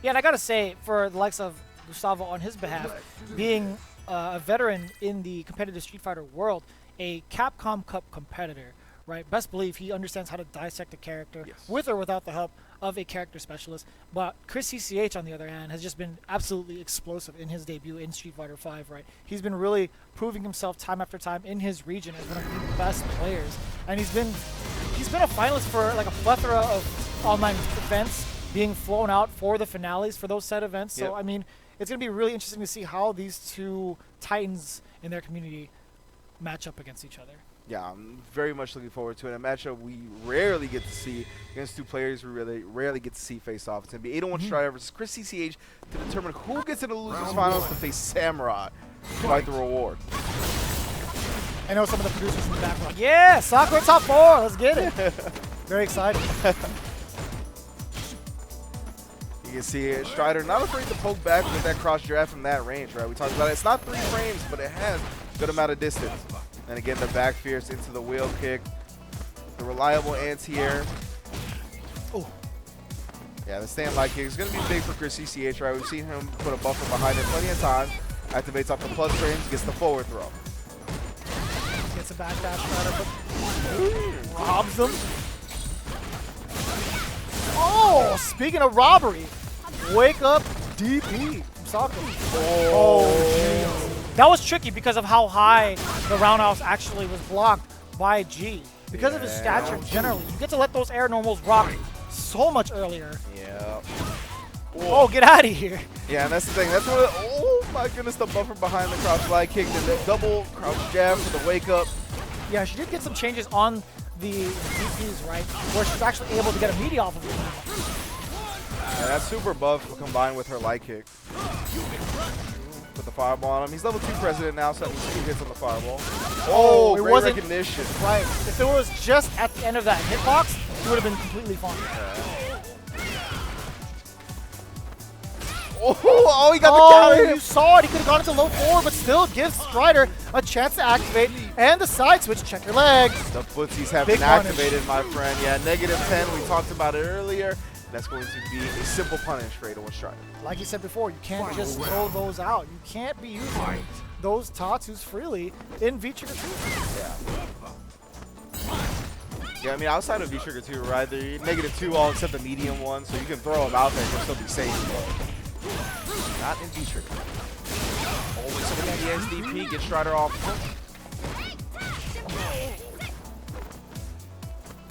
Yeah, and I got to say, for the likes of Gustavo on his behalf, being a veteran in the competitive Street Fighter world, a Capcom Cup competitor, right? Best believe he understands how to dissect a character with or without the help of a character specialist. But Chris CCH, on the other hand, has just been absolutely explosive in his debut in Street Fighter V, right? He's been really proving himself time after time in his region as one of the best players. And he's been a finalist for like a plethora of online events, being flown out for the finales for those set events. So, I mean, it's going to be really interesting to see how these two titans in their community match up against each other. Yeah, I'm very much looking forward to it. A matchup we rarely get to see against two players we really rarely get to see face off. It's going to be 801 Strider versus Chris CCH to determine who gets into the losers finals to face Samurai to fight the reward. I know some of the producers in the background. Yeah, Sakura top 4. Let's get it. Very excited. You can see Strider not afraid to poke back with that cross draft from that range, right? We talked about it. It's not 3 frames, but it has a good amount of distance. And again, the back fierce into the wheel kick. The reliable anti-air. Oh. Yeah, the stand light kick is going to be big for Chris CCH, right? We've seen him put a buffer behind it plenty of times. Activates off the plus frames, gets the forward throw. Gets a backdash Strider, but robs him. Oh, speaking of robbery, wake up DP from Sakura. Oh, geez. That was tricky because of how high the roundhouse actually was blocked by G. Because of his stature generally, you get to let those air normals rock so much earlier. Yeah. Oh, get out of here. Yeah, and that's the thing. That's what. Oh my goodness, the buffer behind the crouch slide kick, the double crouch jab for the wake up. Yeah, she did get some changes on the DPs, right? Where she's actually able to get a meaty off of it. Yeah, that super buff combined with her light kick. Put the fireball on him. He's level 2 president now, so that means 2 hits on the fireball. Oh, great recognition. Right. If it was just at the end of that hitbox, it would have been completely fine. Oh, he got the counter. You saw it. He could have gone into low 4, but still gives Strider a chance to activate. And the side switch, check your legs. The footsies have been activated, my friend. Yeah, -10. We talked about it earlier. That's going to be a simple punish for 801 Strider. Like you said before, you can't just throw those out. You can't be using those Tatsus freely in V-Trigger 2. Yeah, I mean, outside of V-Trigger 2, right, they're -2 all except the medium one, so you can throw them out there and you'll still be safe. Not in V-Trigger. Always something in the SDP, get Strider off.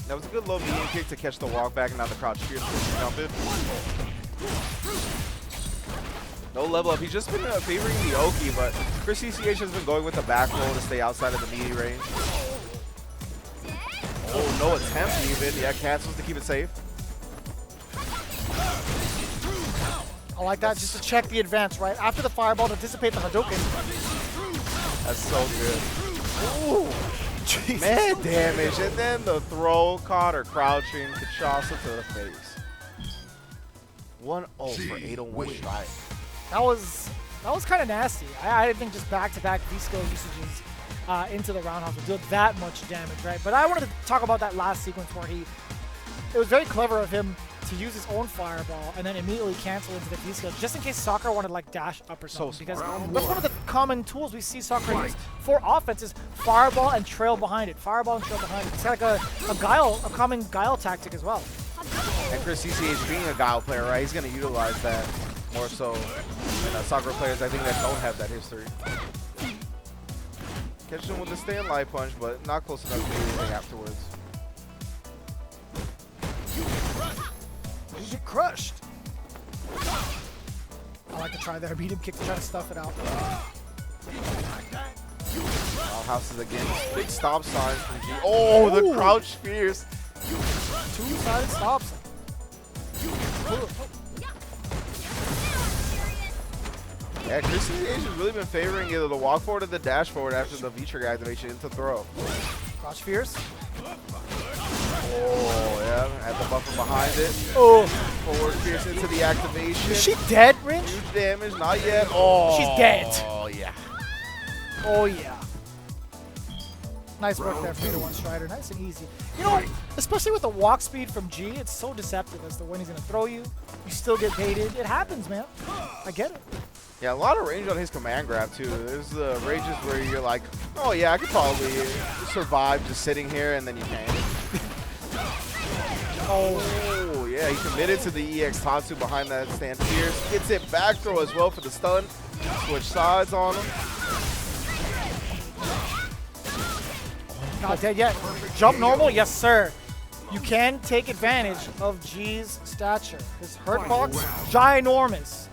That was a good low medium kick to catch the walk back and now the crouch fierce to jump it. No level up. He's just been favoring the Oki, but Chris CCH has been going with the back roll to stay outside of the meaty range. Oh, no attempt even. Yeah, cancels to keep it safe. I like that, just to check the advance, right? After the fireball to dissipate the Hadouken. That's so good. Ooh. Jesus. Man damage, and then the throw caught her crouching, Kinshasa to the face. 1-0 for 801 Strider. That was kind of nasty. I didn't think just back-to-back V-skill usages into the roundhouse would do that much damage, right? But I wanted to talk about that last sequence where it was very clever of him to use his own fireball and then immediately cancel into the V-skill, just in case Sakura wanted to like dash up or something. Because that's one of the common tools we see Sakura use for offense is fireball and trail behind it. Fireball and trail behind it. It's like a common guile tactic as well. And Chris CCH being a guile player, right? He's going to utilize that more so than Sakura players, I think, that don't have that history. Catches him with the stand light punch, but not close enough to do anything afterwards. You get crushed. I like to try there. Medium kick to try to stuff it out. Houses again. Big stop sign from G. Oh, the crouch fierce. Two-sided stop sign. Yeah, Chris CCH has really been favoring either the walk forward or the dash forward after the V-trigger activation into throw. Crouch fierce. Oh, yeah. Had the buffer behind it. Oh. Forward fierce into the activation. Is she dead, Ringe? Huge damage. Not yet. Oh. She's dead. Oh, yeah. Oh, yeah. Nice work there from 801 Strider. Nice and easy. You know, especially with the walk speed from G, it's so deceptive as to when he's going to throw you. You still get baited. It happens, man. I get it. Yeah, a lot of range on his command grab, too. There's the ranges where you're like, oh, yeah, I could probably survive just sitting here, and then you can't. Oh, yeah, he committed to the EX Tatsu behind that stand fierce. Gets it back throw as well for the stun. Switch sides on him. Not dead yet. Jump normal? Yes, sir. You can take advantage of G's stature. His hurt box, ginormous.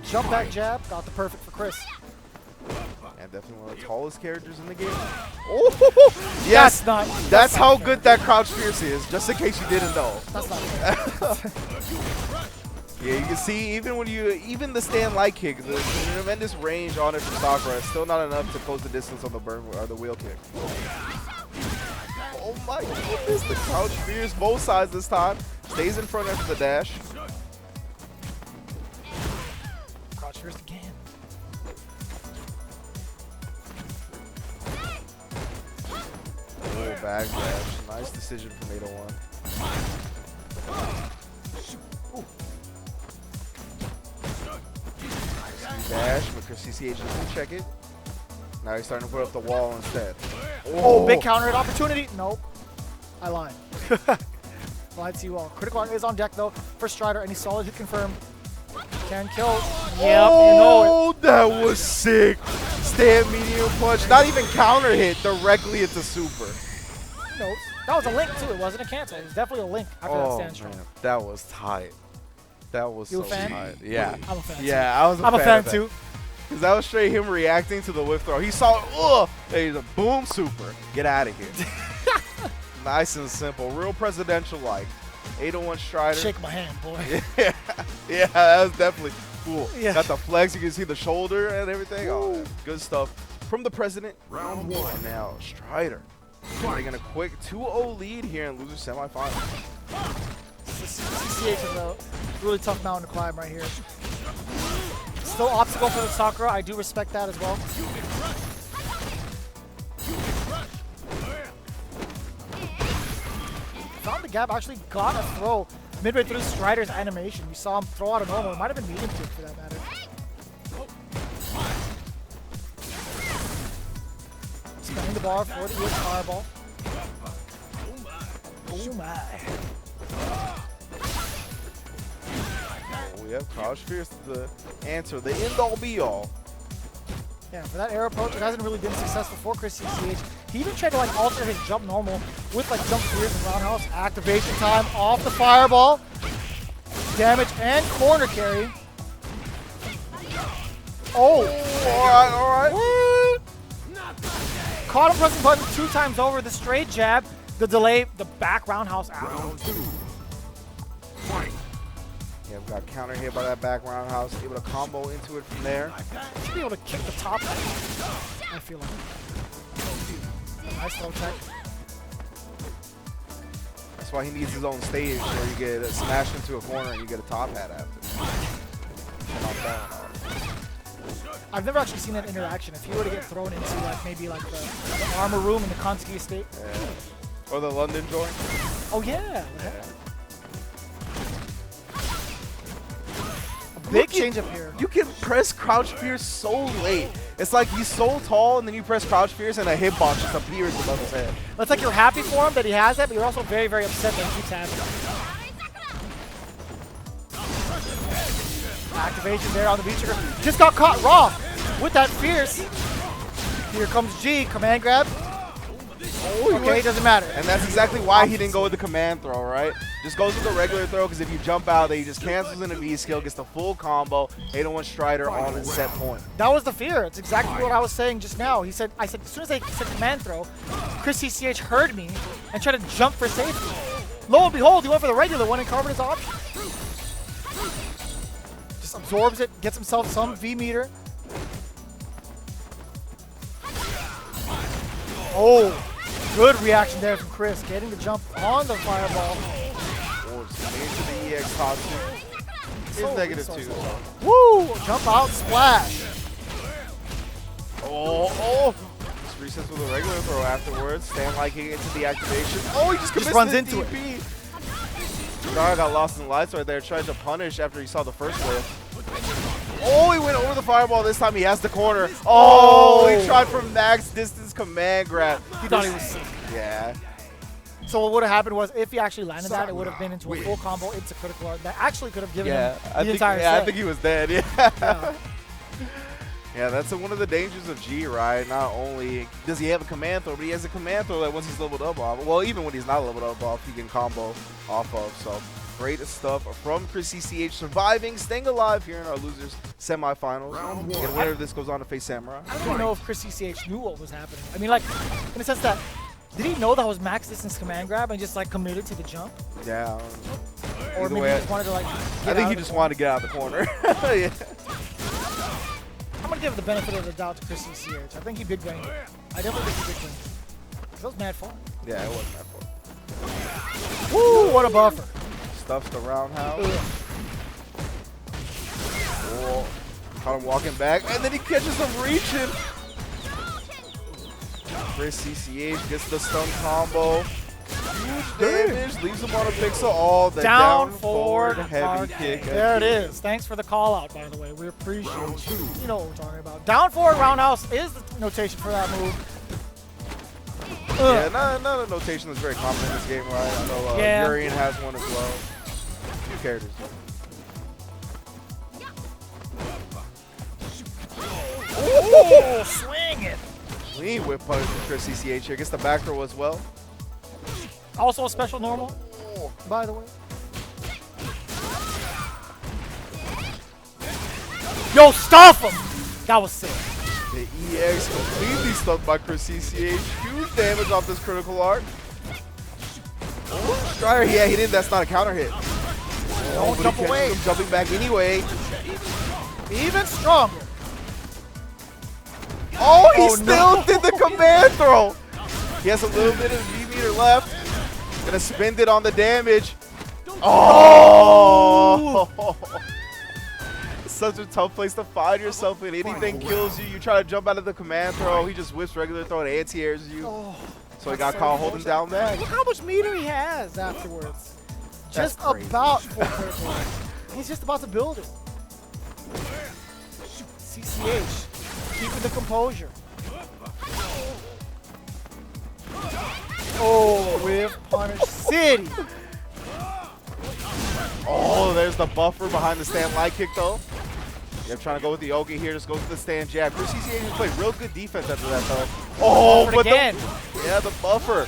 Jump back jab, got the perfect for Chris. And definitely one of the tallest characters in the game. Oh, yes, that's how good that crouch fierce is, just in case you didn't know. That's not Yeah, you can see even the stand light kick, the tremendous range on it from Sakura is still not enough to close the distance on the burn or the wheel kick. Oh my goodness, the crouch fierce both sides this time. Stays in front after the dash. Crouch fierce again. Oh, back dash. Nice decision from 801. Dash, but Chris CCH doesn't check it. Now he's starting to put up the wall instead. Oh, big counter hit opportunity. Nope. I lied. Lied to you all. Critical is on deck, though, for Strider. Any solid hit confirmed. Can kill. Yep, oh, that was sick. Stand medium punch. Not even counter hit. Directly into super. Nope. That was a link, too. It wasn't a cancel. It was definitely a link after that stand strong. Man, that was tight. That was so tight. Yeah. I'm a fan. Yeah, I was I'm a fan too. Because that was straight him reacting to the whip throw. He saw it. He's a boom super. Get out of here. Nice and simple. Real presidential-like. 801 Strider. Shake my hand, boy. Yeah, that was definitely cool. Yeah. Got the flex. You can see the shoulder and everything. Oh, man. Good stuff. From the president. Round one. And now Strider. Getting a quick 2-0 lead here in loser semifinals. CCH is a really tough mountain to climb right here. Still obstacle for the Sakura. I do respect that as well. Found the gap. Actually got a throw midway through Strider's animation. We saw him throw out a normal. It might have been medium kick for that matter. Spinning the bar for the EX fireball. Oh my. Oh, yeah, crouch fierce the answer, the end-all be-all. Yeah, for that air approach, it hasn't really been successful for Chris CCH. He even tried to like alter his jump normal with like jump fierce and roundhouse. Activation time off the fireball. Damage and corner carry. Oh, all right. What? Caught him pressing button 2 times over. The straight jab, the delay, the back roundhouse out. Round two. Fight. Yeah, we got counter hit by that back roundhouse. Able to combo into it from there. Should be able to kick the top. I feel like. Nice low tech. That's why he needs his own stage where you get smashed into a corner and you get a top hat after. And I'm down. I've never actually seen that interaction. If you were to get thrown into like maybe like the armor room in the Kansuki estate. Yeah. Or the London joint. Oh yeah. Big change up here. You can press crouch fierce so late. It's like he's so tall, and then you press crouch fierce, and a hitbox just appears above his head. It's like you're happy for him that he has that, but you're also very, very upset that he keeps having it. Activation there on the V-trigger. Just got caught raw with that fierce. Here comes G, command grab. Okay, doesn't matter. And that's exactly why he didn't go with the command throw, right? Just goes with the regular throw, because if you jump out, then he just cancels in a V skill, gets the full combo, 801 Strider on his set point. That was the fear. It's exactly what I was saying just now. I said, as soon as I said command throw, Chris CCH heard me and tried to jump for safety. Lo and behold, he went for the regular one and covered his option. Just absorbs it, gets himself some V meter. Oh, good reaction there from Chris, getting the jump on the fireball. Into the EX top 2. It's -2. Woo! Jump out, splash. Oh. Just resets with a regular throw afterwards. Stand like he into the activation. Oh, he just runs into DP. Jar got lost in the lights right there. Tried to punish after he saw the first wave. Oh, he went over the fireball. This time he has the corner. Oh, he tried for max distance command grab. He thought he was sick. Yeah. So what would have happened was, if he actually landed that, it would have been into a full combo, into critical art. That actually could have given him the entire set. I think he was dead, yeah. Yeah, that's one of the dangers of G, right? Not only does he have a command throw, but he has a command throw that once he's leveled up off, well, even when he's not leveled up off, he can combo off of. So great stuff from Chris CCH, surviving, staying alive here in our losers semifinals. And winner of this goes on to face Samurai. I don't even know if Chris CCH knew what was happening. I mean, like, in the sense that, did he know that was max distance command grab and just like committed to the jump? Yeah. Or maybe he just wanted to like. I think he just wanted to get out of the corner. Yeah. I'm gonna give the benefit of the doubt to Chris CCH. I think he big brained it. I definitely think he big brained it. That was mad fun. Yeah, it was mad fun. Woo! What a buffer. Stuffs the roundhouse. Oh, caught him walking back, and then he catches him reaching. Chris CCH gets the stun combo. Huge damage, leaves him on a pixel. Oh, the down forward heavy kick. There it is. Thanks for the call out, by the way. We appreciate you. You know what we're talking about. Down forward roundhouse is the notation for that move. Yeah, not a notation that's very common in this game, right? I know Urian has one as well. Few characters do. Oh, swing it. Clean whip punish from Chris CCH here. Gets the back throw as well. Also a special normal, by the way. Yo, stuff him! That was sick. The EX completely stunned by Chris CCH. Huge damage off this critical art. Oh, Strider, yeah, he didn't. That's not a counter hit. Don't jump away. Him jumping back anyway. Even stronger. Oh, he still did the command throw. He has a little bit of V meter left. Gonna spend it on the damage. Oh! Such a tough place to find yourself in. Anything kills you. You try to jump out of the command throw. He just whips regular throw and anti-airs you. So he got caught holding down back. Look how much meter he has afterwards. Just about full critical. He's just about to build it. CCH. Keeping the composure. Oh, with Punish City. Oh, there's the buffer behind the stand light kick though. Yeah, trying to go with the Yogi here. Just goes to the stand jab. Chris CCH just played real good defense after that though. Oh, but again. The buffer.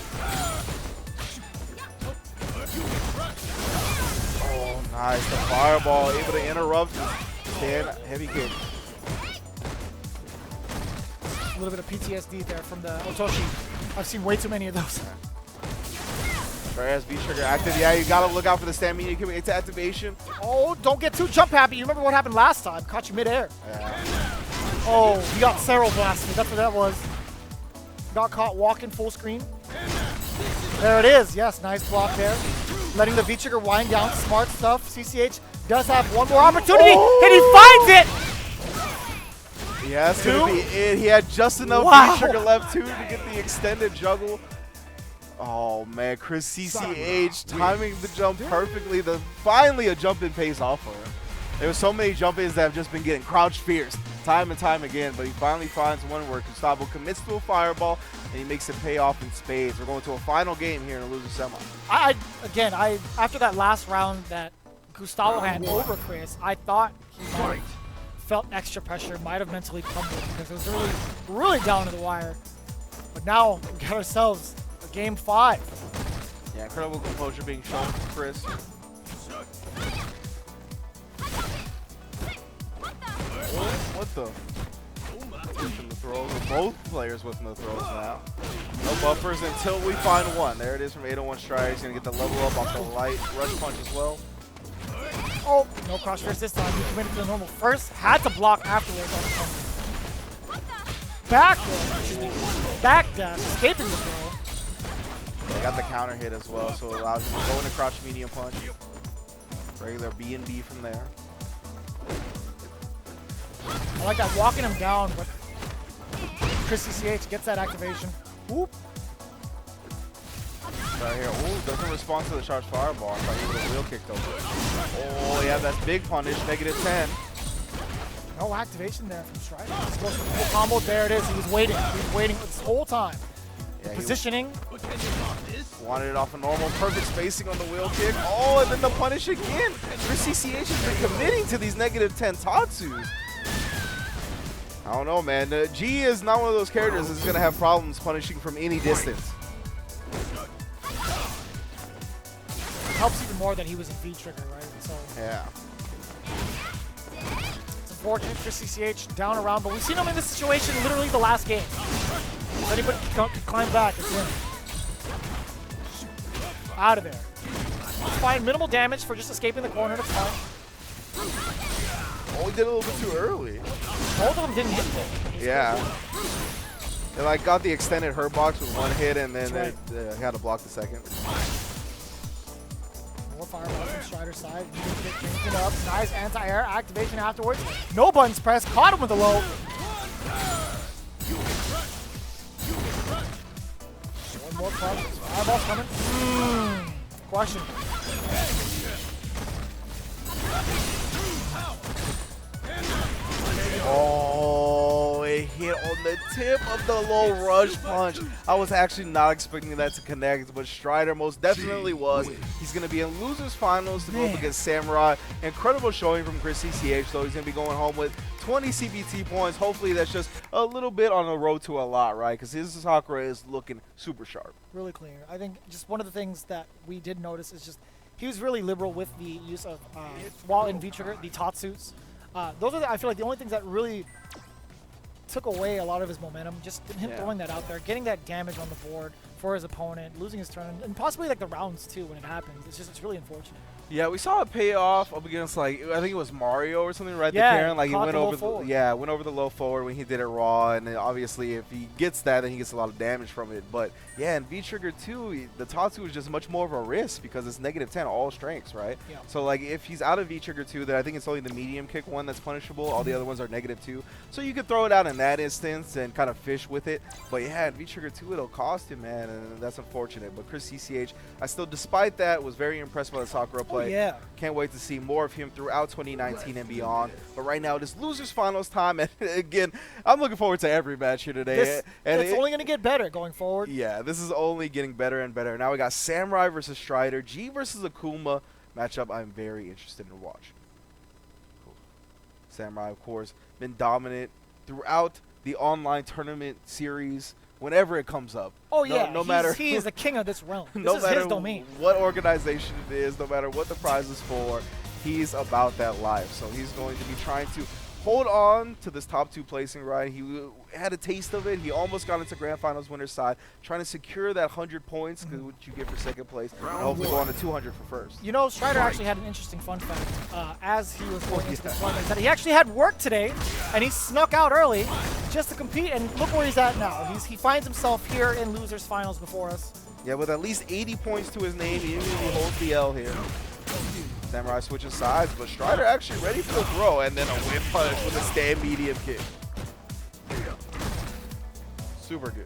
Oh, nice. The fireball able to interrupt. Stand heavy kick. A little bit of PTSD there from the Otoshi. I've seen way too many of those. As V trigger active. Yeah, you gotta look out for the stamina. It's activation. Oh, don't get too jump happy. You remember what happened last time? Caught you midair. Yeah. Oh, he got Cero blasted. That's what that was. Got caught walking full screen. There it is. Yes, nice block there. Letting the V trigger wind down. Smart stuff. CCH does have one more opportunity, and he finds it. Yeah, that's gonna be it. He had just enough V trigger left too to get the extended juggle. Oh man, Chris CCH timing the jump perfectly. Finally a jump in pays off for him. There were so many jump-ins that have just been getting crouch fierce time and time again, but he finally finds one where Gustavo commits to a fireball, and he makes it pay off in spades. We're going to a final game here in a loser semi. Again, after that last round that Gustavo had over Chris, I thought he might have felt extra pressure, might have mentally crumbled because it was really down to the wire. But now we got ourselves a game 5. Yeah, incredible composure being shown from Chris. What the? From the throws. Both players with no throws now. No buffers until we find one. There it is from 801 Strider. He's going to get the level up off the light rush punch as well. Oh, no cross first this time. He committed to the normal first. Had to block afterwards. Back dash, escaping the throw. They got the counter hit as well, so it allows him to go into crouch medium punch. Regular B&B from there. I like that, walking him down, but Chris CCH gets that activation. Whoop. Right here. Ooh, doesn't respond to the charged fireball. I thought he would have wheel kicked over. Oh, yeah, that's big punish. -10. No activation there from Strider. Let's go for the full combo. There it is. He was waiting. He was waiting this whole time. Yeah, positioning. Wanted it off a normal. Perfect spacing on the wheel kick. Oh, and then the punish again. Chris CCH has been committing to these -10 Tatsus. I don't know, man. G is not one of those characters that's going to have problems punishing from any distance. It helps even more that he was in V-trigger, right? So yeah. It's unfortunate for CCH down around, but we've seen him in this situation literally the last game. If anybody can climb back, it's him. Out of there. It's fine. Minimal damage for just escaping the corner. That's fine. Oh, he did a little bit too early. Both of them didn't hit them. Yeah. They like got the extended hurt box with one hit, and then they had to block the second. More fireballs from Strider's side. It up. Nice anti-air activation afterwards. No buttons pressed. Caught him with a low. One more punch. Fireballs coming. Question. Oh, it hit on the tip of the low rush punch. I was actually not expecting that to connect, but Strider most definitely was. He's going to be in losers finals to go up against Samurai. Incredible showing from Chris CCH, so he's going to be going home with 20 CPT points. Hopefully that's just a little bit on the road to a lot, right? Because his Sakura is looking super sharp. Really clear. I think just one of the things that we did notice is just he was really liberal with the use of, while in V-trigger, the Tatsus. Those are, I feel like, the only things that really took away a lot of his momentum. Just him throwing that out there, getting that damage on the board for his opponent, losing his turn, and possibly like the rounds too when it happens. It's really unfortunate. Yeah, we saw it pay off up against, like, I think it was Mario or something, right? Yeah, the Karen, like he went over went over the low forward when he did it raw, and then obviously if he gets that, then he gets a lot of damage from it. But yeah, in V-Trigger 2, the Tatsu is just much more of a risk because it's -10 all strengths, right? Yeah. So like if he's out of V-Trigger 2, then I think it's only the medium kick one that's punishable. All the other ones are -2. So you could throw it out in that instance and kind of fish with it. But yeah, in V-Trigger 2, it'll cost him, man, and that's unfortunate. But Chris CCH, I still, despite that, was very impressed by the Sakura play. Oh, yeah. Can't wait to see more of him throughout 2019 and beyond. But right now, it is losers finals time, and again, I'm looking forward to every match here today. It's only going to get better going forward. Yeah, this is only getting better and better. Now we got Samurai versus Strider, G versus Akuma matchup. I'm very interested to watch. Cool. Samurai, of course, been dominant throughout the online tournament series. Whenever it comes up. Oh yeah, no matter he is the king of this realm. No this is his domain. What organization it is, no matter what the prize is for, he's about that life. So he's going to be trying to hold on to this top 2 placing, right? He had a taste of it. He almost got into Grand Finals winner's side, trying to secure that 100 points, because what you get for second place, and hopefully go on to 200 for first. You know, Strider actually had an interesting fun fact as he was going into this tournament, that he actually had work today, and he snuck out early just to compete, and look where he's at now. He finds himself here in losers finals before us. Yeah, with at least 80 points to his name, he holds the L here. Samurai switches sides, but Strider actually ready for the throw, and then a whip punch with a stand medium kick. Super good.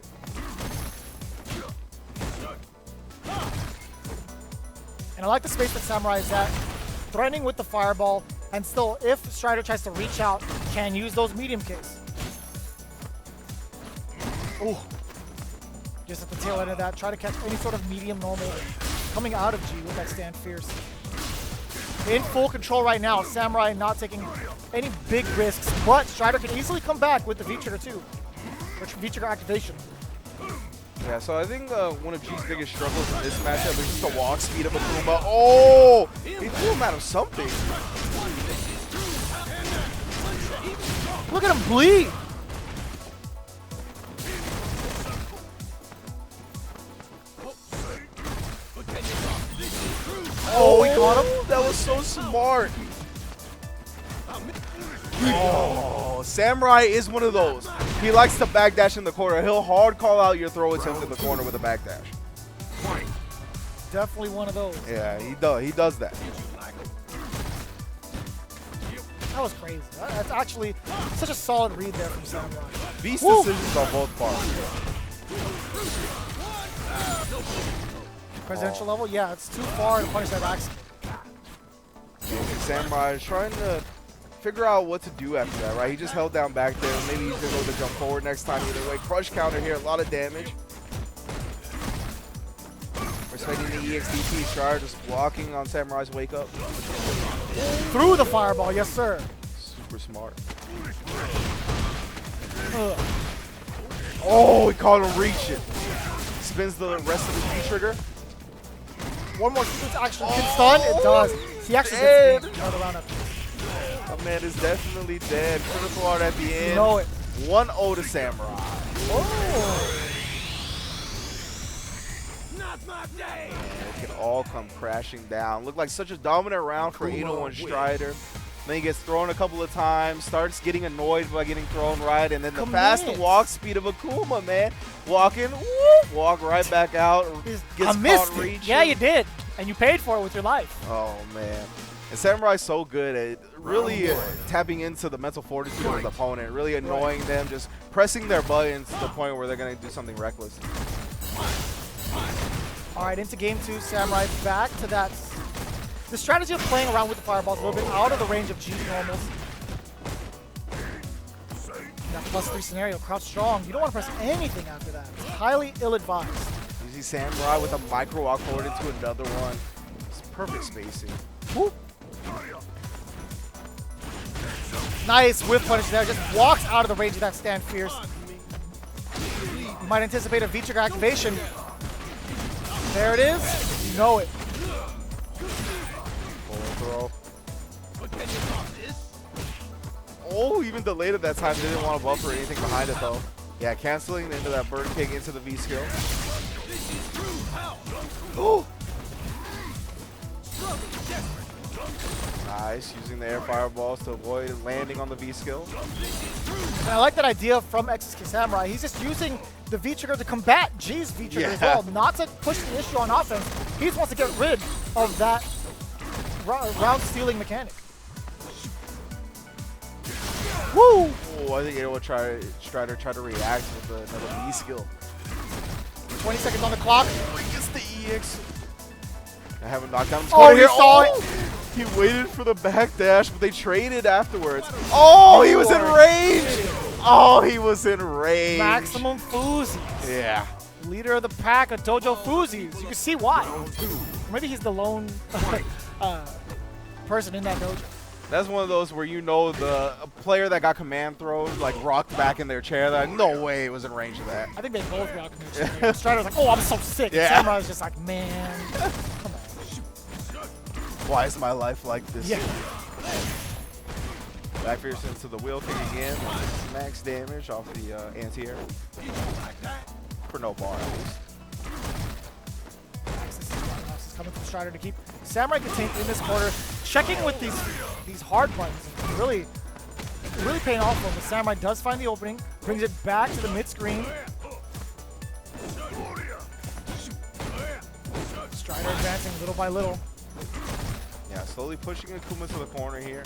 And I like the space that Samurai is at, threatening with the fireball, And still, if Strider tries to reach out, can use those medium kicks. Ooh. Just at the tail end of that, try to catch any sort of medium normal coming out of G with that stand fierce. In full control right now, Samurai not taking any big risks, but Strider can easily come back with the V-trigger too. Or V-trigger activation. Yeah, so I think one of G's biggest struggles in this matchup is just the walk speed of Akuma. Oh! He threw him out of something. Look at him bleed! Oh, he caught him? That was so smart. Oh, Samurai is one of those. He likes to backdash in the corner. He'll hard call out your throw attempt in the corner with a backdash. Definitely one of those. Yeah, he does that. That was crazy. That's actually such a solid read there from Samurai. Beast decisions on both parts. Presidential level? Yeah, it's too far to punish that accident. Samurai is trying to figure out what to do after that, right? He just held down back there. Maybe he's going to go to jump forward next time either way. Crush counter here, a lot of damage. Respecting the EXDT, Strider just blocking on Samurai's wake up. Through the fireball, yes sir. Super smart. Ugh. Oh, he caught him reach it. Spins the rest of the V-trigger. One more sequence actually can stun. It does. He actually gets another round up. My man is definitely dead. Critical art at the end. You know it. 1-0 to Samurai. Oh. Not my day. It can all come crashing down. Looked like such a dominant round for 801 Strider. Then he gets thrown a couple of times, starts getting annoyed by getting thrown right, and then the fast walk speed of Akuma, man. Walking, whoop, walk right back out, gets caught reaching. Yeah, you did. And you paid for it with your life. Oh, man. And Samurai's so good at really tapping into the mental fortitude of his opponent, really annoying them, just pressing their buttons to the point where they're going to do something reckless. All right, into game 2, Samurai back to that. The strategy of playing around with the fireballs a little bit out of the range of G's normals. That +3 scenario, crouch strong. You don't want to press anything after that. It's highly ill-advised. You see Samurai with a micro walk forward into another one. It's perfect spacing. Whoop. Nice whip punish there. Just walks out of the range of that stand fierce. You might anticipate a V-trigger activation. There it is. You know it. Throw. Oh, even delayed at that time. Didn't want to buffer anything behind it though. Yeah, canceling into that bird kick into the V skill. Oh! Nice, using the air fireballs to avoid landing on the V skill. And I like that idea from XSK Samurai. He's just using the V-trigger to combat G's V-trigger as well, not to push the issue on offense. He just wants to get rid of that round stealing mechanic. Woo! Oh, I think Strider tried to react with another V skill. 20 seconds on the clock. Gets the EX. I haven't knocked down. Oh, he saw it. He waited for the backdash, but they traded afterwards. Oh, he was in range. Oh, he was in range. Maximum Fuzis. Yeah. Leader of the pack of Dojo Fuzis. You can see why. Maybe he's the lone person in that dojo. That's one of those where you know the player that got command throws like rocked back in their chair. They're like, no way it was in range of that. I think they both rocked in their chair. Strider's like, oh, I'm so sick. Yeah. And Samurai's just like, man, come on. Why is my life like this? Yeah. Back fierce into the wheel kick again. Max damage off the anti-air. For no bar at least. This is coming from Strider to keep Samurai contained in this quarter. Checking with these hard buttons. Really paying off for him. But Samurai does find the opening. Brings it back to the mid-screen. Strider advancing little by little. Yeah, slowly pushing Akuma to the corner here.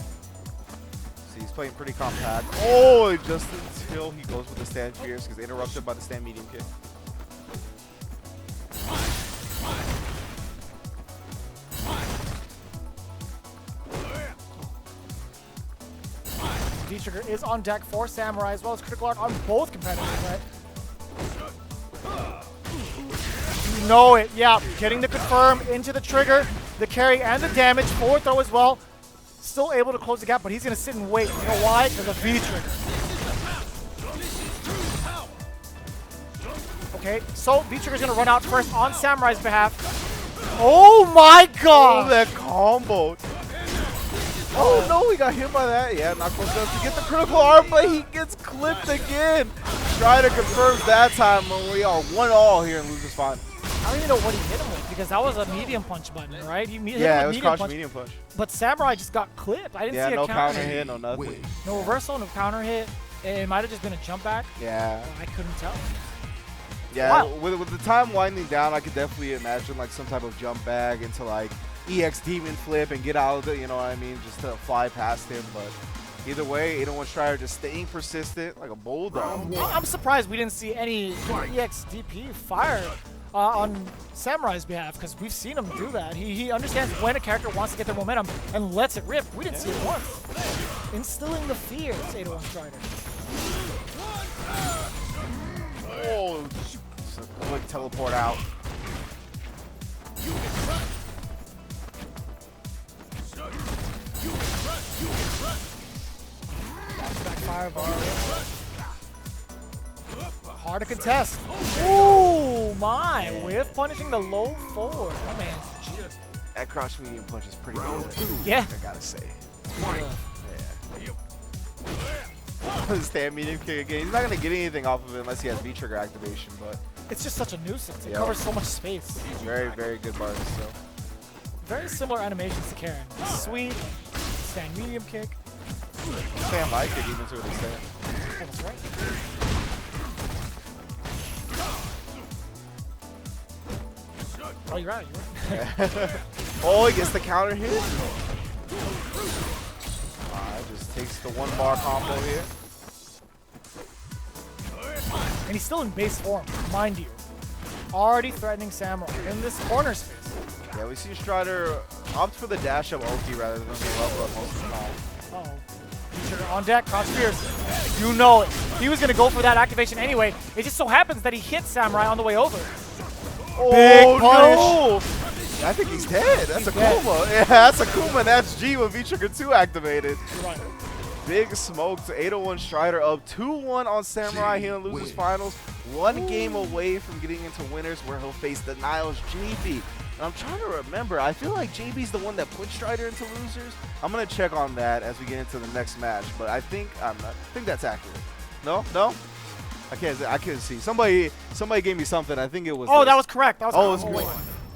See, he's playing pretty compact. Oh, just until he goes with the stand fierce because interrupted by the stand medium kick. V-Trigger is on deck for Samurai, as well as Critical Art on both competitors, right? You know it, yeah. Getting the confirm into the trigger, the carry, and the damage. Forward throw as well. Still able to close the gap, but he's going to sit and wait. You know why? Because of V-Trigger. Okay, so V-Trigger's going to run out first on Samurai's behalf. Oh my god! Oh, that combo. Oh no, he got hit by that. Yeah, not close enough to get the critical arm, but he gets clipped again. Strider confirms that time when we are 1-all here in losers final. I don't even know what he hit him with because that was a medium punch button, right? Yeah, it was crouch medium punch. But Samurai just got clipped. I didn't see a no counter hit, no nothing. No reversal, no counter hit. It might have just been a jump back. Yeah. I couldn't tell. Yeah, with the time winding down, I could definitely imagine like some type of jump back into like EX Demon Flip and get out of it, you know what I mean, just to fly past him. But either way, 801 Strider just staying persistent like a bulldog. I'm surprised we didn't see any EX DP fire on Samurai's behalf because we've seen him do that. He understands when a character wants to get their momentum and lets it rip. We didn't see it once. Instilling the fear, 801 Strider. Oh, just a quick teleport out. Back fireball. Hard to contest. Ooh, my. With punishing the low forward. Oh, man. That crouch medium punch is pretty good. Yeah. I gotta say. Stand medium kick again. He's not gonna get anything off of it unless he has V-Trigger activation, but it's just such a nuisance. It covers so much space. Very, very good bars still. Very similar animations to Karen. Sweet, stand medium kick. Stand light kick even to an extent. Oh, that's right. Oh, you're right. Oh, he gets the counter hit. Just takes the 1-bar combo here. And he's still in base form, mind you. Already threatening Samurai in this corner space. Yeah, we see Strider opt for the dash up Oki rather than the level up most of the time. Uh-oh. V-Trigger on deck, crouch fierce. You know it. He was going to go for that activation anyway. It just so happens that he hit Samurai on the way over. Oh, big punish. No. I think he's dead. That's a Kuma. Yeah, that's a Kuma. That's G with V-Trigger 2 activated. Right. Big smoke to 801 Strider up 2-1 on Samurai here in losers finals. One game away from getting into winners where he'll face the Niles JB. And I'm trying to remember. I feel like JB's the one that put Strider into losers. I'm gonna check on that as we get into the next match. But I think that's accurate. No. I can't see. Somebody gave me something. I think it was. Oh, that was correct. That was correct.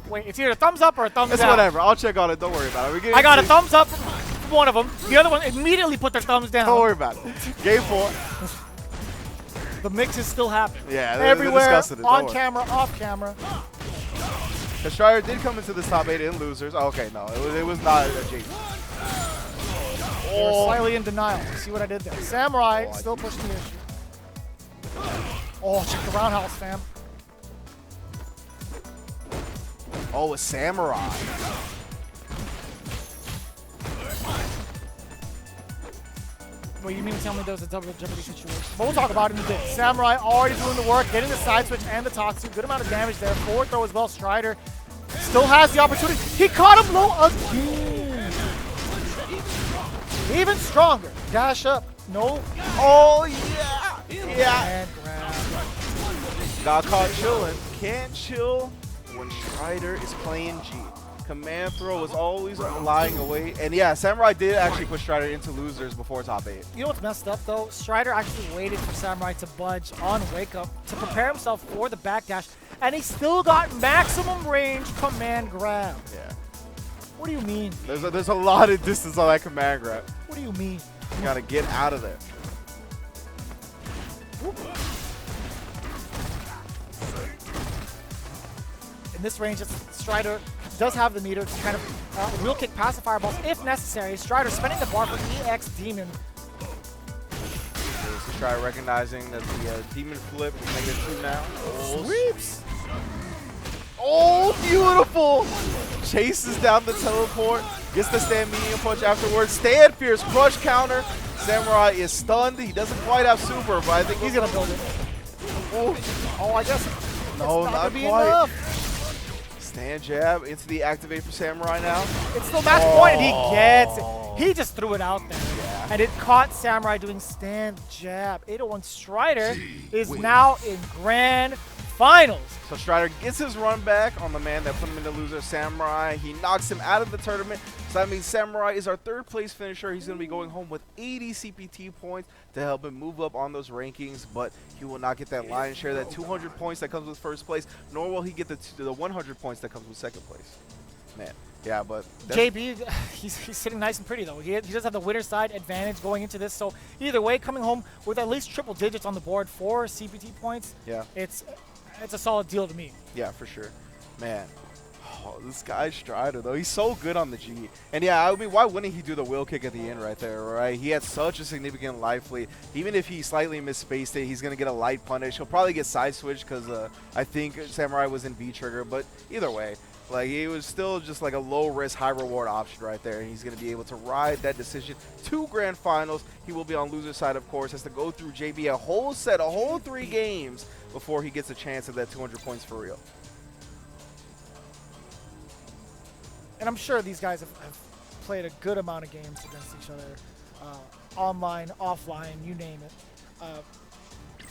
Wait, it's either a thumbs up or a thumbs down. It's whatever. I'll check on it. Don't worry about it. I got a thumbs up from one of them. The other one immediately put their thumbs down. Don't worry about it. Game 4. The mix is still happening. Yeah, everywhere, on camera, off camera. The Strider did come into this top 8 in losers. Oh, okay, no, it was not a JB. They were slightly in denial. See what I did there? Samurai still pushing the issue. Oh, check the roundhouse, fam. Oh, a Samurai. Wait, you mean to tell me there was a double jeopardy situation? But we'll talk about it in a bit. Samurai already doing the work, getting the side switch and the Toxu. Good amount of damage there. Forward throw as well. Strider still has the opportunity. He caught him low again. Even stronger. Dash up. No. Oh, yeah. Yeah. And grab. Got caught chilling. Can't chill when Strider is playing G. Command throw is always lying away. And yeah, Samurai did actually push Strider into losers before top 8. You know what's messed up though? Strider actually waited for Samurai to budge on wake up to prepare himself for the backdash, and he still got maximum range command grab. Yeah. What do you mean? There's a lot of distance on that command grab. What do you mean? You gotta get out of there. Whoop. In this range, Strider does have the meter to kind of wheel kick passive fireballs if necessary. Strider spending the bar for EX Demon. Strider recognizing that the Demon Flip is -2 now. Oh, sweeps! Oh, beautiful! Chases down the teleport, gets the stand medium punch afterwards. Stand fierce, crush counter. Samurai is stunned. He doesn't quite have super, but I think he's going to build it. Oh, I guess no, not quite. enough. Stand jab into the activate for Samurai now. It's still match point, and he gets it. He just threw it out there. Yeah. And it caught Samurai doing stand jab. 801 Strider is now in grand finals. So Strider gets his run back on the man that put him in the loser, Samurai. He knocks him out of the tournament. So that means Samurai is our third place finisher. He's going to be going home with 80 CPT points to help him move up on those rankings, but he will not get that lion's share, that 200 points that comes with first place, nor will he get the 100 points that comes with second place. Man, yeah, but JB, he's sitting nice and pretty though. He does have the winner's side advantage going into this. So either way, coming home with at least triple digits on the board for CPT points, yeah, it's a solid deal to me. Yeah, for sure, man. Oh, this guy Strider though, he's so good on the G. And yeah, I mean, why wouldn't he do the wheel kick at the end right there, right? He had such a significant life lead. Even if he slightly misspaced it, he's gonna get a light punish. He'll probably get side switched because I think Samurai was in V trigger. But either way, like, he was still just like a low risk, high reward option right there. And he's gonna be able to ride that decision to grand finals. He will be on loser side, of course, has to go through JB a whole 3 games before he gets a chance at that 200 points for real. And I'm sure these guys have played a good amount of games against each other, online, offline, you name it.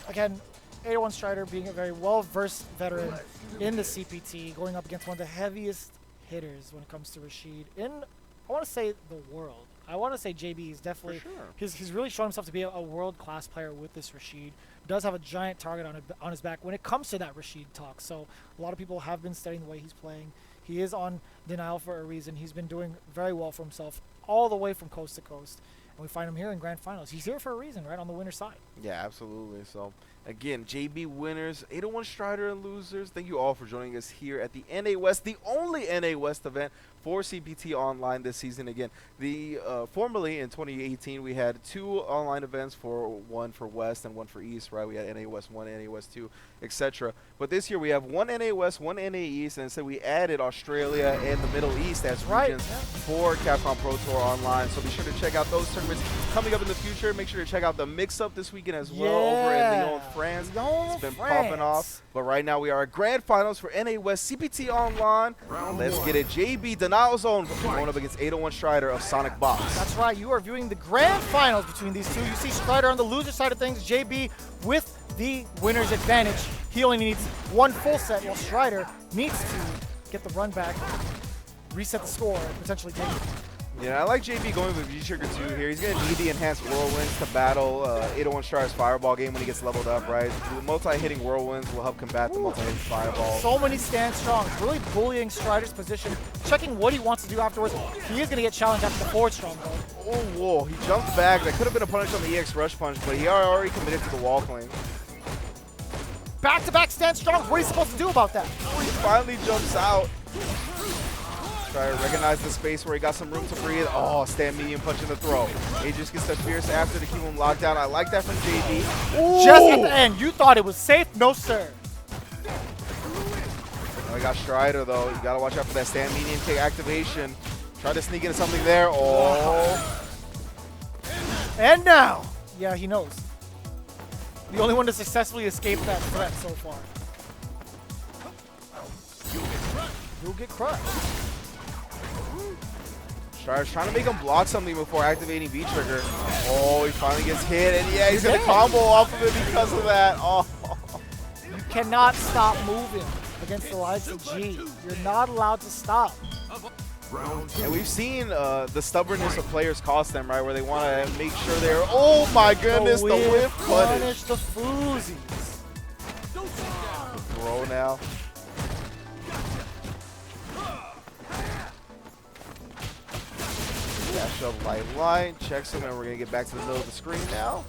Again, 801 Strider being a very well-versed veteran in the CPT, going up against one of the heaviest hitters when it comes to Rashid in, I want to say, the world. I want to say JB is definitely, For sure. he's really shown himself to be a world-class player with this Rashid. Does have a giant target on his back when it comes to that Rashid talk. So a lot of people have been studying the way he's playing. He is on denial for a reason. He's been doing very well for himself all the way from coast to coast. And we find him here in grand finals. He's here for a reason, right, on the winner's side. Yeah, absolutely. So, again, JB winners, 801 Strider and losers. Thank you all for joining us here at the NA West, the only NA West event for CPT Online this season. Again, formerly in 2018, we had 2 online events, one for West and one for East, right? We had NA West 1, NA West 2, etc. But this year we have 1 NA West, 1 NA East, and so we added Australia and the Middle East as regions for Capcom Pro Tour Online. So be sure to check out those tournaments coming up in the future. Make sure to check out the mix-up this weekend as well over in Lyon, France. It's been popping off. But right now we are at grand finals for NA West CPT Online. Let's get it. JB Denial Zone going up against 801 Strider of Sonic Box. That's right. You are viewing the grand finals between these two. You see Strider on the loser side of things, JB with the winner's advantage. He only needs 1 full set, while Strider needs to get the run back, reset the score, and potentially take it. Yeah, I like JB going with V-Trigger 2 here. He's going to need the enhanced whirlwinds to battle 801 Strider's fireball game when he gets leveled up, right? The multi-hitting whirlwinds will help combat the multi-hitting fireball. So many stand strongs, really bullying Strider's position, checking what he wants to do afterwards. He is going to get challenged after the forward strong though. Oh, whoa, he jumped back. That could have been a punish on the EX rush punch, but he already committed to the wall cling. Back-to-back stand strongs, what are you supposed to do about that? Oh, he finally jumps out. Strider recognized the space where he got some room to breathe. Oh, stand medium punch in the throw. He just gets that fierce after to keep him locked down. I like that from JB. Ooh. Just at the end, you thought it was safe? No, sir. Oh, we got Strider, though. You got to watch out for that stand medium kick activation. Try to sneak into something there. Oh. And now, yeah, he knows. The only one to successfully escape that threat so far. You'll get crushed. Strider's trying to make him block something before activating V-Trigger. Oh, he finally gets hit, and yeah, he's going to combo off of it because of that. Oh. You cannot stop moving against the likes of G. You're not allowed to stop. And we've seen the stubbornness of players cost them, right? Where they want to make sure they're, oh my goodness, the whiff punish. The foozies. Throw now. Dash up light line, checks him, and we're going to get back to the middle of the screen now.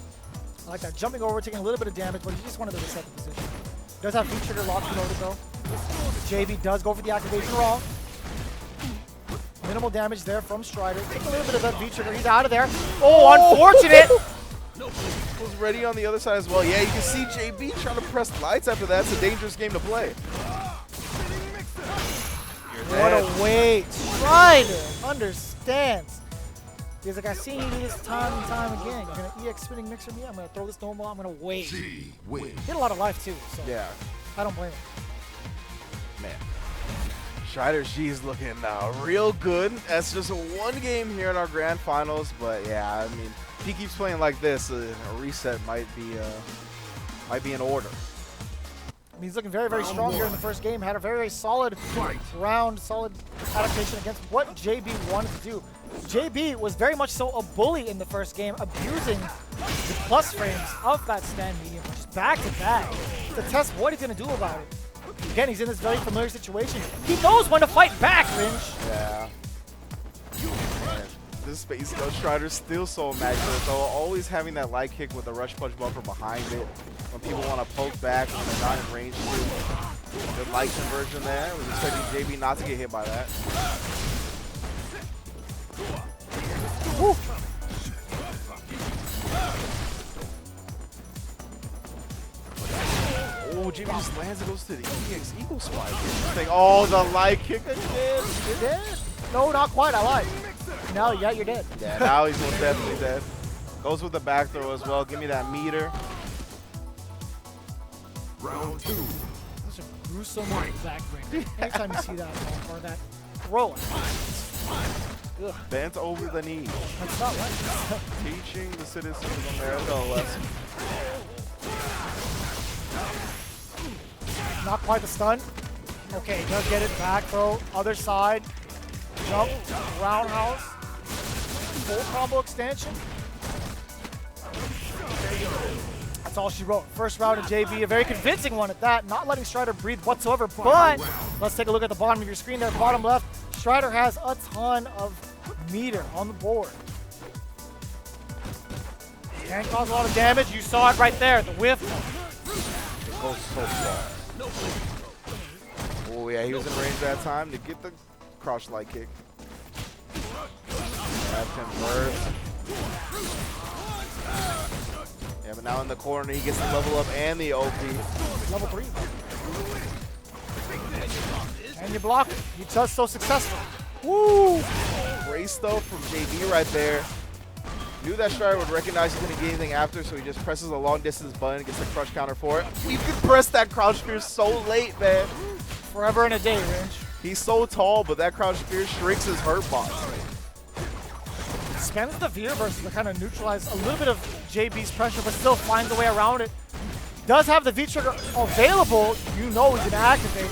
I like that. Jumping over, taking a little bit of damage, but he just wanted to reset the position. Does have V-Trigger locked and loaded though. JB does go for the activation wrong. Minimal damage there from Strider. Take a little bit of that V-Trigger. He's out of there. Oh, unfortunate! Was ready on the other side as well. Yeah, you can see JB trying to press lights after that. It's a dangerous game to play. What a wait. Strider understands He's like, I've seen you do this time and time again. You're gonna EX spinning mixer me. I'm gonna throw this normal. I'm gonna wait. He had a lot of life too. So Yeah. I don't blame him. Man. Strider G is looking real good. That's just one game here in our grand finals, but yeah, I mean, if he keeps playing like this, a reset might be in order. I mean, he's looking very, very strong here in the first game. Had a very, very solid round, solid adaptation against what JB wanted to do. JB was very much so a bully in the first game, abusing the plus frames of that stand medium, just back to back, to test what he's going to do about it. Again, he's in this very familiar situation. He knows when to fight back, Ringe. Yeah. Man, this space though, Strider's still so immaculate though, always having that light kick with a rush punch buffer behind it. When people want to poke back when they're not in range too. Good light conversion there. I was expecting JB not to get hit by that. Woo. Oh, JB just lands and goes to the EX Eagle Spike. Oh, the light kick again. You're dead? No, not quite. I lied. No, yeah, you're dead. Yeah, now he's most definitely dead. Goes with the back throw as well. Give me that meter. Round 2. Such a gruesome backbreaker. Anytime you see that or that throw. Ugh. Bent over the knee. That's not right. Teaching the citizens of America a lesson. Not quite the stun. Okay, does get it back throw. Other side. Jump. Roundhouse. Full combo extension. That's all she wrote. First round of JB, a very convincing one at that. Not letting Strider breathe whatsoever. But let's take a look at the bottom of your screen there. Bottom left. Strider has a ton of meter on the board. Can cause a lot of damage. You saw it right there. The whiff. It goes so far. Oh yeah, he was in range that time to get the crouch light kick. That converts. Yeah, but now in the corner he gets the level up and the OP. Level 3. And you block it. He does so successful. Woo! Great stuff from JB right there. Knew that Strider would recognize he couldn't get anything after, so he just presses a long distance button and gets the crush counter for it. You can press that crouch spear so late, man. Forever and a day, Ringe. He's so tall, but that crouch spear shrinks his hurt box. Spends the veer versus to kind of neutralize a little bit of JB's pressure, but still finds a way around it. Does have the V-trigger available. You know he's going to activate.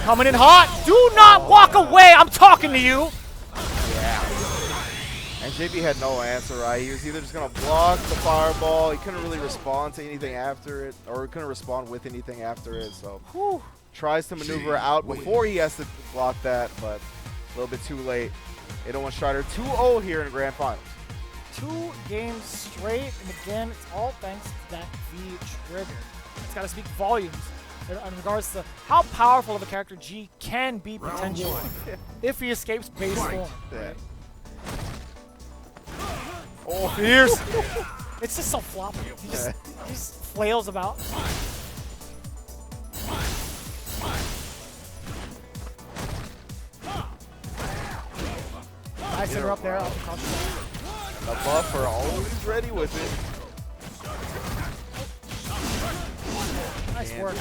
Coming in hot. Do not walk away. I'm talking to you. Yeah. And JB had no answer, right? He was either just going to block the fireball. He couldn't really respond to anything after it, or he couldn't respond with anything after it. So tries to maneuver out before he has to block that, but a little bit too late. 801 Strider 2-0 here in Grand Finals. 2 games straight, and again, it's all thanks to that V-trigger. It's got to speak volumes in regards to how powerful of a character G can be potentially if he escapes base form. Yeah. Oh, fierce! It's just so floppy. He just flails about. Nice interrupt there. The buffer always ready with it. Nice work.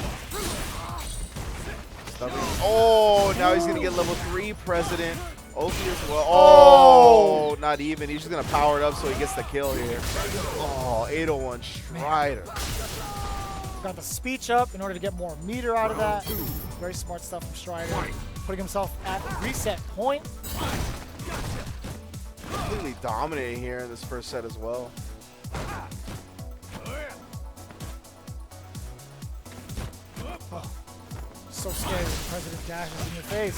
Oh, now he's going to get level 3 President. Oki as well. Oh, not even. He's just going to power it up so he gets the kill here. Oh, 801 Strider. Got the speech up in order to get more meter out of that. Very smart stuff from Strider. Putting himself at reset point. Completely dominating here in this first set as well. Oh, so scary when the President dashes in your face.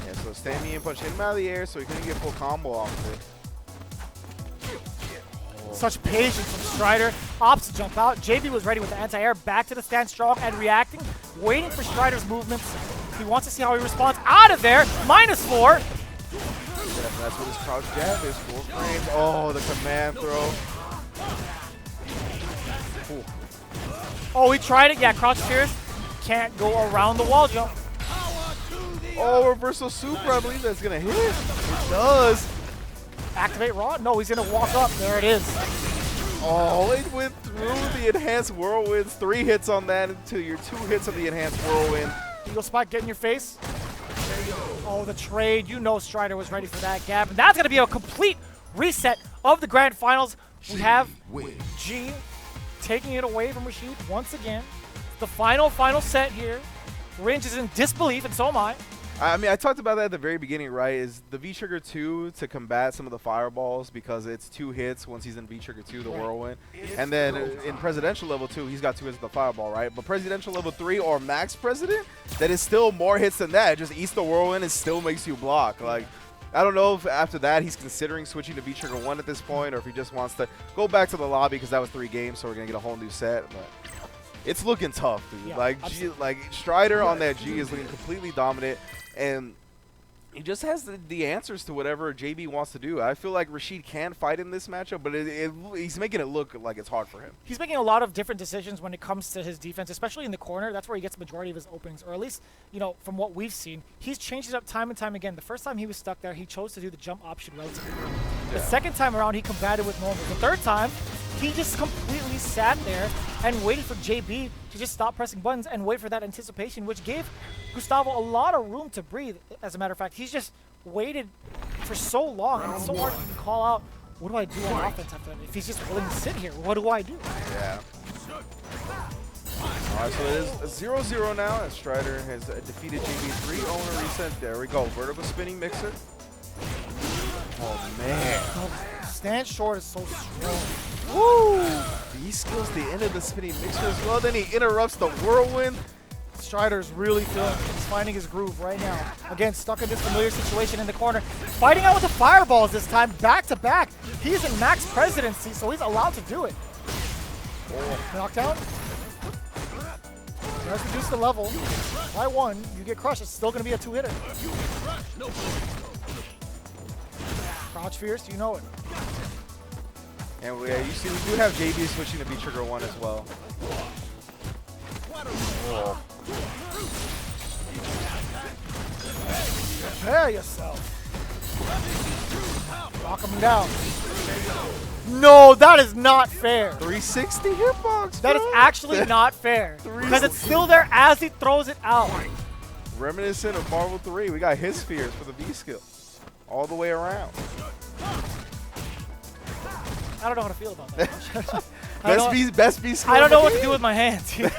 Yeah, so standing in punch hit him out of the air so he couldn't get full combo off of it. Such patience from Strider. Opts to jump out. JB was ready with the anti-air, back to the stand strong and reacting, waiting for Strider's movements. He wants to see how he responds out of there. -4. Yeah, that's what his crouch jab is. 4 frames. Oh, the command throw. Ooh. Oh, he tried it. Yeah, crouch fierce. Can't go around the wall jump. Oh, reversal super. I believe that's going to hit. It does. Activate Raw? No, he's going to walk up. There it is. Oh, it went through the enhanced whirlwinds. 3 hits on that into your 2 hits of the enhanced whirlwind. Eagle Spike get in your face. Oh, the trade. You know Strider was ready for that gap. And that's going to be a complete reset of the grand finals. We have G taking it away from Rashid once again. The final set here. Ringe is in disbelief, and so am I. I mean, I talked about that at the very beginning, right? Is the V-Trigger 2 to combat some of the fireballs because it's 2 hits once he's in V-Trigger 2, the whirlwind. And then in Presidential Level 2, he's got 2 hits with the fireball, right? But Presidential Level 3 or Max President, that is still more hits than that. It just eats the whirlwind and still makes you block. Like, I don't know if after that he's considering switching to V-Trigger 1 at this point or if he just wants to go back to the lobby because that was 3 games, so we're going to get a whole new set. But it's looking tough, dude. Yeah, like Strider on that G is looking completely dominant. And he just has the answers to whatever JB wants to do. I feel like Rashid can fight in this matchup, but he's making it look like it's hard for him. He's making a lot of different decisions when it comes to his defense, especially in the corner. That's where he gets the majority of his openings, or at least, you know, from what we've seen. He's changed it up time and time again. The first time he was stuck there, he chose to do the jump option relatively early. The second time around, he combated with normal. The third time, he just completely sat there and waited for JB to just stop pressing buttons and wait for that anticipation, which gave Gustavo a lot of room to breathe. As a matter of fact, he's just waited for so long, and it's so hard to even call out, what do I do on offense after that? If he's just willing to sit here, what do I do? Yeah. All right, so it is 0-0 now as Strider has defeated JB 3-0 reset. There we go. Vertical spinning mixer. Oh, man. Stand short is so strong. Woo! He skills the end of the spinning mixer as well. Then he interrupts the whirlwind. Strider's really feeling it. He's finding his groove right now. Again, stuck in this familiar situation in the corner. Fighting out with the fireballs this time, back to back. He's in max presidency, so he's allowed to do it. Knockdown. Let's reduce the level. By 1, you get crushed. It's still going to be a 2-hitter. Crouch fierce, you know it. And you see, we do have JB switching to V-Trigger 1 as well. Oh. Prepare yourself. Knock him down. No, that is not fair. 360 hitbox. That is actually not fair. Because it's still there as he throws it out. Reminiscent of Marvel 3. We got his spheres for the V skill. All the way around. I don't know how to feel about that. best B skill. I don't know what to do with my hands either,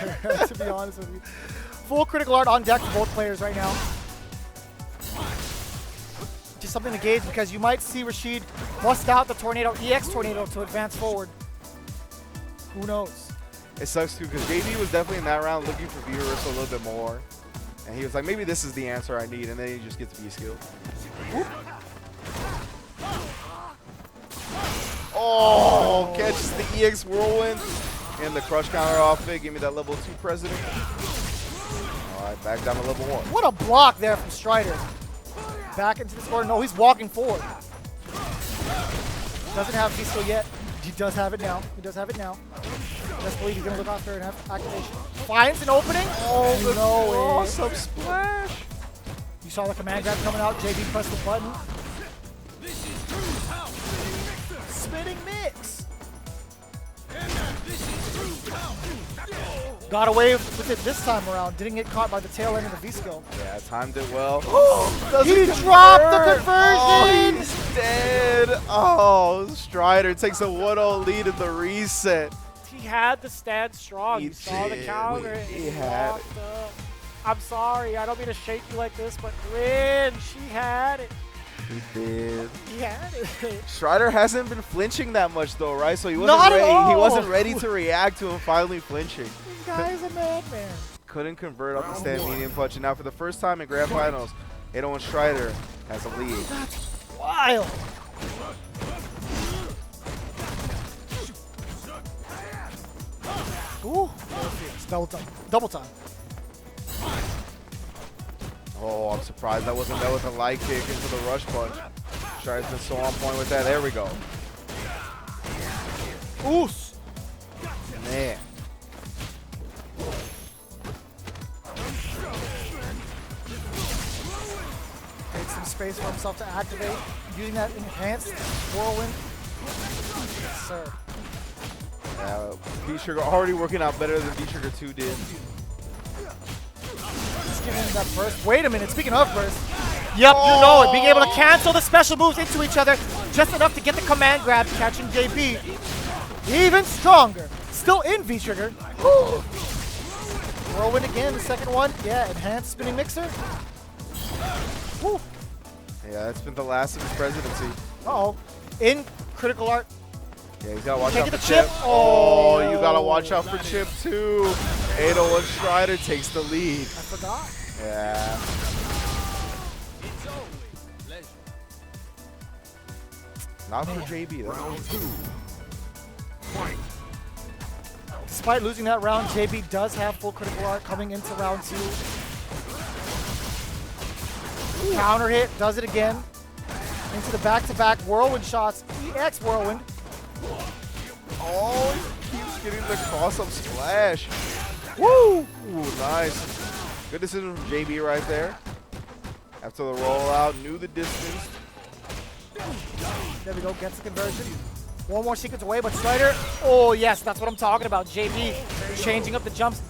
to be honest with you. Full critical art on deck for both players right now. Just something to gauge because you might see Rashid bust out the Tornado, EX Tornado to advance forward. Who knows? It sucks too because JB was definitely in that round looking for viewers a little bit more. And he was like, maybe this is the answer I need. And then he just gets V skill. Whoop. Oh, catches the EX Whirlwind and the crush counter off it. Give me that level 2 president. All right, back down to level 1. What a block there from Strider. Back into the score. No, he's walking forward. Doesn't have V-skill yet. He does have it now. He does have it now. Best believe he's going to look after and have activation. Finds an opening. Oh, no. Awesome splash. You saw the command grab coming out. JB pressed the button. Spinning mix. Got away with it this time around. Didn't get caught by the tail end of the V-skill. Yeah, timed it well. He dropped the conversion! Oh, he's dead. Oh, Strider takes a 1-0 lead in the reset. He had the stand strong. You saw the counter. He had it. I'm sorry. I don't mean to shake you like this, but Ringe, he had it. He did. He had it. Strider hasn't been flinching that much though, right? So he wasn't ready to react to him finally flinching. This guy's a madman. Couldn't convert off the stand medium punch. And now for the first time in Grand Finals, 8-0 Strider has a lead. That's wild. Ooh. Double time. Double time. Oh, I'm surprised that wasn't met with a light kick into the rush punch. Strider's been so on point with that. There we go. Oos. Man. space for himself to activate. Using that enhanced whirlwind. Yes, sir. V-Trigger already working out better than V-Trigger 2 did. Let's give him that burst. Wait a minute, speaking of burst. Yep, you know it. Being able to cancel the special moves into each other just enough to get the command grab, catching JB. Even stronger. Still in V-Trigger. Whirlwind again, the second one. Yeah, enhanced spinning mixer. Woo. Yeah, that's been the last of his presidency. Uh-oh. In critical art. Yeah, he's gotta watch Can't out get for the Chip. chip. Oh, you gotta watch out for Chip too. 801 Strider takes the lead. I forgot. Yeah. Not for JB though. Round 2. Fight. Despite losing that round, JB does have full critical art coming into round 2. Counter hit, does it again. Into the back-to-back whirlwind shots. EX whirlwind. Oh, he keeps getting the cross-up splash. Woo! Ooh, nice. Good decision from JB right there. After the rollout, knew the distance. There we go, gets the conversion. One more sequence away, but Strider, oh yes, that's what I'm talking about. JB changing up the jumps.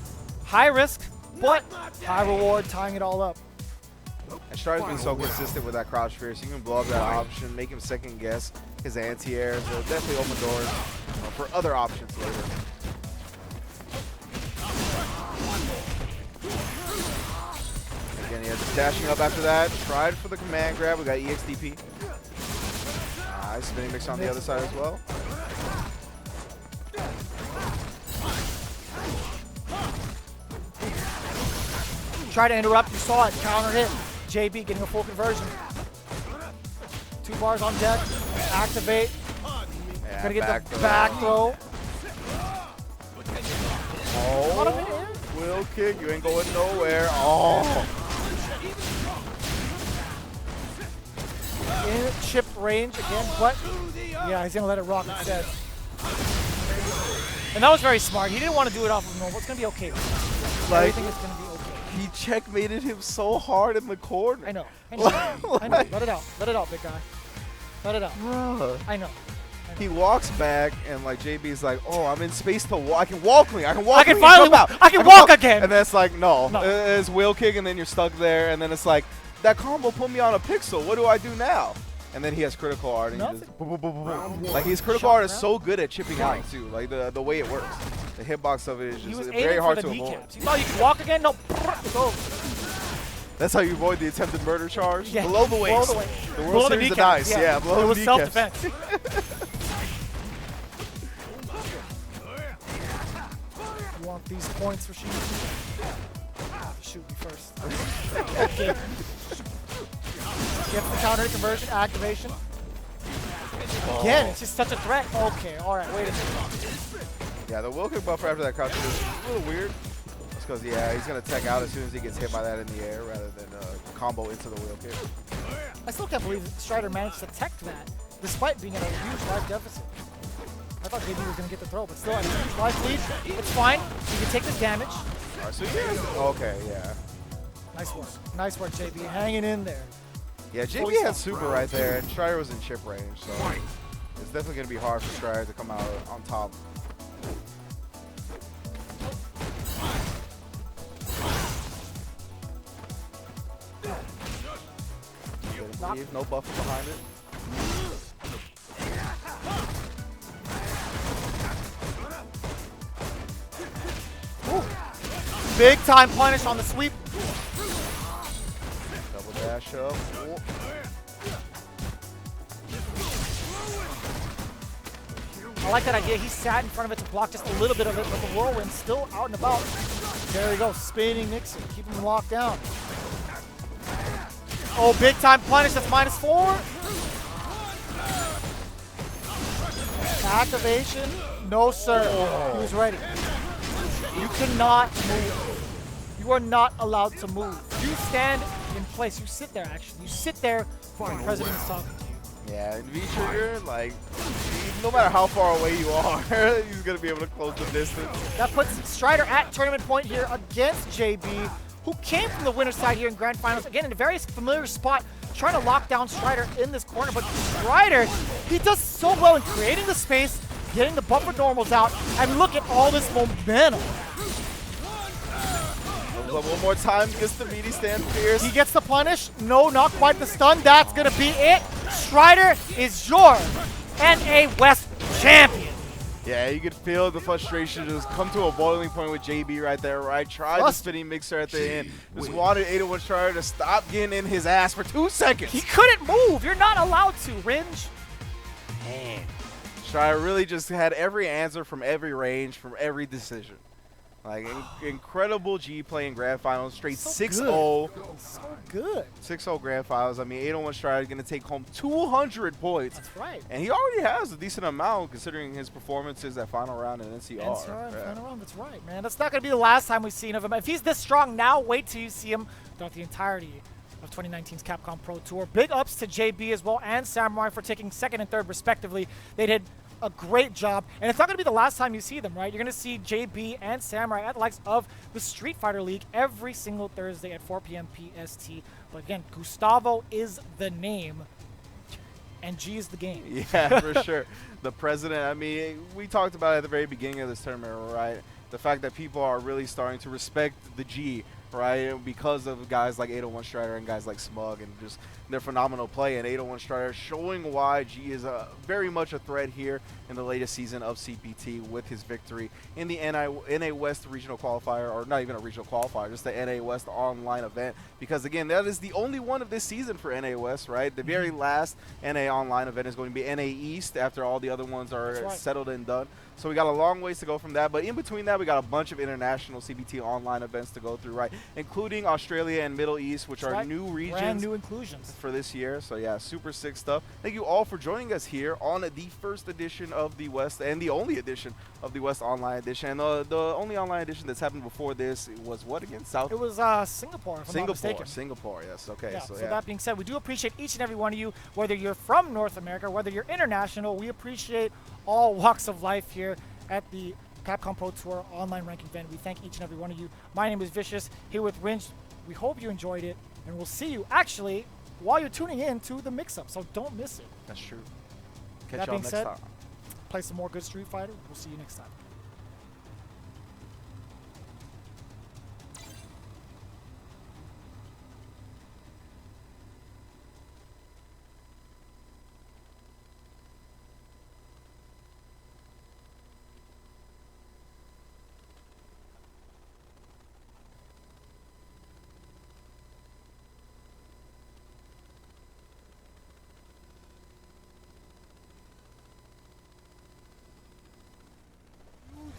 High risk, but high reward, tying it all up. And Strider's been so consistent with that crouch fear, so you can blow up that option, make him second guess his anti-air, so definitely open doors for other options later. Again, yeah, just dashing up after that. Tried for the command grab. We got EXDP. Nice spinning mix on the other side as well. Try to interrupt, you saw it, counter hit. JB getting a full conversion. 2 bars on deck, activate. Yeah, Gonna get the back throw. Oh, wheel kick, you ain't going nowhere. Oh. In chip range again, but yeah, he's gonna let it rock instead. And that was very smart. He didn't want to do it off of normal. It's gonna be okay. Like, everything is gonna be okay. He checkmated him so hard in the corner. I know. I know. I know. Let it out. Let it out, big guy. Let it out. Bruh. I know. He walks back and like JB's like, oh, I'm in space to walk. I can walk clean. I can walk. I can clean. finally Jump out. I can walk again. And then it's like, no. No. It's wheel kick and then you're stuck there. And then it's like, that combo put me on a pixel. What do I do now? And then he has critical art. And he just, boom, boom, boom, boom, boom. Like his critical art is so good at chipping out too. Like the way it works. The hitbox of it is just very hard to avoid. You thought you could walk again? No. It's over. That's how you avoid the attempted murder charge. Yeah. Below the waist. Below the waist. The World Below the Series of kneecaps, Dice. Yeah, below it was the kneecaps. self-defense. You want these points for shooting? Shoot me first. Okay. Gets the counter conversion, activation. Again, it's just such a threat. Okay, alright, wait a minute. Yeah, the wheel kick buffer after that crouch is a little weird. That's because, yeah, he's going to tech out as soon as he gets hit by that in the air rather than combo into the wheel kick. I still can't believe Strider managed to tech that despite being in a huge life deficit. I thought JB was going to get the throw, but still, at a huge life lead. It's fine. He can take this damage. Right, so okay, yeah. Nice work. Nice work, JB. Hanging in there. Yeah, JB had super right there, and Strider was in chip range, so it's definitely going to be hard for Strider to come out on top. Leave, no buffer behind it. Ooh. Big time punish on the sweep. Double dash up. Ooh. I like that idea. He sat in front of it to block just a little bit of it, but the whirlwind still out and about. There we go, spinning Nixon, keeping him locked down. Oh, big time punish, that's -4. Activation, no sir, he was ready. You cannot move. You are not allowed to move. You stand in place, you sit there actually. You sit there when the president is talking to you. Yeah, in V-Trigger, like, no matter how far away you are, he's going to be able to close the distance. That puts Strider at tournament point here against JB, who came from the winner's side here in Grand Finals. Again, in a very familiar spot, trying to lock down Strider in this corner, but Strider, he does so well in creating the space, getting the buffer normals out, and look at all this momentum. One more time, gets the meaty stand Pierce. He gets the punish. No, not quite the stun. That's going to be it. Strider is your NA West champion. Yeah, you could feel the frustration just come to a boiling point with JB right there, right? Tried the spinning mixer at the end. Just wanted 801 Strider to stop getting in his ass for 2 seconds. He couldn't move. You're not allowed to, Ringe. Man. Strider really just had every answer from every range, from every decision. Like, incredible G play in Grand Finals, straight 6-0. So good. 6-0 Grand Finals. I mean, 801 Strider is going to take home 200 points. That's right. And he already has a decent amount considering his performances at final round in NCR. Final round, that's right, man. That's not going to be the last time we've seen of him. If he's this strong now, wait till you see him throughout the entirety of 2019's Capcom Pro Tour. Big ups to JB as well and Samurai for taking 2nd and 3rd respectively. They did a great job, and it's not going to be the last time you see them, right? You're going to see JB and Samurai at the likes of the Street Fighter League every single Thursday at 4 p.m. PST. But again, Gustavo is the name, and G is the game. Yeah, for sure. The president, I mean, we talked about it at the very beginning of this tournament, right? The fact that people are really starting to respect the G, right? Because of guys like 801 Strider and guys like Smug and just their phenomenal play. And 801 Strider showing why G is very much a threat here in the latest season of CPT with his victory in the NA West regional qualifier, or not even a regional qualifier, just the NA West online event. Because again, that is the only one of this season for NA West, right? The very last NA online event is going to be NA East after all the other ones are settled and done. So we got a long ways to go from that. But in between that, we got a bunch of international CPT online events to go through, right? Including Australia and Middle East, which are new regions. Brand new inclusions for this year. So yeah, super sick stuff. Thank you all for joining us here on the first edition of the West and the only edition of the West Online Edition. And the only online edition that's happened before this was what again? South? It was Singapore, if I'm not mistaken. Singapore, yes. Okay. Yeah, so that being said, we do appreciate each and every one of you, whether you're from North America, whether you're international. We appreciate all walks of life here at the Capcom Pro Tour online ranking event. We thank each and every one of you. My name is Vicious, here with Ringe. We hope you enjoyed it, and we'll see you actually while you're tuning in to the mix-up, so don't miss it. That's true. Catch y'all next time. Play some more good Street Fighter. We'll see you next time.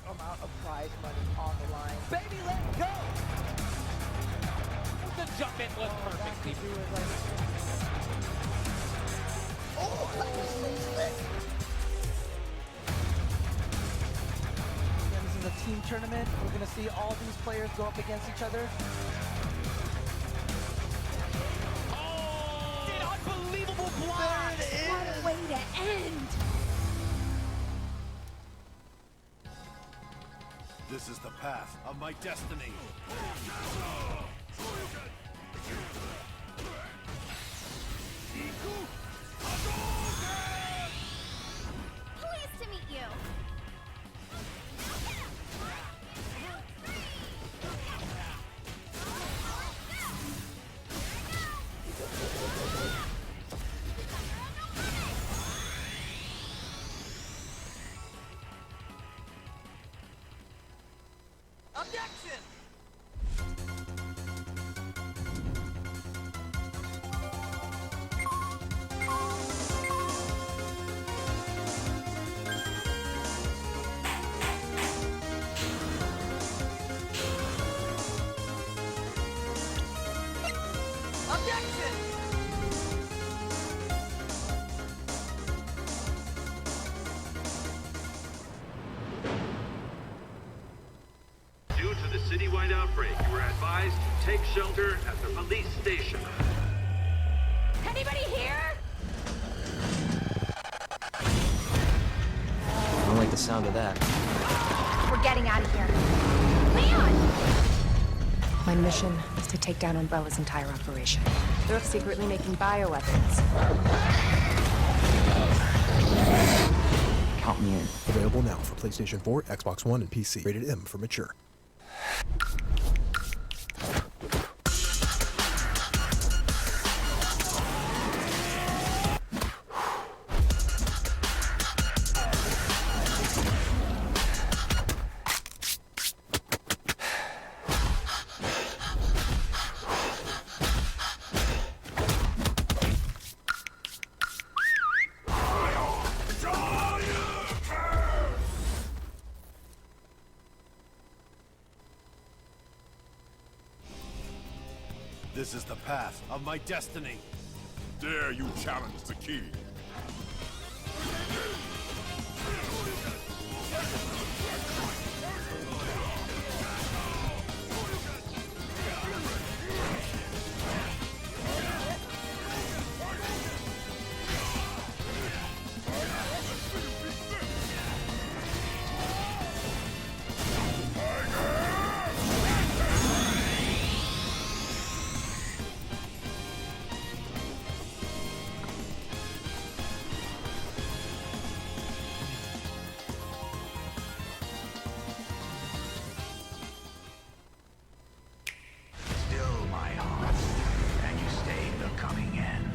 Amount of prize money on the line. Baby, let go! The jump in was perfectly Oh, that was so slick! Again, this is a team tournament. We're going to see all these players go up against each other. Oh! An unbelievable blast! There it is! What a way to end! This is the path of my destiny. Pleased to meet you. Objection! Objection! Due to the citywide outbreak, you are advised to take shelter at the police station. Anybody here? I don't like the sound of that. We're getting out of here. Leon! My mission is to take down Umbrella's entire operation. They're secretly making bioweapons. Count me in. Available now for PlayStation 4, Xbox One, and PC. Rated M for mature. This is the path of my destiny. Dare you challenge the king? Still my heart, and you stay the coming end.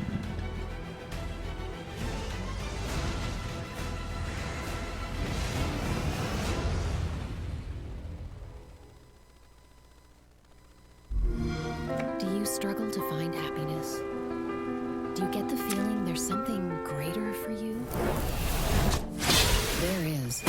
Do you struggle to find happiness? Do you get the feeling there's something greater for you? There is.